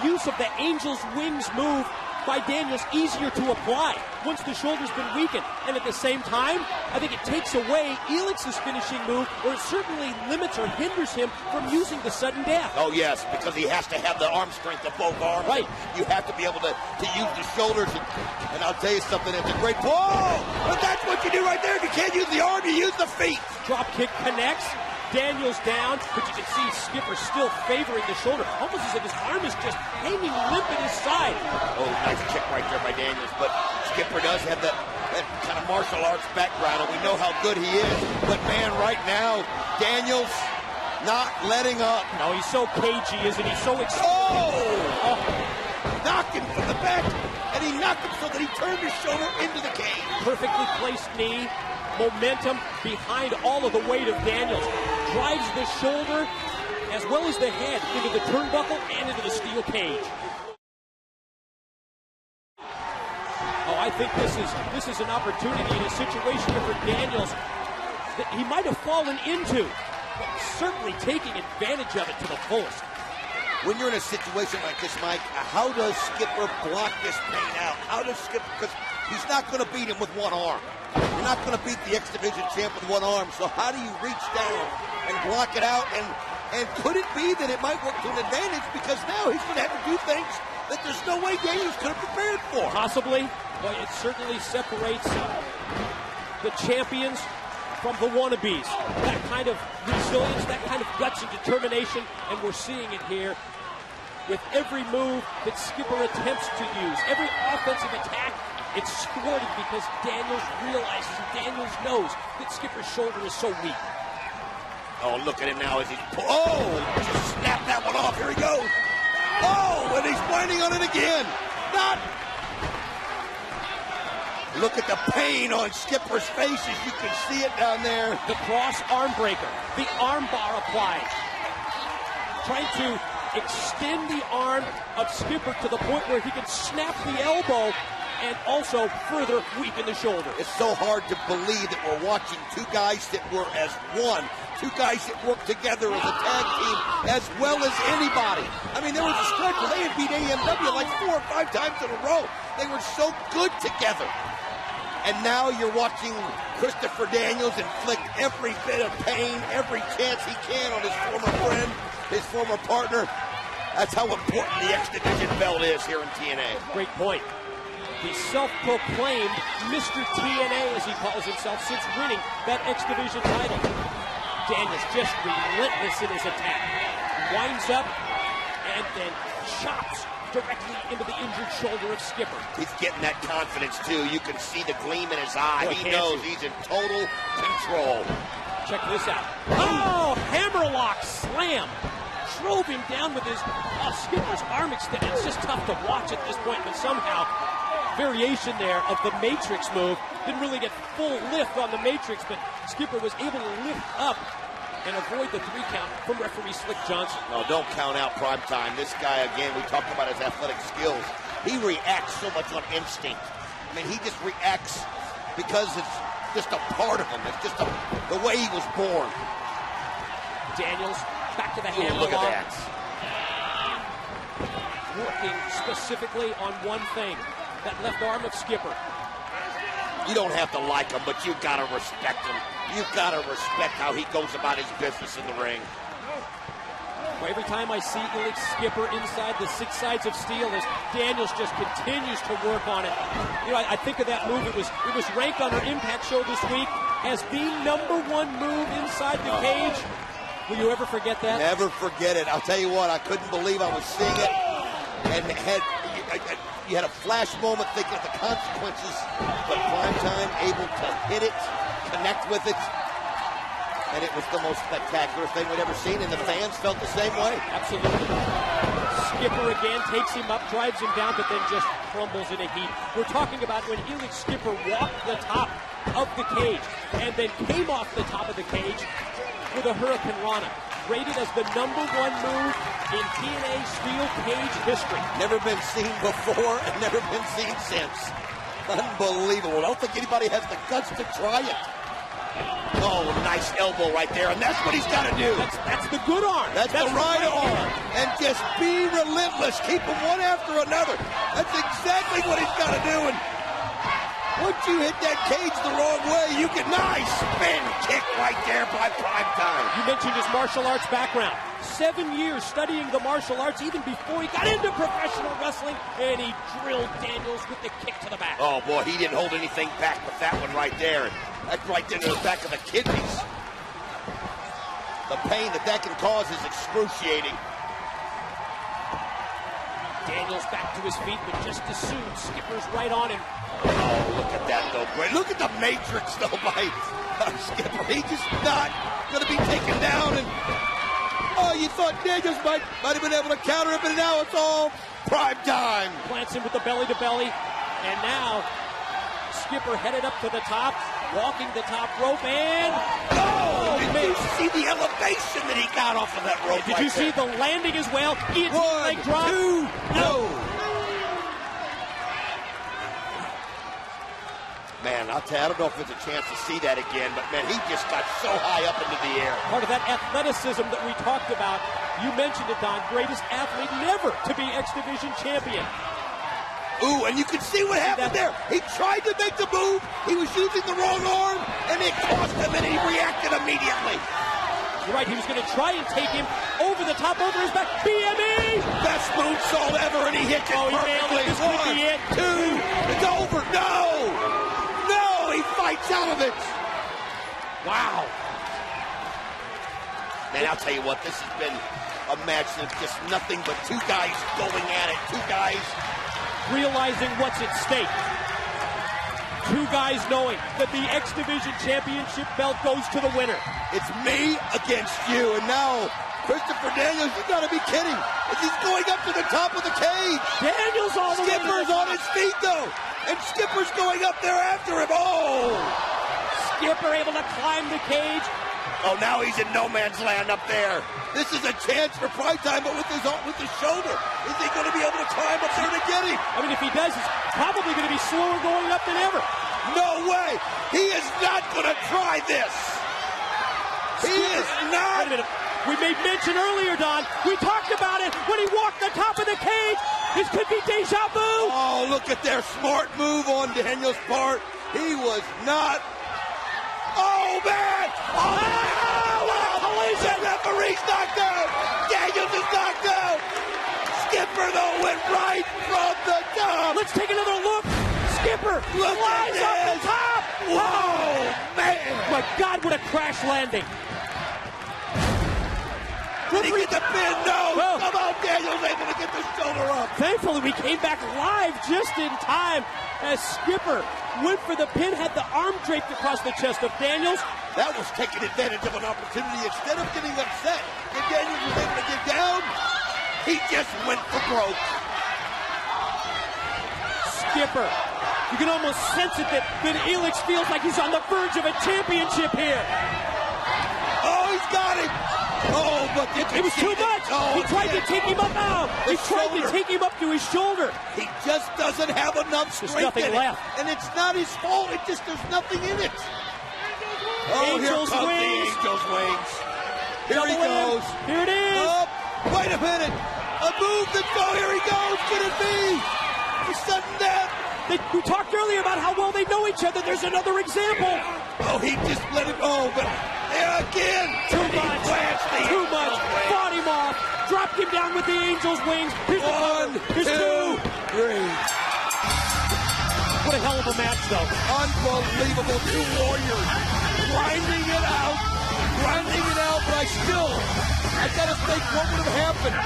use of the Angel's Wings move by Daniels easier to apply once the shoulder's been weakened. And at the same time, I think it takes away Elix's finishing move, or it certainly limits or hinders him from using the sudden death. Oh, yes, because he has to have the arm strength of both arms. Right. You have to be able to use the shoulders. And I'll tell you something, it's a great... Whoa! But that's what you do right there. If you can't use the arm, you use the feet. Drop kick connects. Daniels down, but you can see Skipper still favoring the shoulder, almost as if his arm is just hanging limp at his side. Oh, nice kick right there by Daniels, but Skipper does have that kind of martial arts background, and we know how good he is. But, man, right now, Daniels not letting up. No, he's so cagey, isn't he? So excited. Oh! Knocked him from the back, and he knocked him so that he turned his shoulder into the cage. Perfectly placed knee. Momentum behind all of the weight of Daniels. Drives the shoulder as well as the head into the turnbuckle and into the steel cage. Oh, I think this is an opportunity in a situation here for Daniels that he might have fallen into, but certainly taking advantage of it to the fullest. When you're in a situation like this, Mike, how does Skipper block this pain out? How does Skipper, because he's not going to beat him with one arm. You're not going to beat the X Division champ with one arm, so how do you reach down and block it out? And could it be that it might work to an advantage, because now he's going to have to do things that there's no way Daniels could have prepared for? Possibly, but it certainly separates the champions from the wannabes. That kind of resilience, that kind of guts and determination, and we're seeing it here with every move that Skipper attempts to use, every offensive attack. It's squirted because Daniels realizes and Daniels knows that Skipper's shoulder is so weak. Oh, look at him now as he's... Just snap that one off. Here he goes. Oh, and he's winding on it again. Look at the pain on Skipper's face as you can see it down there. The cross arm breaker. The arm bar applied. Trying to extend the arm of Skipper to the point where he can snap the elbow and also further weaken the shoulder. It's so hard to believe that we're watching two guys that were as one, two guys that worked together as a tag team as well as anybody. I mean, there was a stretch where they had beat AMW like 4 or 5 times in a row. They were so good together. And now you're watching Christopher Daniels inflict every bit of pain, every chance he can on his former friend, his former partner. That's how important the X Division belt is here in TNA. Great point. The self-proclaimed Mr. TNA, as he calls himself, since winning that X Division title. Daniels just relentless in his attack. Winds up and then chops directly into the injured shoulder of Skipper. He's getting that confidence, too. You can see the gleam in his eye. He knows he's in total control. Check this out. Oh, hammerlock slam. Drove him down with his Skipper's arm extended. It's just tough to watch at this point, but somehow variation there of the Matrix move. Didn't really get full lift on the Matrix, but Skipper was able to lift up and avoid the 3 count from referee Slick Johnson. No, don't count out Prime Time. This guy, again, we talked about his athletic skills. He reacts so much on instinct. I mean, he just reacts because it's just a part of him. It's just the way he was born. Daniels back to the hammer. Look at that. Working specifically on one thing, that left arm of Skipper. You don't have to like him, but you've got to respect him. You've got to respect how he goes about his business in the ring. Well, every time I see Elix Skipper inside the 6 sides of steel, as Daniels just continues to work on it. You know, I think of that move. It was ranked on our Impact show this week as the #1 move inside the cage. Will you ever forget that? Never forget it. I'll tell you what, I couldn't believe I was seeing it, and you had a flash moment thinking of the consequences, but Prime Time able to hit it, connect with it, and it was the most spectacular thing we'd ever seen, and the fans felt the same way. Absolutely. Skipper again takes him up, drives him down, but then just crumbles in a heap. We're talking about when Elix Skipper walked the top of the cage and then came off the top of the cage with a Hurricane Rana. rated as the #1 move in TNA steel cage history. Never been seen before and never been seen since. Unbelievable. I don't think anybody has the guts to try it. Oh, nice elbow right there, and that's what he's got to do. That's the good arm. That's the right arm. And just be relentless. Keep them one after another. That's exactly what he's got to do. And once you hit that cage the wrong way, you get nice spin kick right there by Prime Time. You mentioned his martial arts background. 7 years studying the martial arts even before he got into professional wrestling, and he drilled Daniels with the kick to the back. Oh, boy, he didn't hold anything back but that one right there. That's right into the back of the kidneys. The pain that can cause is excruciating. Daniels back to his feet, but just as soon, Skipper's right on him. Oh, look at that, though, Brett. Look at the matrix, though, by Skipper. He's just not going to be taken down. And oh, you thought Daniels might have been able to counter it, but now it's all Prime Time. Plants him with the belly-to-belly, and now Skipper headed up to the top, walking the top rope, and Did you see the elevation that he got off of that rope? Did you see the landing as well? One, leg drop. Two, no. Man, I'll tell you, I don't know if there's a chance to see that again, but man, he just got so high up into the air. Part of that athleticism that we talked about. You mentioned it, Don. Greatest athlete never to be X Division champion. Ooh, and you can see what happened there. He tried to make the move. He was using the wrong arm, and it cost him, and he reacted immediately. You're right. He was going to try and take him over the top, over his back. BME! Best moonsault ever, and he hit it perfectly. This could be it. 1, 2, it's over. No! No, he fights out of it. Wow. Man, I'll tell you what, this has been a match of just nothing but two guys going at it. Two guys realizing what's at stake. Two guys knowing that the X Division Championship belt goes to the winner. It's me against you, and now Christopher Daniels, you gotta be kidding. As he's going up to the top of the cage. Daniels all the way. Skipper's on his feet, though. And Skipper's going up there after him. Oh! Skipper able to climb the cage. Oh, now he's in no man's land up there. This is a chance for Prime Time, but with his shoulder. Is he going to be able to climb up there to get him? I mean, if he does, it's probably going to be slower going up than ever. No way. He is not going to try this. He is not. Wait a minute. We made mention earlier, Don. We talked about it when he walked the top of the cage. This could be deja vu. Oh, look at their smart move on Daniels' part. He was not. Oh, man. The referee's knocked out. Daniels is knocked out. Skipper, though, went right from the top. Let's take another look. Skipper flies off the top. Whoa, man. My God, what a crash landing. Did he get the pin? No. Come on, Daniels able to get the shoulder up. Thankfully, we came back live just in time as Skipper went for the pin, had the arm draped across the chest of Daniels. That was taking advantage of an opportunity. Instead of getting upset, and Daniels was able to get down, he just went for broke. Skipper, you can almost sense it that Elix feels like he's on the verge of a championship here. Oh, he's got him. Oh, but it was too much. He tried to take him up out. He tried to take him up to his shoulder. He just doesn't have enough strength. There's nothing left. And it's not his fault. It just, there's nothing in it. Oh, Angel's here comes wings. the Angel's wings. Here Double he goes. Here it is. Oh, wait a minute. A move that's oh, here he goes. Could it be? The sudden death. We talked earlier about how well they know each other. There's another example. Oh, he just let it go, but there again. Too much. Fought him off. Dropped him down with the Angel's wings. Here's 1, 2, 3. What a hell of a match, though. Unbelievable. Two warriors grinding it out. But I gotta think what would have happened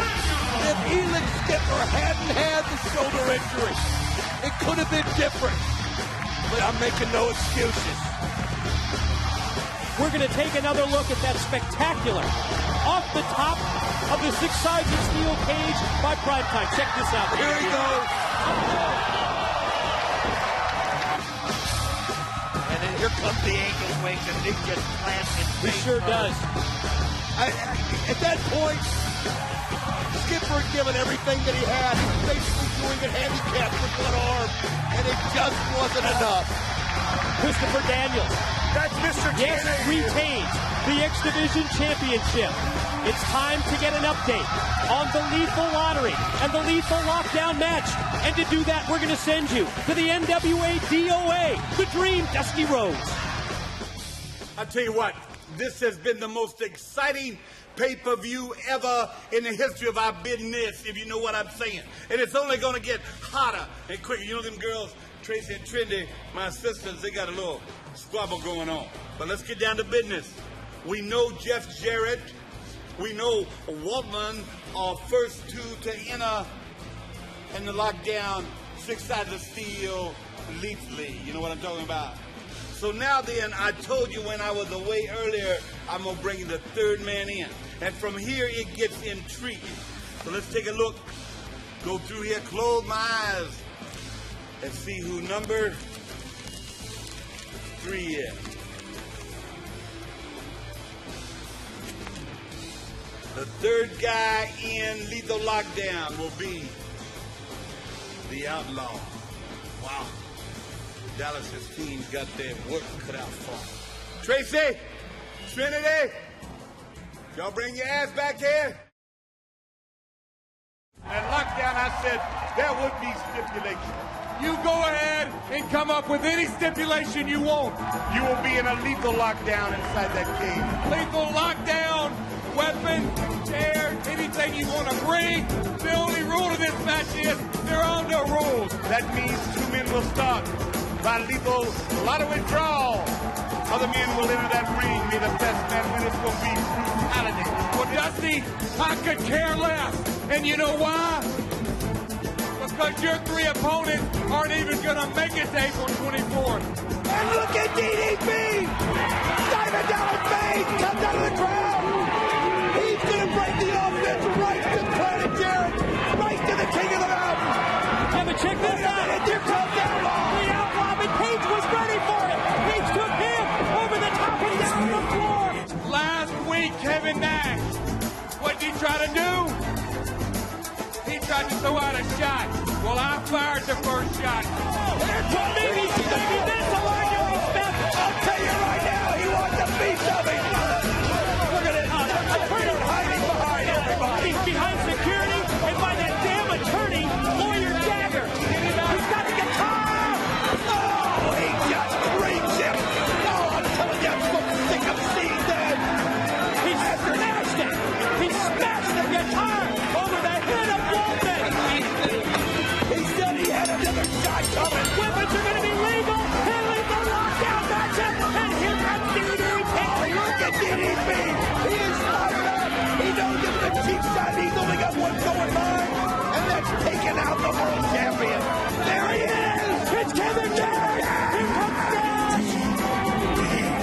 if Elix Skipper hadn't had the shoulder injury. It could have been different. But I'm making no excuses. We're going to take another look at that spectacular off the top of the 6 sides of steel cage by Prime Time. Check this out. Here he goes. And then here comes the Angel Wings, and Nick just plants his He face sure first. does. At that point, Skipper had given everything that he had. He was basically doing it handicapped with one arm, and it just wasn't enough. Christopher Daniels. That's Mr. Yes, TNA. retains the X Division Championship. It's time to get an update on the Lethal Lottery and the Lethal Lockdown match. And to do that, we're going to send you to the NWA DOA, the Dream, Dusty Rhodes. I tell you what, this has been the most exciting pay-per-view ever in the history of our business, if you know what I'm saying. And it's only going to get hotter and quicker. You know them girls, Tracy and Trendy, my sisters, they got a little squabble going on. But let's get down to business. We know Jeff Jarrett. We know Waltman are first two to enter in the lockdown, 6 sides of steel, lethally. You know what I'm talking about? So now then, I told you when I was away earlier, I'm going to bring the third man in. And from here, it gets intriguing. So let's take a look. Go through here, close my eyes, and see who number 3 is. The third guy in Lethal Lockdown will be the Outlaw. Wow. Dallas's team's got their work cut out for them. Tracy, Trinity, y'all bring your ass back here. And Lockdown, I said, there would be stipulation. You go ahead and come up with any stipulation you want. You will be in a lethal lockdown inside that cage. Lethal lockdown, weapon, chair, anything you want to bring. The only rule to this match is there are no rules. That means 2 men will start by lethal lottery draw. Other men will enter that ring. May the best man win. It's going to be brutality. Well, Dusty, I could care less. And you know why? Because your 3 opponents aren't even going to make it to April 24th. And look at DDP! Diamond Dallas Page comes out of the crowd! He's going to break the offense right to Planet Jarrett, right to the King of the Mountain! Yeah, but check this out! Here comes Outlaw! The Outlaw, but Page was ready for it! Page took him over the top and down the floor! Last week, Kevin Nash, what did he try to do? He tried to throw out a shot. Well, I fired the first shot. Maybe that's a line you respect. I'll tell you right now, he wants a piece of it. Look at it. Attorney hiding behind everybody. He's behind security, and by that damn attorney, Lawyer Dagger. He's got the guitar. Oh, he just reads him. No, I'm telling you, I'm so sick of seeing that. He smashed it. He smashed the guitar over the head of Waltman. He said he had another shot coming. Weapons are going to be legal. He'll leave the lockdown matchup. And here comes DDP. Look at DDP. He is fired up. He knows if the cheap side, he's only got one going on, and that's taking out the world champion. There he is. It's Kevin Nash. Here comes Nash.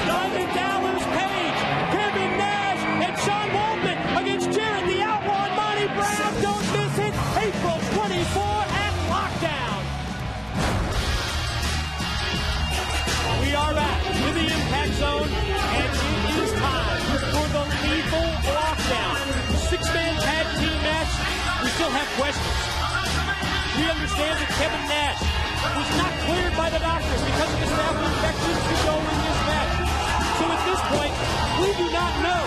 Diamond Dallas Page, Kevin Nash, and Sean Waltman against Jarrett the Outlaw and Monty Brown. Don't miss it. April 24 at Lockdown. We are back to the Impact Zone, and it is time for the Lethal Lockdown. 6-man tag team match. We still have questions. We understand that Kevin Nash was not cleared by the doctors because of the staph infections to go in this match. So at this point, we do not know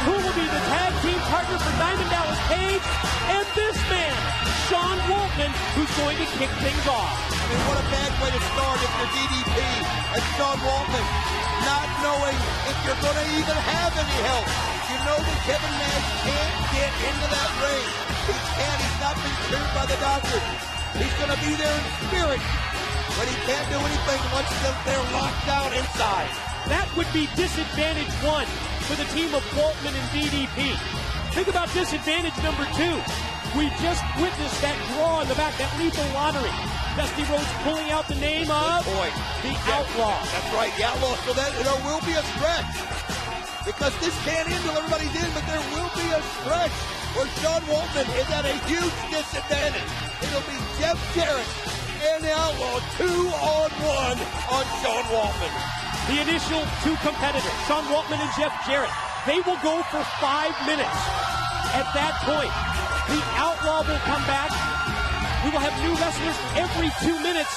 who will be the tag team partner for Diamond Dallas Page and this man, Sean Waltman, who's going to kick things off. I mean, what a bad way to start if you're DDP and Sean Waltman, not knowing if you're going to even have any help. You know that Kevin Nash can't get into that ring. He can't. He's not been cleared by the doctor. He's going to be there in spirit, but he can't do anything once they're locked down inside. That would be disadvantage 1 for the team of Waltman and DDP. Think about disadvantage number 2. We just witnessed that draw in the back, that lethal lottery. Dusty Rhodes pulling out the name of the Outlaw. That's right, the Outlaw. So that there will be a stretch. Because this can't end till everybody's in, but there will be a stretch where Sean Waltman is at a huge disadvantage. It'll be Jeff Jarrett and the Outlaw 2-on-1 on Sean Waltman. The initial two competitors, Sean Waltman and Jeff Jarrett, they will go for 5 minutes. At that point, the Outlaw will come back. We will have new wrestlers every 2 minutes.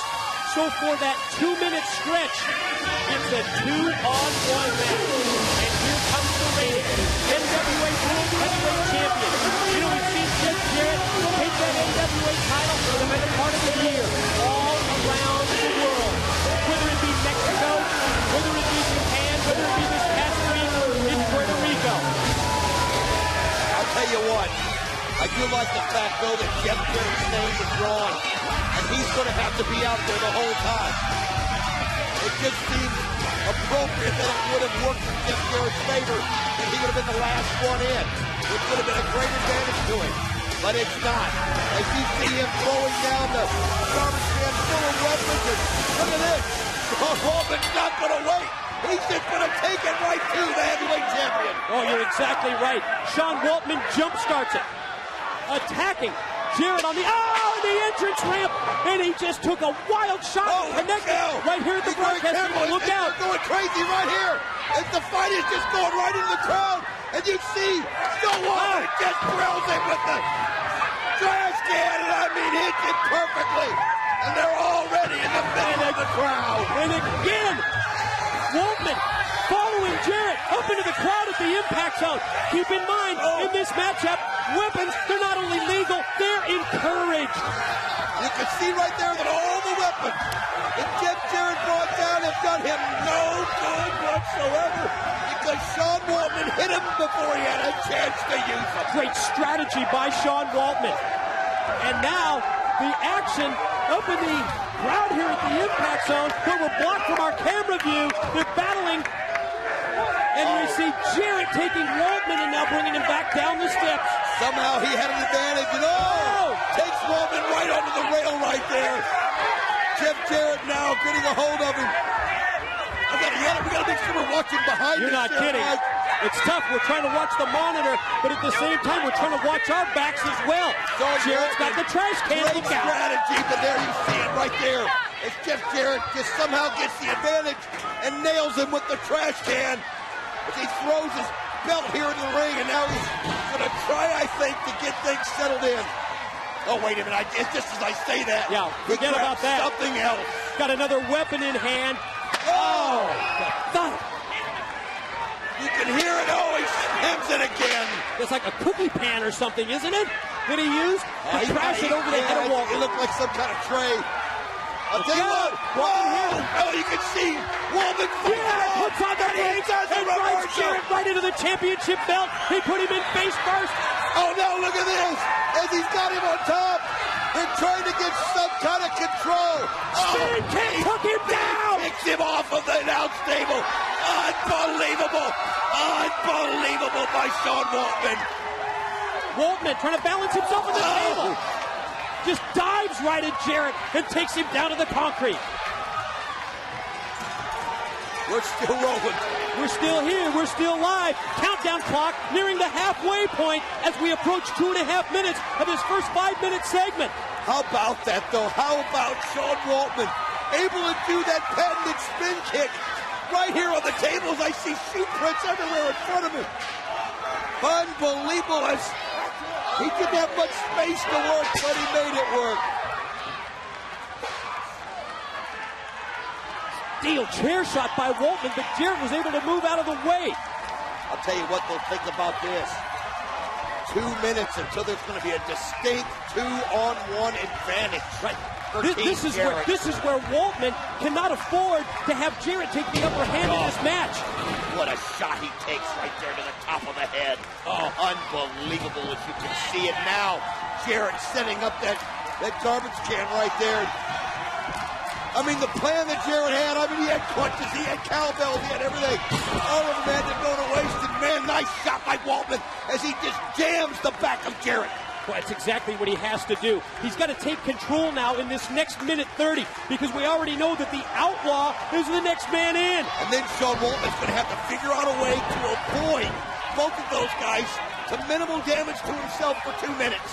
So for that 2-minute stretch, it's a 2-on-1 match. And here comes the reigning NWA World Heavyweight Champion. You know, we've seen Jeff Jarrett take that NWA title for the better part of the year, all around the world. Whether it be Mexico, whether it be Japan, whether it be this past week in Puerto Rico. I'll tell you what, I do like the fact, though, that Jeff Jarrett's name was drawn, and he's going to have to be out there the whole time. It just seems appropriate that it would have worked in Jeff Jarrett's favor, and he would have been the last one in, which would have been a great advantage to him. But it's not. As you see him throwing down the garbage can full of weapons, and look at this. Sean Waltman's not going to wait. He's just going to take it right to the heavyweight champion. Oh, you're exactly right. Sean Waltman jump starts it. Attacking Jarrett on the entrance ramp, and he just took a wild shot and connected right here at the broadcast table. Look out! They're going crazy right here. As the fight is just going right into the crowd, and you see Sean Waltman just drills him with the trash can, and I mean hits it perfectly, and they're already in the middle of the crowd. And again, Waltman following Jarrett up into the crowd at the impact zone. Keep in mind, in this matchup, weapons, they're not only legal, they're encouraged. You can see right there that all the weapons that Jeff Jarrett brought down have done him no good whatsoever, because Sean Waltman hit him before he had a chance to use them. Great strategy by Sean Waltman. And now, the action up in the crowd here at the impact zone, but we're blocked from our camera view. They're battling. And we see Jarrett taking Waltman and now bringing him back down the steps. Somehow he had an advantage, and takes Waltman right onto the rail right there. Jeff Jarrett now getting a hold of him. We gotta make sure we're watching behind us. You're not kidding. It's tough. We're trying to watch the monitor, but at the same time, we're trying to watch our backs as well. Jarrett's got the trash can. Great strategy, but there you see it right there. As Jeff Jarrett just somehow gets the advantage and nails him with the trash can. As he throws his belt here in the ring, and now he's going to try, I think, to get things settled in. Oh, wait a minute. Just as I say that, forget about that. Something else. Got another weapon in hand. Oh! You can hear it. Oh, he slams it again. It's like a cookie pan or something, isn't it? That he used to crash it over the head of Waltman. It looked like some kind of tray. I'll tell you what. Oh, you can see Waltman. Puts on the brakes and drives Jarrett right into the championship belt. He put him in face first. Oh, no, look at this. As he's got him on top, they're trying to get some kind of control. Spin kick took him down. Picks him off of the announce table. Unbelievable. Unbelievable by Sean Waltman. Waltman trying to balance himself on the table. Just dives right at Jarrett and takes him down to the concrete. We're still rolling. We're still here. We're still live. Countdown clock nearing the halfway point as we approach 2.5 minutes of this first 5-minute segment. How about that, though? How about Sean Waltman able to do that patented spin kick right here on the tables? I see shoe prints everywhere in front of him. Unbelievable. He didn't have much space to work, but he made it work. Steel chair shot by Waltman, but Jarrett was able to move out of the way. I'll tell you what, they'll think about this. 2 minutes until there's going to be a distinct 2-on-1 advantage. Right. This is where Waltman cannot afford to have Jarrett take the upper hand in this match. What a shot he takes right there to the top of the head. Oh, unbelievable as you can see it now. Jarrett setting up that garbage can right there. I mean, the plan that Jarrett had, he had punches, he had cowbells, he had everything. All of them had to go to waste. And man, nice shot by Waltman as he just jams the back of Jarrett. Well, that's exactly what he has to do. He's got to take control now in this next minute 30 because we already know that the Outlaw is the next man in. And then Sean Waltman's going to have to figure out a way to avoid both of those guys to minimal damage to himself for 2 minutes.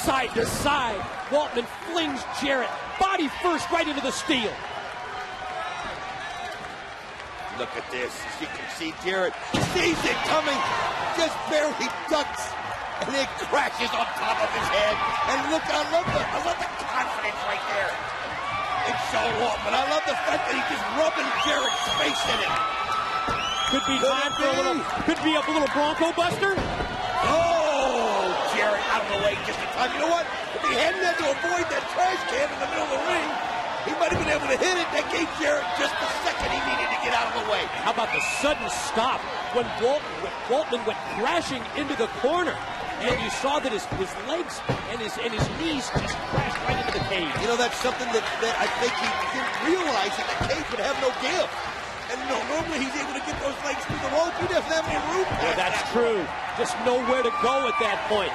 Side to side, Waltman flings Jarrett body first right into the steel. look at this. As you can see, Jarrett sees it coming, just barely ducks, and it crashes on top of his head. And look, I love the confidence right there. It's so long, but I love the fact that he's just rubbing Jarrett's face in it. Could be time for a little Bronco Buster. Oh, Jarrett out of the way just in time. You know what? If he hadn't had to avoid that trash can in the middle of the ring, he might have been able to hit it. That gave Jarrett just the second he needed to get out of the way. How about the sudden stop when Waltman went crashing into the corner? And you saw that his legs and his knees just crashed right into the cage. You know, that's something that I think he didn't realize, that the cage would have no give. And you know, normally he's able to get those legs through the rope. He doesn't have any room. Yeah, that's true. Just nowhere to go at that point.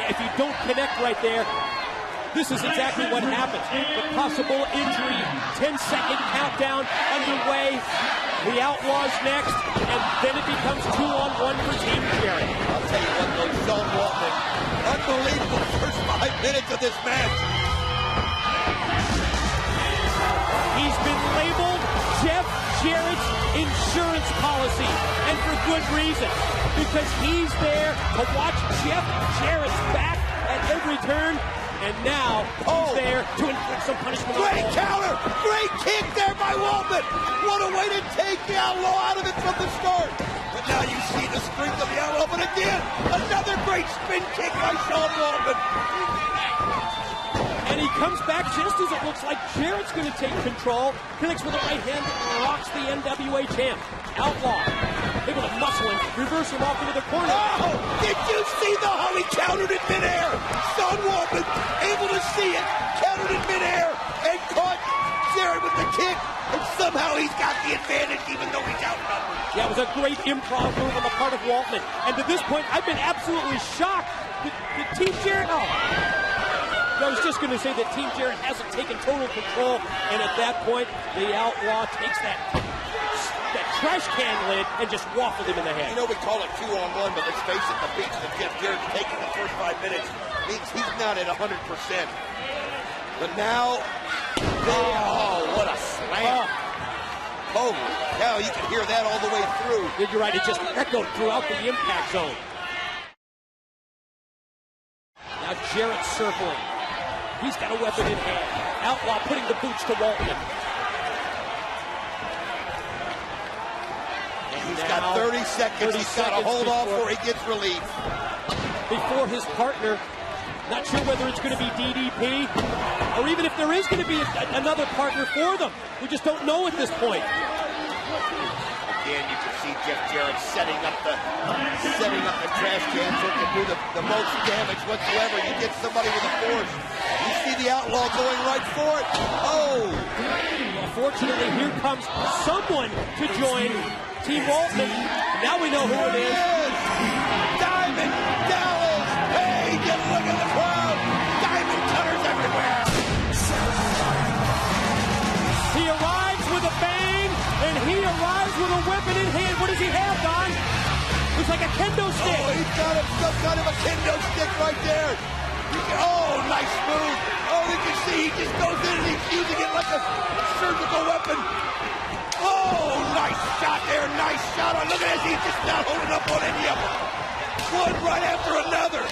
If you don't connect right there, this is exactly what happens. The possible injury, 10-second countdown underway. The Outlaws next, and then it becomes 2-on-1 for Team Jarrett. I'll tell you what, though, Sean Waltman, unbelievable first 5 minutes of this match. He's been labeled Jeff Jarrett's insurance policy, and for good reason, because he's there to watch Jeff Jarrett's back at every turn. And now, he's there to inflict some punishment. Great counter! Great kick there by Waltman! What a way to take the Outlaw out of it from the start! But now you see the strength of the Outlaw, but again, another great spin kick by Sean Waltman! And he comes back just as it looks like Jarrett's going to take control. Connects with a right hand, rocks the NWA champ. Outlaw, able to muscle him, reverse him off into the corner. Oh! Did you see how he countered in midair? Sean Waltman, able to see it, countered in midair, and caught Jarrett with the kick, and somehow he's got the advantage even though he's outnumbered. Yeah, it was a great improv move on the part of Waltman. And to this point, I've been absolutely shocked that Team Jarrett... Oh. I was just going to say that Team Jarrett hasn't taken total control, and at that point, the Outlaw takes that trash can lid and just waffled him in the head. You know, we call it 2-on-1, but let's face it, the beats that Jeff Jarrett's taking the first 5 minutes means he's not at 100%. But now, what a slam. Holy cow, you can hear that all the way through. You're right, it just echoed throughout the impact zone. Now Jarrett's circling. He's got a weapon in hand. Outlaw putting the boots to Waltman. He's got 30 seconds. He's got to hold off before he gets relief. Before his partner, not sure whether it's going to be DDP or even if there is going to be another partner for them. We just don't know at this point. Again, you can see Jeff Jarrett setting up the trash can so it can do the most damage whatsoever. You get somebody with a force. You see the Outlaw going right for it. Oh! Well, fortunately, here comes someone to join Team Waltman. Now we know who it is. Diamond Dallas Page! And look at the crowd! Diamond cutters everywhere! He arrives with a bang, and he arrives with a weapon in hand. What does he have, Don? Looks like a kendo stick. Oh, he's got some kind of a kendo stick right there. Nice move. Oh, you can see he just goes in and he's using it like a surgical weapon. Oh, nice shot there. Nice shot. Oh, look at this. He's just not holding up on any of them. One right after another.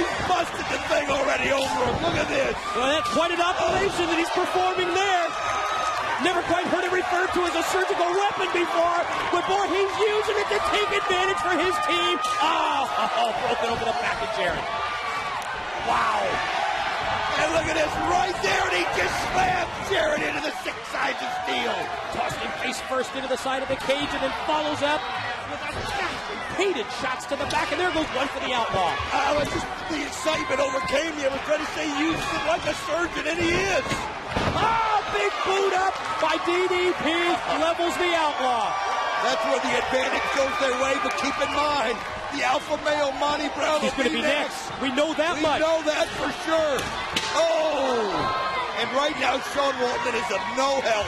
He's busted the thing already over him. Look at this. Well, that's quite an operation that he's performing there. Never quite heard it referred to as a surgical weapon before, but boy, he's using it to take advantage for his team. Broken over the back of Jarrett. Wow. And look at this right there, and he just slammed Jarrett into the 6 sides of steel. Tossing him face first into the side of the cage, and then follows up with repeated shots to the back, and there goes one for the Outlaw. The excitement overcame me. I was trying to say he used it like a surgeon, and he is. Big boot up by DDP, levels the Outlaw. That's where the advantage goes their way, but keep in mind, the alpha male Monty Brown is going to be next. We know that much. We know that for sure. Oh! And right now, Sean Waltman is of no help.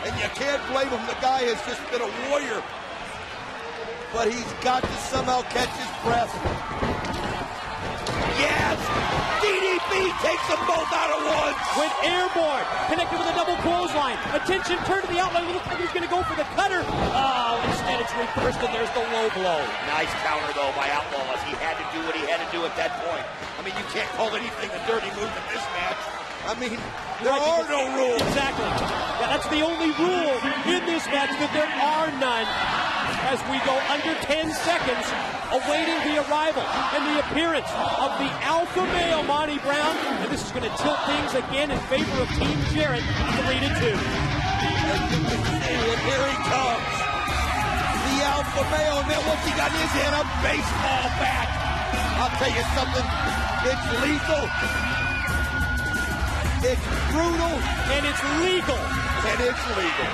And you can't blame him. The guy has just been a warrior. But he's got to somehow catch his breath. Yes! DDP takes them both out at once! Went airborne, connected with a double clothesline. Attention, turn to the outline. Looks like he's going to go for the cutter. Oh, instead it's reversed, and there's the low blow. Nice counter, though, by Outlaws. He had to do what he had to do at that point. I mean, you can't call anything a dirty move in this match. I mean, there are no rules. Exactly. Yeah, that's the only rule in this match, that there are none. As we go under 10 seconds, awaiting the arrival and the appearance of the alpha male, Monty Brown. And this is going to tilt things again in favor of Team Jarrett, 3-2. And here he comes. The alpha male. And then what's he got in his hand? A baseball bat. I'll tell you something. It's lethal. It's brutal. And it's legal. And it's legal.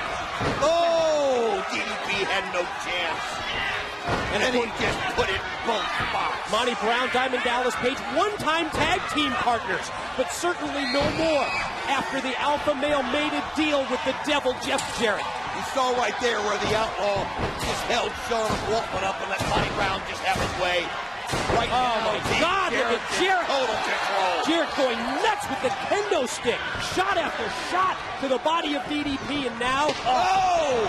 Oh, DDP had no chance. And then he just put it in both spots. Monty Brown, Diamond Dallas Page, one-time tag team partners, but certainly no more after the alpha male made a deal with the devil, Jeff Jarrett. You saw right there where the outlaw just held Sean Waltman up and let Monty Brown just have his way. Right oh, my God, look at Jarrett. Total control. Jarrett going nuts with the kendo stick. Shot after shot to the body of DDP, and now... Oh!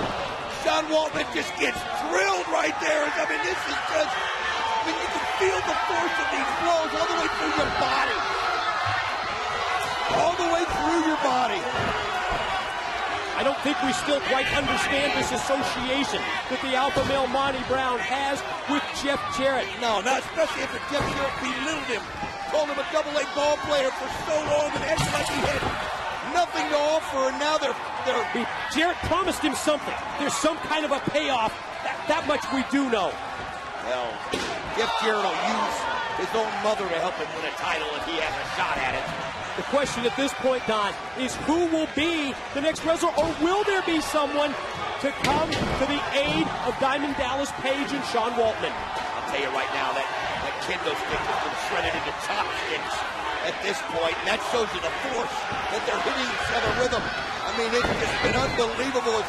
Sean Waltman just gets drilled right there. I mean, this is just... I mean, you can feel the force of these blows all the way through your body. All the way through your body. I don't think we still quite understand this association that the alpha male Monty Brown has with Jeff Jarrett. No, not especially after Jeff Jarrett belittled him, called him a double-A ball player for so long and acted like he had nothing to offer, and now they're... Jarrett promised him something. There's some kind of a payoff. That much we do know. Well, Jeff Jarrett will use his own mother to help him win a title if he has a shot at it. The question at this point, Don, is who will be the next wrestler, or will there be someone to come to the aid of Diamond Dallas Page and Sean Waltman? I'll tell you right now, that kendo stick has been shredded into chopsticks at this point, and that shows you the force that they're hitting each other with them. I mean, it's just been unbelievable.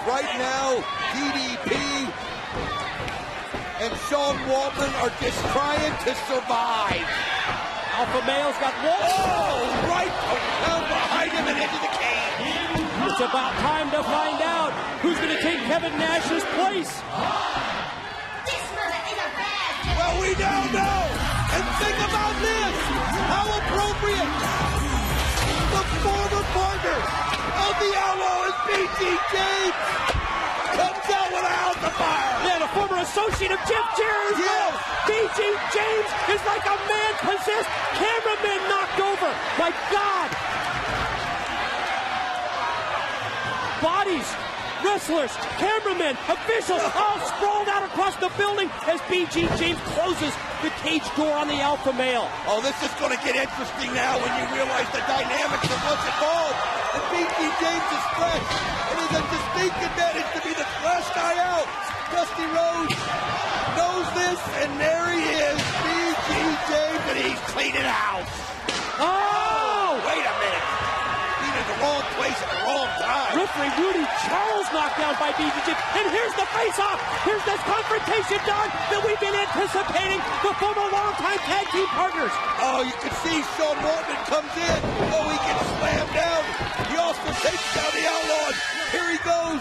Right now, DDP and Sean Waltman are just trying to survive. Alpha male's got Waltman. Oh, right down behind him and into the cage. It's about time to find out who's going to take Kevin Nash's place. Well, we now know. And think about this. How appropriate. The former partner of the Outlaw is B.G. James. Comes out with a house of fire. Yeah, the former associate of Jeff Jarrett as well. B.G. James is like a man possessed. Cameraman knocked over. My God. Bodies, wrestlers, cameramen, officials all sprawled out across the building as B.G. James closes the cage door on the alpha male. Oh, this is going to get interesting now when you realize the dynamics of what's involved. And B.G. James is fresh. It is a distinct advantage to be the last guy out. Dusty Rhodes knows this, and there he is, B.G. James, and he's cleaning house. Oh! Wait a minute. He's in the wrong place at the wrong time. Referee Rudy Charles knocked down by B.G. James, and here's the face-off. Here's this confrontation, Don, that we've been anticipating. The former longtime tag team partners. Oh, you can see Sean Waltman comes in. Oh, he gets slammed down. He also takes down the Outlaws. Here he goes.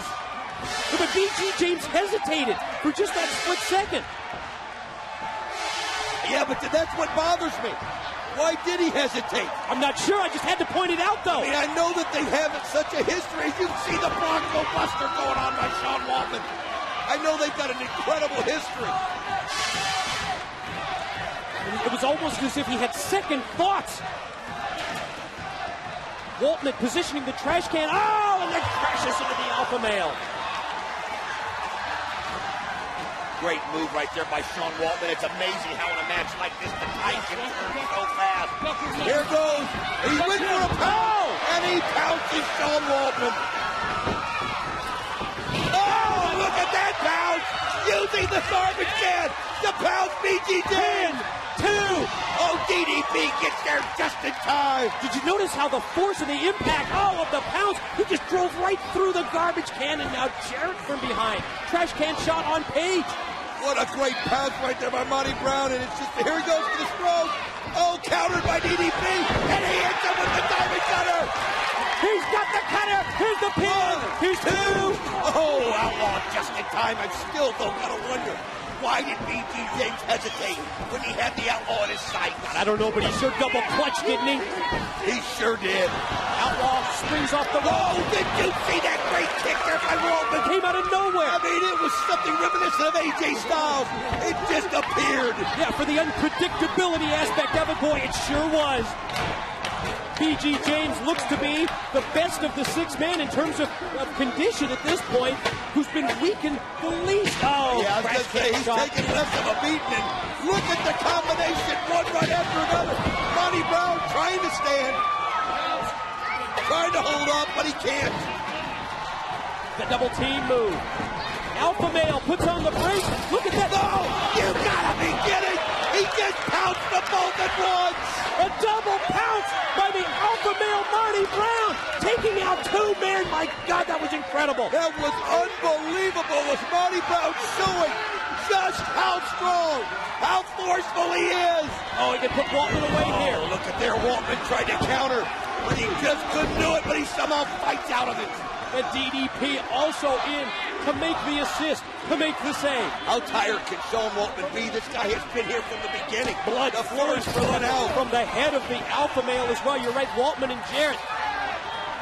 But B.G. James hesitated for just that split second. Yeah, but that's what bothers me. Why did he hesitate? I'm not sure. I just had to point it out, though. I mean, I know that they have such a history. You can see the Bronco Buster going on by Sean Waltman. I know they've got an incredible history. It was almost as if he had second thoughts. Waltman positioning the trash can. Oh, and then crashes into the alpha male. Great move right there by Sean Waltman. It's amazing how in a match like this, the tide can turn so fast. Here goes. He went for a pound, and he pounces Sean Waltman. Oh, look at that pounce. Using the garbage can to pounce B.G. James. 2. Oh, DDP gets there just in time. Did you notice how the force of the impact, of the pounce, he just drove right through the garbage can, and now Jarrett from behind. Trash can shot on Page. What a great pounce right there by Monty Brown, and it's just, here he goes for the stroke. Oh, countered by DDP, and he hits him with the diamond cutter. He's got the cutter. Here's the pin. Here's two. Oh, Outlaw just in time. I'm still, though, gotta wonder, why did BG James hesitate when he had the Outlaw in his sights? I don't know, but he sure double clutched, didn't he? He sure did. Outlaw springs off the rope. Oh, did you see that great kick there by Roman? Came out of nowhere. I mean, it was something reminiscent of AJ Styles. It just appeared. Yeah, for the unpredictability aspect of it, boy, it sure was. BG James looks to be the best of the six men in terms of condition at this point, who's been weakened the least. Oh, yeah, I was going to say, he's taking less of a beating, and look at the combination, one right after another. Monty Brown trying to stand, trying to hold up, but he can't. The double team move. Alpha Male puts on the brake. Look at that. No, you gotta be kidding. He just pounced them both at once. A double pounce by the Alpha Male Marty Brown, taking out two men. My God, that was incredible. That was unbelievable. Was Marty Brown showing just how strong, how forceful he is. Oh, he can put Waltman away here. Look at there, Waltman tried to counter, but he just couldn't do it, but he somehow fights out of it. The DDP also in to make the assist, to make the save. How tired can Sean Waltman be? This guy has been here from the beginning. Blood flows from the head of the Alpha Male as well. You're right, Waltman and Jarrett.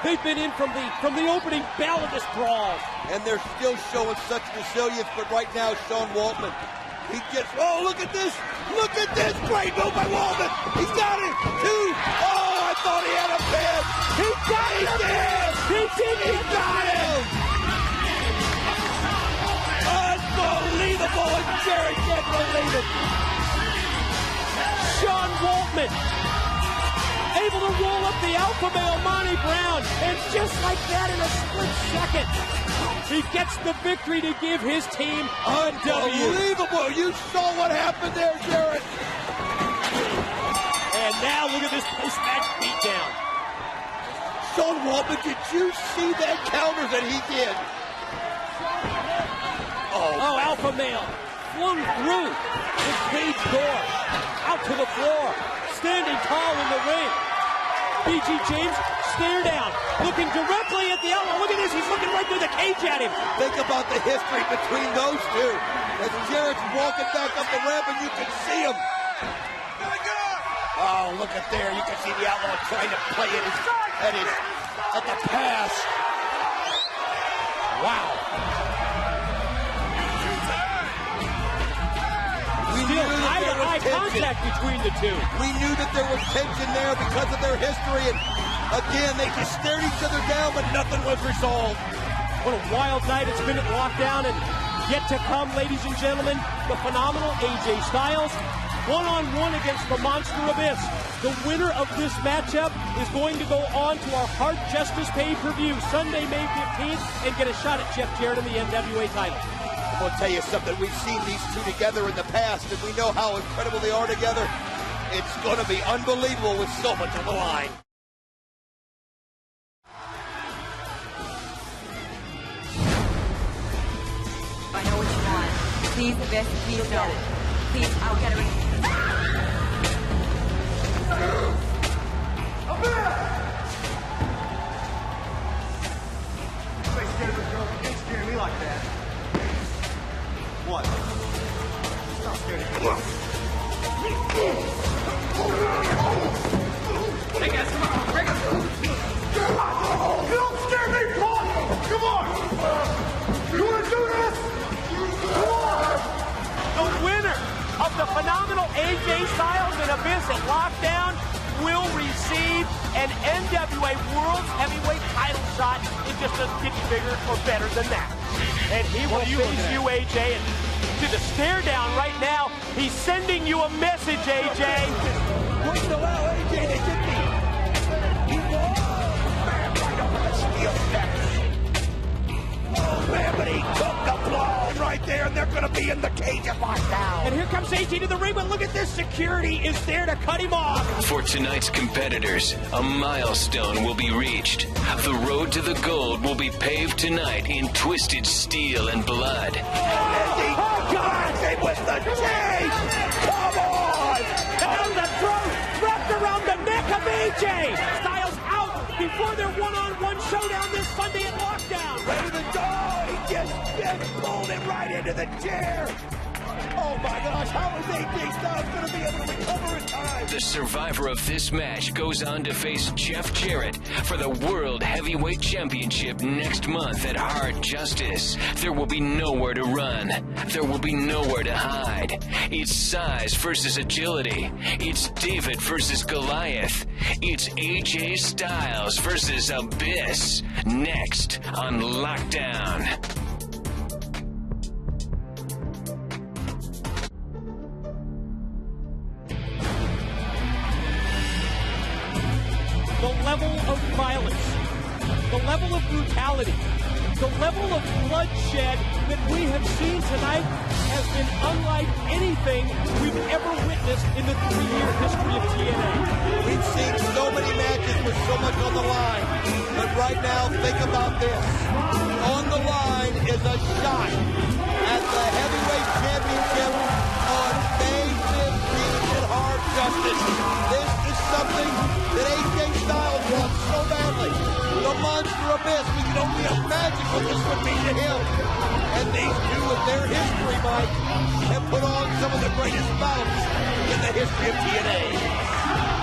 They've been in from the opening bell of this brawl. And they're still showing such resilience, but right now, Sean Waltman, he just, oh, look at this. Look at this. Great move by Waltman. He's got it. Two. Oh, I thought he had a pin. He got it. He did. He got him. Unbelievable. And Jarrett can't believe it. Sean Waltman able to roll up the Alpha Male Monty Brown, and just like that in a split second, he gets the victory to give his team a W. Unbelievable. You saw what happened there, Jarrett. And now look at this post-match beatdown. Sean Waltman, did you see that counter that he did? Oh, Alpha Male flung through the cage door, out to the floor, standing tall in the ring. BG James, stare down, looking directly at the Outlaw. Look at this, he's looking right through the cage at him. Think about the history between those two. As Jarrett's walking back up the ramp and you can see him. Oh, look at there. You can see the Outlaw trying to play at the pass. Wow. Still eye-to-eye contact between the two. We knew that there was tension there because of their history, and again, they just stared each other down, but nothing was resolved. What a wild night it's been at Lockdown, and yet to come, ladies and gentlemen, the phenomenal AJ Styles, one-on-one against the Monster Abyss. The winner of this matchup is going to go on to our Hard Justice pay-per-view Sunday, May 15th, and get a shot at Jeff Jarrett in the NWA title. I'm going to tell you something. We've seen these two together in the past, and we know how incredible they are together. It's going to be unbelievable with so much on the line. I know what you want. Please, Abyss, please don't. Please, I'll get it. Nobody scared of a girl who ain't scaring me like that. What? Stop scared of me. Hey guys, come on, break us. You don't scare me, Paul! Come on! You wanna do this? Come on! The winner of the phenomenal AJ Styles and Abyss at Lockdown will receive an NWA World Heavyweight title shot. It just doesn't get any bigger or better than that. And he will face you, AJ, and to the stare down right now, he's sending you a message, AJ. Wait a while, AJ, they get me. Man, right over the steel steps. Oh, man, but he took the blow right there, and they're going to be in the cage at Lockdown. And here comes AJ to the ring, but look at this. Security is there to cut him off. For tonight's competitors, a milestone will be reached. The road to the gold will be paved tonight in twisted steel and blood. And he grabs him with the chain. Come on! Down the throat. AJ Styles out before their one-on-one showdown this Sunday at Lockdown. Raven, he just pulled him right into the chair. Oh my gosh, how is AJ Styles going to be able to recover in time? The survivor of this match goes on to face Jeff Jarrett for the World Heavyweight Championship next month at Hard Justice. There will be nowhere to run. There will be nowhere to hide. It's size versus agility. It's David versus Goliath. It's AJ Styles versus Abyss. Next on Lockdown. The level of violence, the level of brutality, the level of bloodshed that we have seen tonight has been unlike anything we've ever witnessed in the 3-year history of TNA. We've seen so many matches with so much on the line, but right now, think about this. On the line is a shot at the heavyweight championship on May 15th at Hard Justice. This is something that AJ Styles wants so badly. The Monster Abyss, we can only imagine what this would mean to him. And these two, with their history, Mike, have put on some of the greatest bouts in the history of TNA.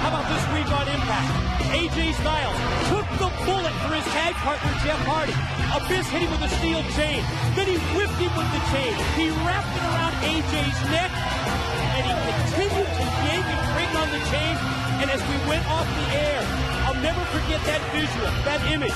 How about this week on Impact? AJ Styles took the bullet for his tag partner, Jeff Hardy. Abyss hit him with a steel chain. Then he whipped him with the chain. He wrapped it around AJ's neck, and he continued to yank and crank on the chain. And as we went off the air, I'll never forget that visual, that image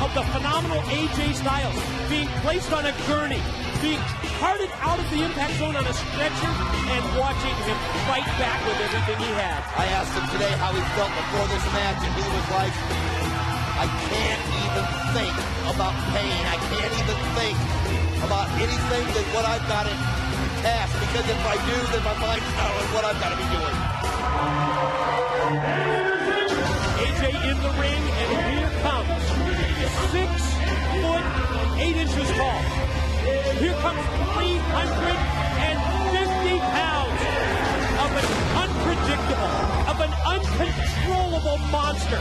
of the phenomenal AJ Styles being placed on a gurney, being carted out of the impact zone on a stretcher, and watching him fight back with everything he had. I asked him today how he felt before this match, and he was like, I can't even think about pain. I can't even think about anything that what I've got in task, because if I do, then my mind's not on what I've got to be doing. AJ in the ring, and here comes 6'8" tall. Here comes 350 pounds of an unpredictable, of an uncontrollable monster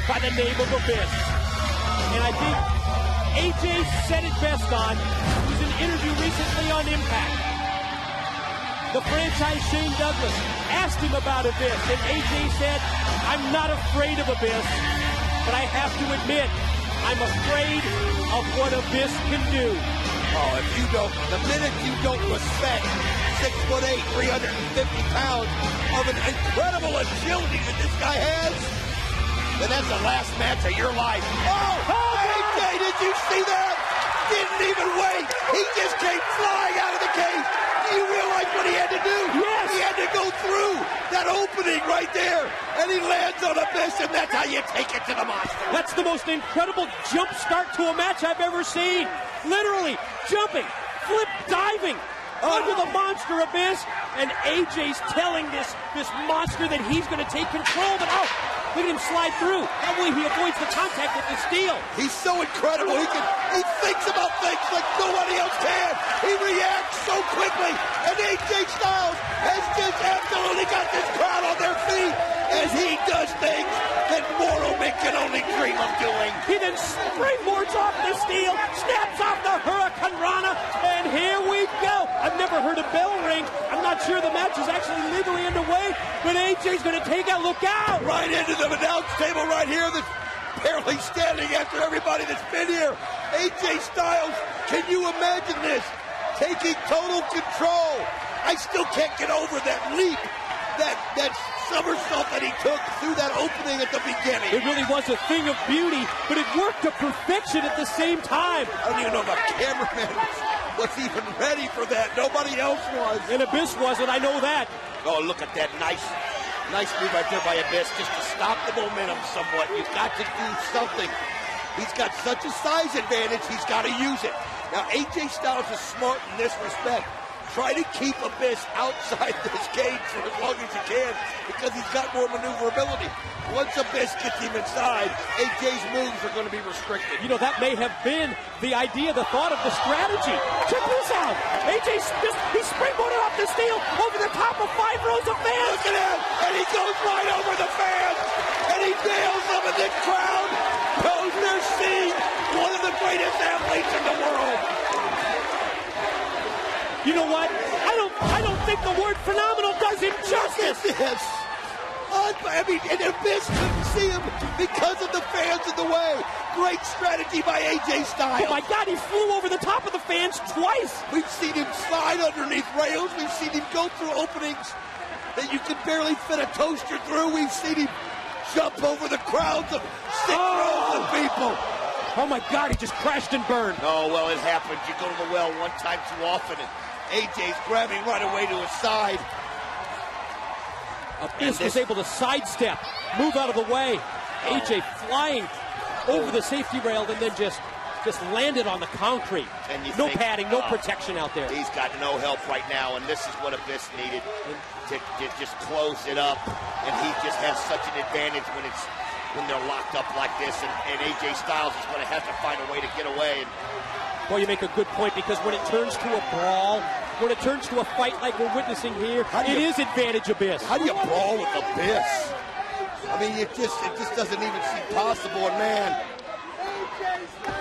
by the name of Abyss. And I think AJ said it best on an interview recently on Impact. The franchise Shane Douglas asked him about Abyss, and AJ said, I'm not afraid of Abyss, but I have to admit, I'm afraid of what Abyss can do. Oh, if you don't, the minute you don't respect 6'8", 350 pounds of an incredible agility that this guy has, then that's the last match of your life. Oh, AJ, did you see that? Didn't even wait. He just came flying out of the cage. Do you realize what he had to do? Yes. He had to go through that opening right there, and he lands on Abyss, and that's how you take it to the monster. That's the most incredible jump start to a match I've ever seen. Literally jumping, flip diving under the monster Abyss, and AJ's telling this monster that he's going to take control, but look at him slide through. That way he avoids the contact with the steel. He's so incredible. He thinks about things like nobody else can. He reacts so quickly. And AJ Styles has just absolutely got this crowd on their feet as he does things that mortal men can only dream of doing. He then springboards off the steel, snaps off the Hurricane Rana, and here we go. I've never heard a bell ring. I'm not sure the match is actually legally underway, but AJ's going to take a look out. Right into the announce table right here that's barely standing after everybody that's been here. AJ Styles, can you imagine this? Taking total control. I still can't get over that leap, that somersault that he took through that opening at the beginning. It really was a thing of beauty, but it worked to perfection at the same time. I don't even know if the cameraman was even ready for that. Nobody else was. And Abyss wasn't, I know that. Oh, look at that nice move right there by Abyss, just to stop the momentum somewhat. You've got to do something. He's got such a size advantage, he's got to use it. Now, AJ Styles is smart in this respect. Try to keep Abyss outside this cage for as long as you can because he's got more maneuverability. Once Abyss gets him inside, AJ's moves are going to be restricted. You know, that may have been the idea, the thought of the strategy. Check this out. AJ's he springboarded off the steel over the top of 5 rows of fans. Look at him, and he goes right over the fans, and he nails them, and the crowd knows they're seeing one of the greatest athletes in the world. You know what? I don't think the word phenomenal does him justice. Yes. I mean, and Abyss couldn't see him because of the fans in the way. Great strategy by AJ Styles. Oh my God, he flew over the top of the fans twice. We've seen him slide underneath rails. We've seen him go through openings that you could barely fit a toaster through. We've seen him jump over the crowds of 6 rows of people. Oh my God, he just crashed and burned. Oh, well, it happens. You go to the well one time too often, and AJ's grabbing right away to his side. Abyss was able to sidestep, move out of the way. AJ flying over the safety rail and then just landed on the concrete. And no padding, no protection out there. He's got no help right now, and this is what Abyss needed to just close it up. And he just has such an advantage when they're locked up like this, and AJ Styles is going to have to find a way to get away. Well, you make a good point, because when it turns to a brawl, when it turns to a fight like we're witnessing here, it is advantage Abyss. How do you brawl with Abyss? I mean, it just doesn't even seem possible. And man,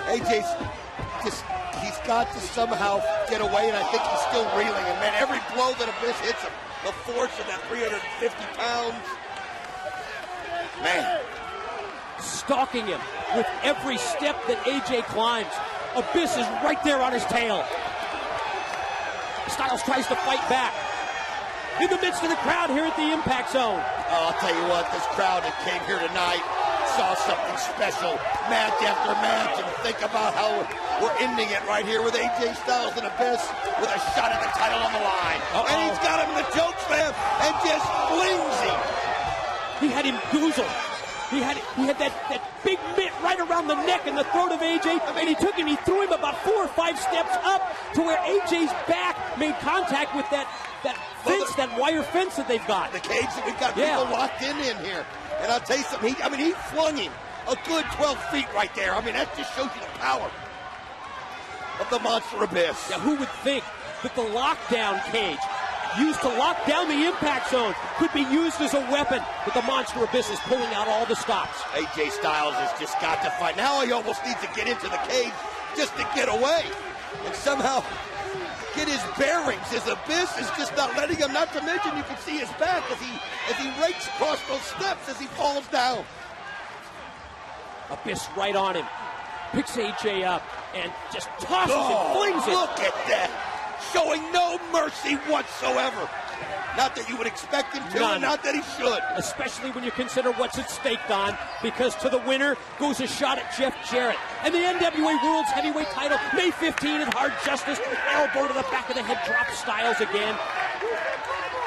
AJ's he's got to somehow get away, and I think he's still reeling. And man, every blow that Abyss hits him, the force of that 350 pounds, man. Stalking him with every step that AJ climbs. Abyss is right there on his tail. Styles tries to fight back. In the midst of the crowd here at the Impact Zone. Oh, I'll tell you what, this crowd that came here tonight saw something special, match after match, and think about how we're ending it right here with AJ Styles and Abyss with a shot at the title on the line. And he's got him in the choke slam and just flings him. He had him goozled. He had that big mitt right around the neck and the throat of AJ, and he threw him about 4 or 5 steps up to where AJ's back made contact with that fence, that wire fence that they've got. The cage that we've got people locked in here. And I'll tell you something, he flung him a good 12 feet right there. I mean, that just shows you the power of the Monster Abyss. Yeah, who would think that the lockdown cage used to lock down the Impact Zone could be used as a weapon, but the Monster Abyss is pulling out all the stops. AJ Styles has just got to fight. Now he almost needs to get into the cage just to get away and somehow get his bearings. His Abyss is just not letting him, not to mention you can see his back as he rakes across those steps as he falls down. Abyss right on him, picks AJ up and just tosses and flings it. Look at that. Showing no mercy whatsoever. Not that you would expect him to, and not that he should. Especially when you consider what's at stake, Don, because to the winner goes a shot at Jeff Jarrett. And the NWA World's Heavyweight title, May 15 at Hard Justice. Elbow to the back of the head, drop Styles again.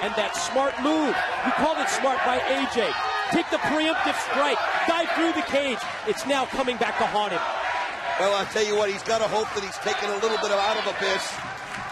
And that smart move, we called it smart by AJ. Take the preemptive strike, dive through the cage. It's now coming back to haunt him. Well, I'll tell you what, he's got to hope that he's taken a little bit out of Abyss,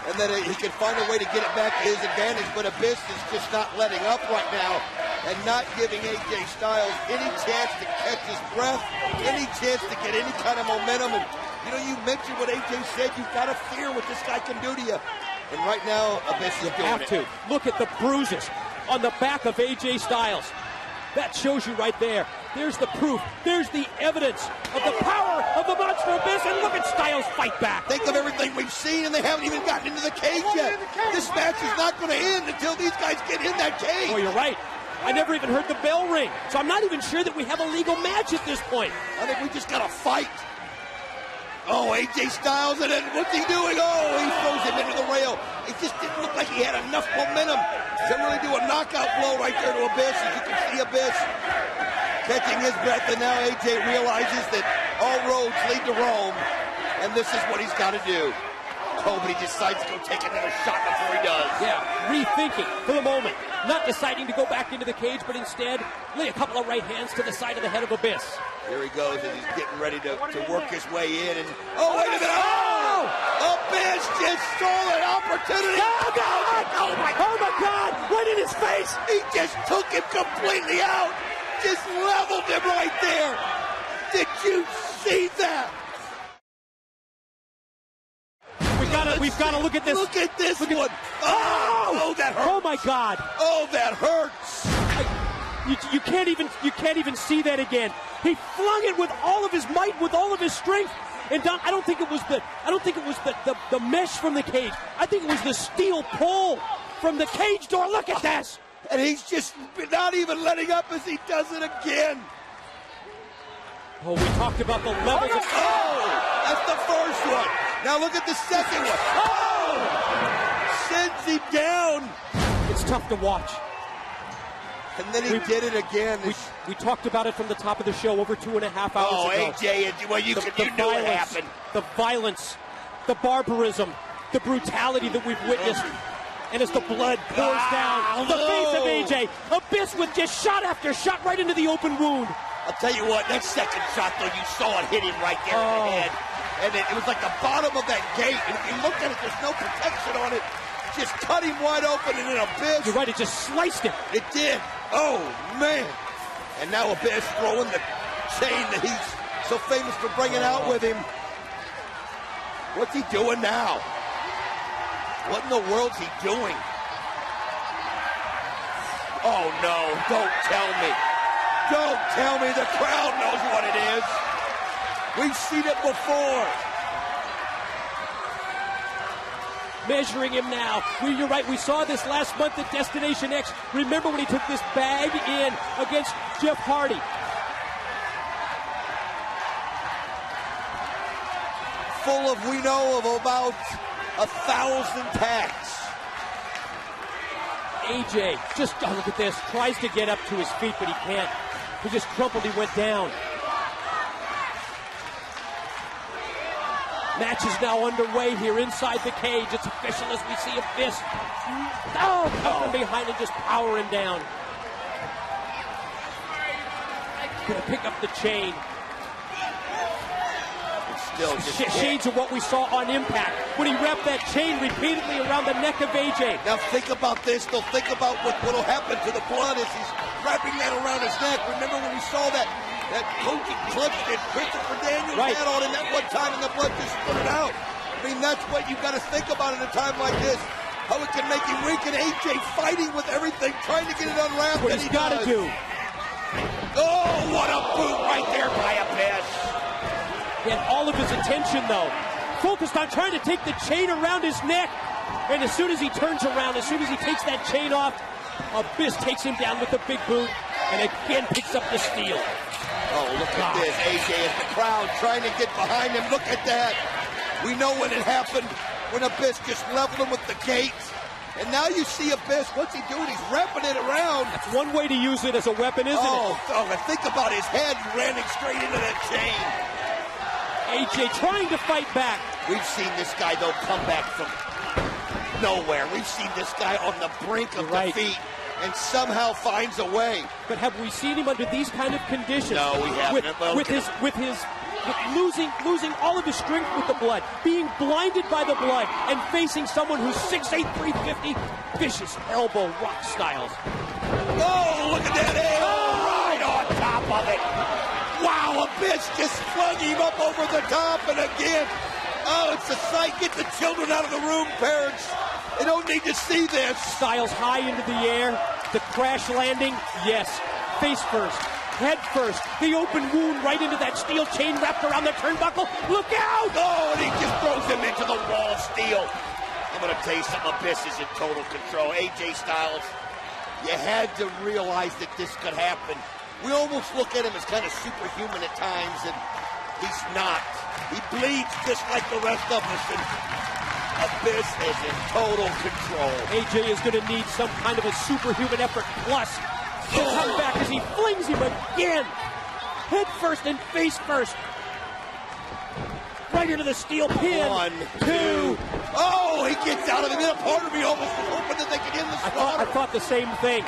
and that he can find a way to get it back to his advantage. But Abyss is just not letting up right now and not giving AJ Styles any chance to catch his breath, any chance to get any kind of momentum. And, you know, you mentioned what AJ said. You've got to fear what this guy can do to you. And right now, Abyss is doing it. Look at the bruises on the back of AJ Styles. That shows you right there. There's the proof. There's the evidence of the power of the Monster Abyss. And look at Styles fight back. Think of everything we've seen, and they haven't even gotten into the cage yet. This match is not going to end until these guys get in that cage. Oh, you're right. I never even heard the bell ring. So I'm not even sure that we have a legal match at this point. I think we just got to fight. Oh, AJ Styles, and then what's he doing? Oh, he throws him into the rail. It just didn't look like he had enough momentum to really do a knockout blow right there to Abyss. As you can see, Abyss catching his breath, and now AJ realizes that all roads lead to Rome, and this is what he's got to do. toe, but he decides to go take another shot before he does. Yeah, rethinking for the moment. Not deciding to go back into the cage, but instead lay a couple of right hands to the side of the head of Abyss. Here he goes, and he's getting ready to work his way in. And oh, wait a minute! Oh! Abyss just stole an opportunity. Oh, God! Oh my God! Right in his face! He just took him completely out. Just leveled him right there. Did you see that? We've got to look at this. Look at this one. Oh, that hurts. Oh my God. Oh, that hurts. You can't even see that again. He flung it with all of his might, with all of his strength. And Don, I don't think it was the mesh from the cage. I think it was the steel pole from the cage door. Look at this. And he's just not even letting up as he does it again. Oh, we talked about the levels of... Oh, that's the first one. Now look at the second one. Oh! Sends him down. It's tough to watch. And then he did it again. We talked about it from the top of the show over 2.5 hours ago. Oh, AJ, well, you knew it happened. The violence, the barbarism, the brutality that we've witnessed. And as the blood pours down the face of AJ, Abyss with just shot after shot right into the open wound. I'll tell you what, that second shot, though, you saw it hit him right there in the head. And it was like the bottom of that gate. And if you look at it, there's no protection on it. Just cut him wide open in an Abyss. You're right, it just sliced him. It did. Oh, man. And now Abyss throwing the chain that he's so famous for bringing out with him. What's he doing now? What in the world's he doing? Oh, no. Don't tell me. Don't tell me the crowd knows what it is. We've seen it before. Measuring him now. You're right, we saw this last month at Destination X. Remember when he took this bag in against Jeff Hardy? Full of, we know, of about 1,000 tacks. AJ, just, oh, look at this, tries to get up to his feet, but he can't. He just crumpled, he went down. Match is now underway here inside the cage. It's official as we see Abyss. Oh, come from behind and just power him down. Gonna pick up the chain. Still just shades of what we saw on Impact when he wrapped that chain repeatedly around the neck of AJ. Now think about this. They'll think about what will happen to the blood as he's wrapping that around his neck. Remember when we saw that coaching clutch that Christopher Daniels had on him that one time and the blood just spurted out? I mean, that's what you've got to think about in a time like this. How it can make him weak, and AJ fighting with everything, trying to get it unwrapped. What he's got to do. Oh, what a boot right there by Abyss. He had all of his attention, though, focused on trying to take the chain around his neck. And as soon as he turns around, as soon as he takes that chain off, Abyss takes him down with the big boot and again picks up the steel. Oh, look at this. AJ and the crowd trying to get behind him. Look at that. We know when it happened, when Abyss just leveled him with the gate. And now you see Abyss. What's he doing? He's wrapping it around. That's one way to use it as a weapon, isn't it? Oh, think about his head ramming straight into that chain. AJ trying to fight back. We've seen this guy, though, come back from nowhere. We've seen this guy on the brink of defeat and somehow finds a way. But have we seen him under these kind of conditions? No, we haven't. With losing all of his strength with the blood, being blinded by the blood, and facing someone who's 6'8", 350, vicious elbow rock styles. Oh, look at that right on top of it. Wow, Abyss just flung him up over the top, and again, oh, it's a sight. Get the children out of the room, parents. They don't need to see this. Styles high into the air, the crash landing, yes. Face first, head first, the open wound right into that steel chain wrapped around the turnbuckle. Look out! Oh, and he just throws him into the wall of steel. I'm going to tell you something, Abyss is in total control. AJ Styles, you had to realize that this could happen. We almost look at him as kind of superhuman at times, and he's not. He bleeds just like the rest of us, and Abyss is in total control. AJ is going to need some kind of a superhuman effort plus to come back as he flings him again. Head first and face first. right into the steel pin. 1, 2. Oh, he gets out of it. A part of me almost was hoping that they could end the slaughter. I thought the same thing.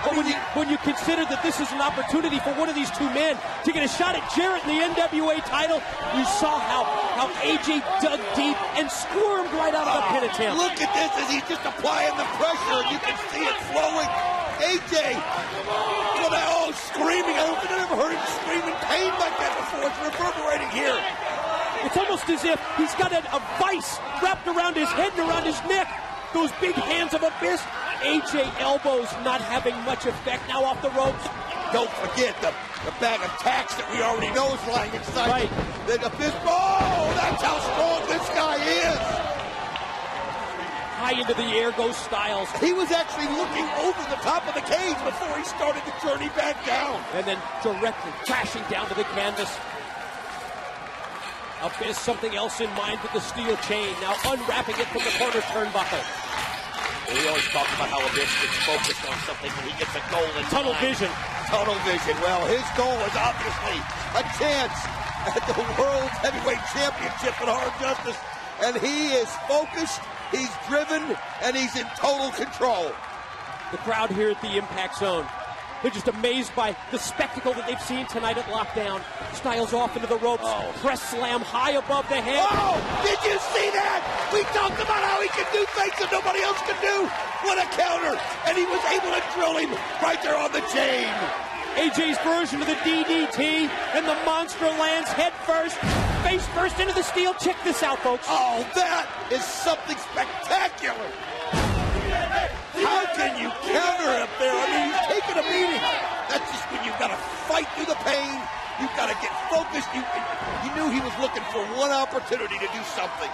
But when you consider that this is an opportunity for one of these two men to get a shot at Jarrett in the NWA title, you saw how AJ dug deep and squirmed right out of the pin attempt. Look at this as he's just applying the pressure. You can see it flowing. AJ, screaming. I don't think I've ever heard him scream in pain like that before. It's reverberating here. It's almost as if he's got a vice wrapped around his head and around his neck. Those big hands of Abyss. AJ elbows not having much effect now off the ropes. Don't forget the bag of tacks that we already know is lying inside. Right. The Abyss. Oh, that's how strong this guy is. High into the air goes Styles. He was actually looking over the top of the cage before he started the journey back down. And then directly crashing down to the canvas. Abyss something else in mind with the steel chain. Now unwrapping it from the corner turnbuckle. We always talk about how Abyss gets focused on something when he gets a goal in Tunnel time. vision. Tunnel vision. Well, his goal is obviously a chance at the World Heavyweight Championship in Hard Justice. And he is focused, he's driven, and he's in total control. The crowd here at the Impact Zone, they're just amazed by the spectacle that they've seen tonight at Lockdown. Styles off into the ropes, press slam high above the head. Oh, did you see that? We talked about how he can do things that nobody else can do. What a counter. And he was able to drill him right there on the chain. AJ's version of the DDT, and the monster lands head first, face first into the steel. Check this out, folks. Oh, that is something spectacular. How can you counter up there? I mean, he's taking a beating. That's just when you've got to fight through the pain. You've got to get focused. You knew he was looking for one opportunity to do something.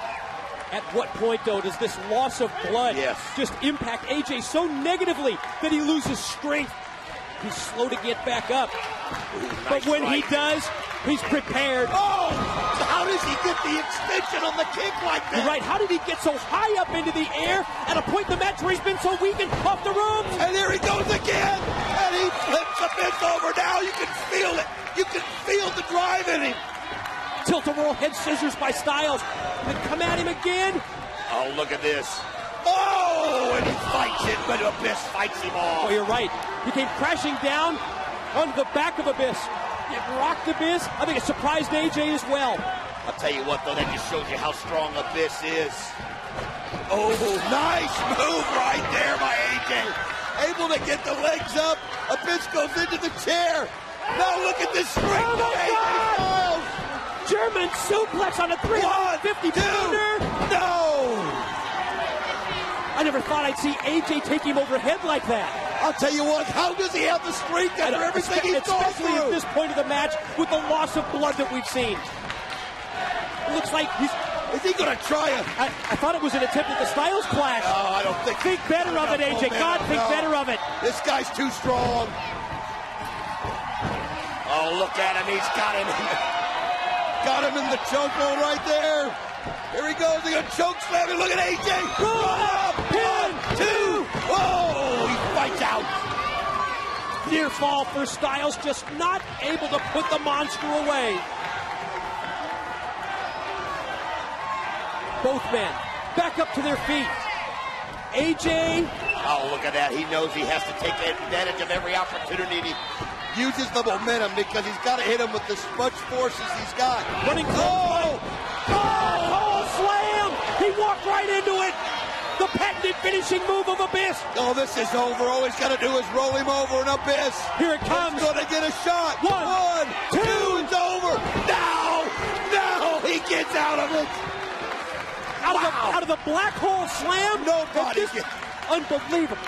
At what point, though, does this loss of blood just impact AJ so negatively that he loses strength? He's slow to get back up. But when he does, he's prepared. Oh! How does he get the extension on the kick like that? You're right. How did he get so high up into the air at a point in the match where he's been so weak and off the ropes? And there he goes again! And he flips Abyss over. Now you can feel it. You can feel the drive in him. Tilt-a-whirl head scissors by Styles. Then come at him again. Oh, look at this. Oh, and he fights it, but Abyss fights him off. Oh, you're right. He came crashing down on the back of Abyss. It rocked Abyss. I think it surprised AJ as well. I'll tell you what, though, that just shows you how strong Abyss is. Oh, nice move right there by AJ. Able to get the legs up. Abyss goes into the chair. Now look at this strength of AJ Styles. German suplex on a 350-pounder. No! I never thought I'd see AJ take him overhead like that. I'll tell you what, how does he have the strength after everything he's gone especially through? at this point of the match with the loss of blood that we've seen. It looks like he's... Is he going to try it? I thought it was an attempt at the Styles Clash. No, I don't think... Think better of it, AJ. God, think better of it. This guy's too strong. Oh, look at him. He's got him. Got him in the chokehold right there. Here he goes. He's going to choke slam him. Look at AJ. Pin. 2. Oh, he fights out. Near fall for Styles, just not able to put the monster away. Both men back up to their feet. AJ. Oh, look at that. He knows he has to take advantage of every opportunity. He uses the momentum because he's got to hit him with as much force as he's got. Running close. Oh, slam! He walked right into it. The patented finishing move of Abyss. Oh, this is over. All he's got to do is roll him over in Abyss. Here it comes. He's going to get a shot. 1, 2. It's over. Now he gets out of it. Out of the black hole slam? Nobody gets... Unbelievable.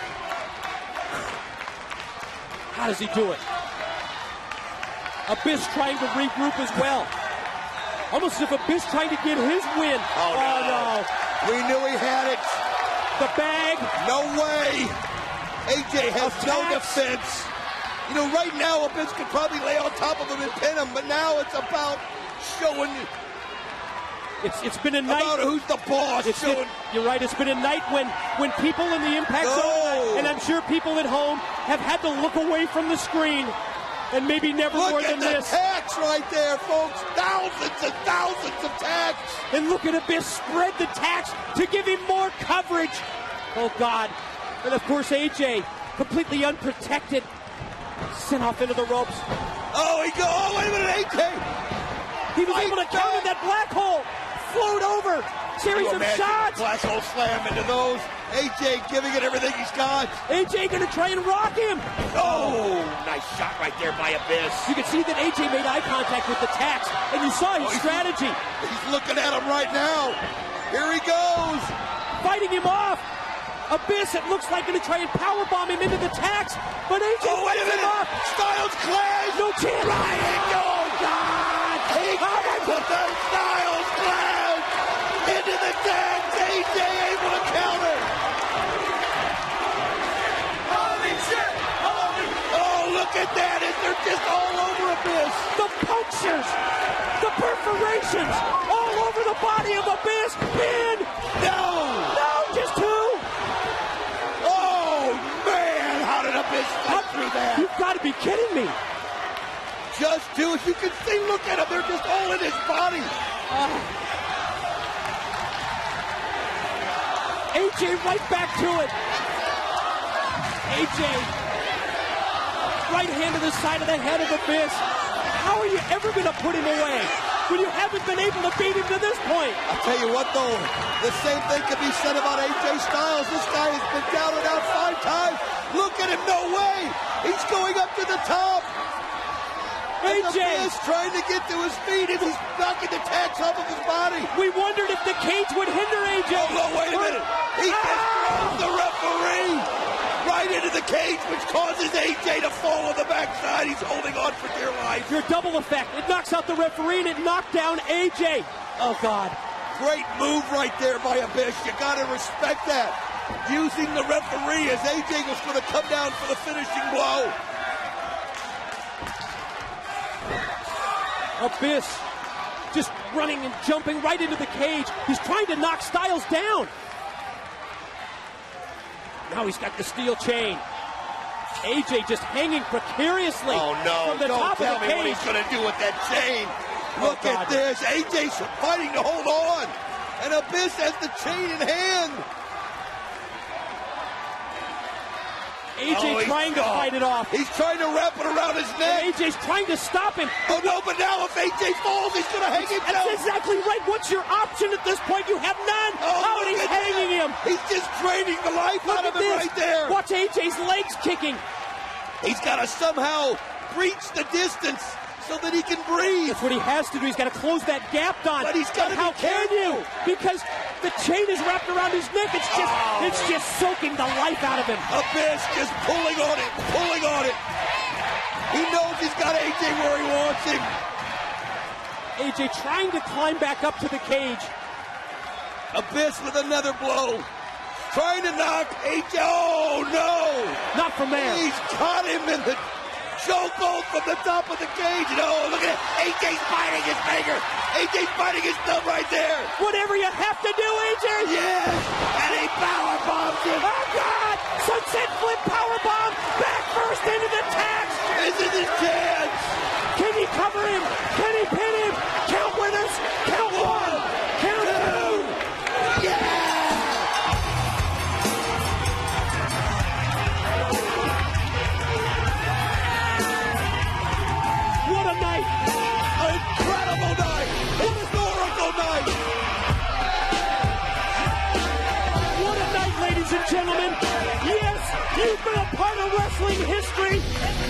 How does he do it? Abyss trying to regroup as well. Almost as if Abyss trying to get his win. Oh, no. We knew he had it. The bag. No way. AJ has no defense. You know, right now, Abyss could probably lay on top of him and pin him, but now it's about showing... It's been a night. About who's the boss. You're right. It's been a night when people in the Impact Zone, and I'm sure people at home, have had to look away from the screen and maybe never more than this. Look at the tax right there, folks. Thousands and thousands of tax. And look at Abyss spread the tax to give him more coverage. Oh, God. And, of course, AJ, completely unprotected, sent off into the ropes. Oh, wait a minute, AJ. He was able to counter that black hole. Float over. Series of shots. Black hole slam into those. AJ giving it everything he's got. AJ going to try and rock him. Oh, nice shot right there by Abyss. You can see that AJ made eye contact with the tax, and you saw his strategy. He's looking at him right now. Here he goes. Fighting him off. Abyss, it looks like, going to try and powerbomb him into the tax, but AJ fights him off. Styles clash. No chance. Oh, God. He put the Styles clash into the tax. AJ able to counter. Holy shit. Oh, look at that. They're just all over Abyss. The punctures, the perforations, all over the body of Abyss. Pin. No, just two. Abyss cut through that. You've got to be kidding me. Just two. As you can see, look at him. They're just all in his body. AJ right back to it. AJ, right hand to the side of the head of Abyss. How are you ever going to put him away when you haven't been able to beat him to this point? I'll tell you what, though. The same thing can be said about AJ Styles. This guy has been down and out 5 times. Look at him, no way! He's going up to the top! AJ is trying to get to his feet as he's knocking the tax off of his body. We wondered if the cage would hinder AJ. Oh, no, wait a minute. He just throws the referee right into the cage, which causes AJ to fall on the backside. He's holding on for dear life. Your double effect. It knocks out the referee and it knocked down AJ. Oh, God. Great move right there by Abyss. You got to respect that. Using the referee as AJ was going to come down for the finishing blow. Abyss just running and jumping right into the cage. He's trying to knock Styles down. Now he's got the steel chain. AJ just hanging precariously from the top of the cage. Don't tell me what he's going to do with that chain. Look at this. AJ's fighting to hold on. And Abyss has the chain in hand. AJ trying to fight it off. He's trying to wrap it around his neck. And AJ's trying to stop him. Oh, no, but now if AJ falls, he's going to hang him down. That's exactly right. What's your option at this point? You have none. Oh, and he's hanging him. He's just draining the life out of him right there. Watch AJ's legs kicking. He's got to somehow breach the distance so that he can breathe. That's what he has to do. He's got to close that gap, Don. But he's got to be careful. How can you? Because the chain is wrapped around his neck. It's just soaking the life out of him. Abyss just pulling on it, pulling on it. He knows he's got AJ where he wants him. AJ trying to climb back up to the cage. Abyss with another blow. Trying to knock AJ. Oh, no. Not from there. He's caught him in the chokehold from the top of the cage. No, look at it. AJ's biting his finger. AJ's biting his thumb right there. Whatever you have to do, AJ. Yes. And he powerbombs him. Oh, God. Sunset flip powerbomb. Back first into the tax. This is his chance. Can he cover him? Can he pin him? Count winners. Count one. Count two. Yeah. What a night! An incredible night! Historical night! What a night, ladies and gentlemen! Yes, you've been a part of wrestling history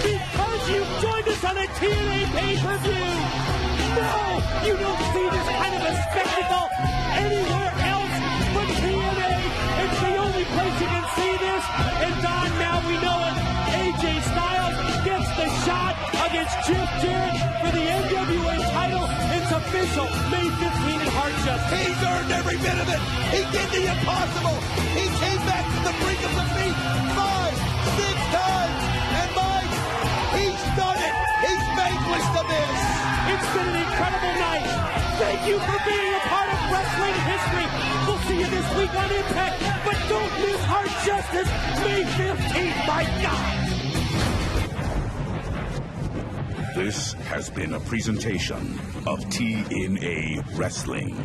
because you've joined us on a TNA pay-per-view! No, you don't see this kind of a spectacle anywhere else but TNA! It's the only place you can see this, and Don, now we know it! AJ Styles gets the shot against Jeff Jarrett for the NWA title. It's official, May 15 at Hard Justice. He's earned every bit of it. He did the impossible. He came back from the brink of defeat 5, 6 times. And Mike, he's done it. He's vanquished the Miz. It's been an incredible night. Thank you for being a part of wrestling history. We'll see you this week on Impact. But don't miss Hard Justice, May 15th. My God. This has been a presentation of TNA Wrestling.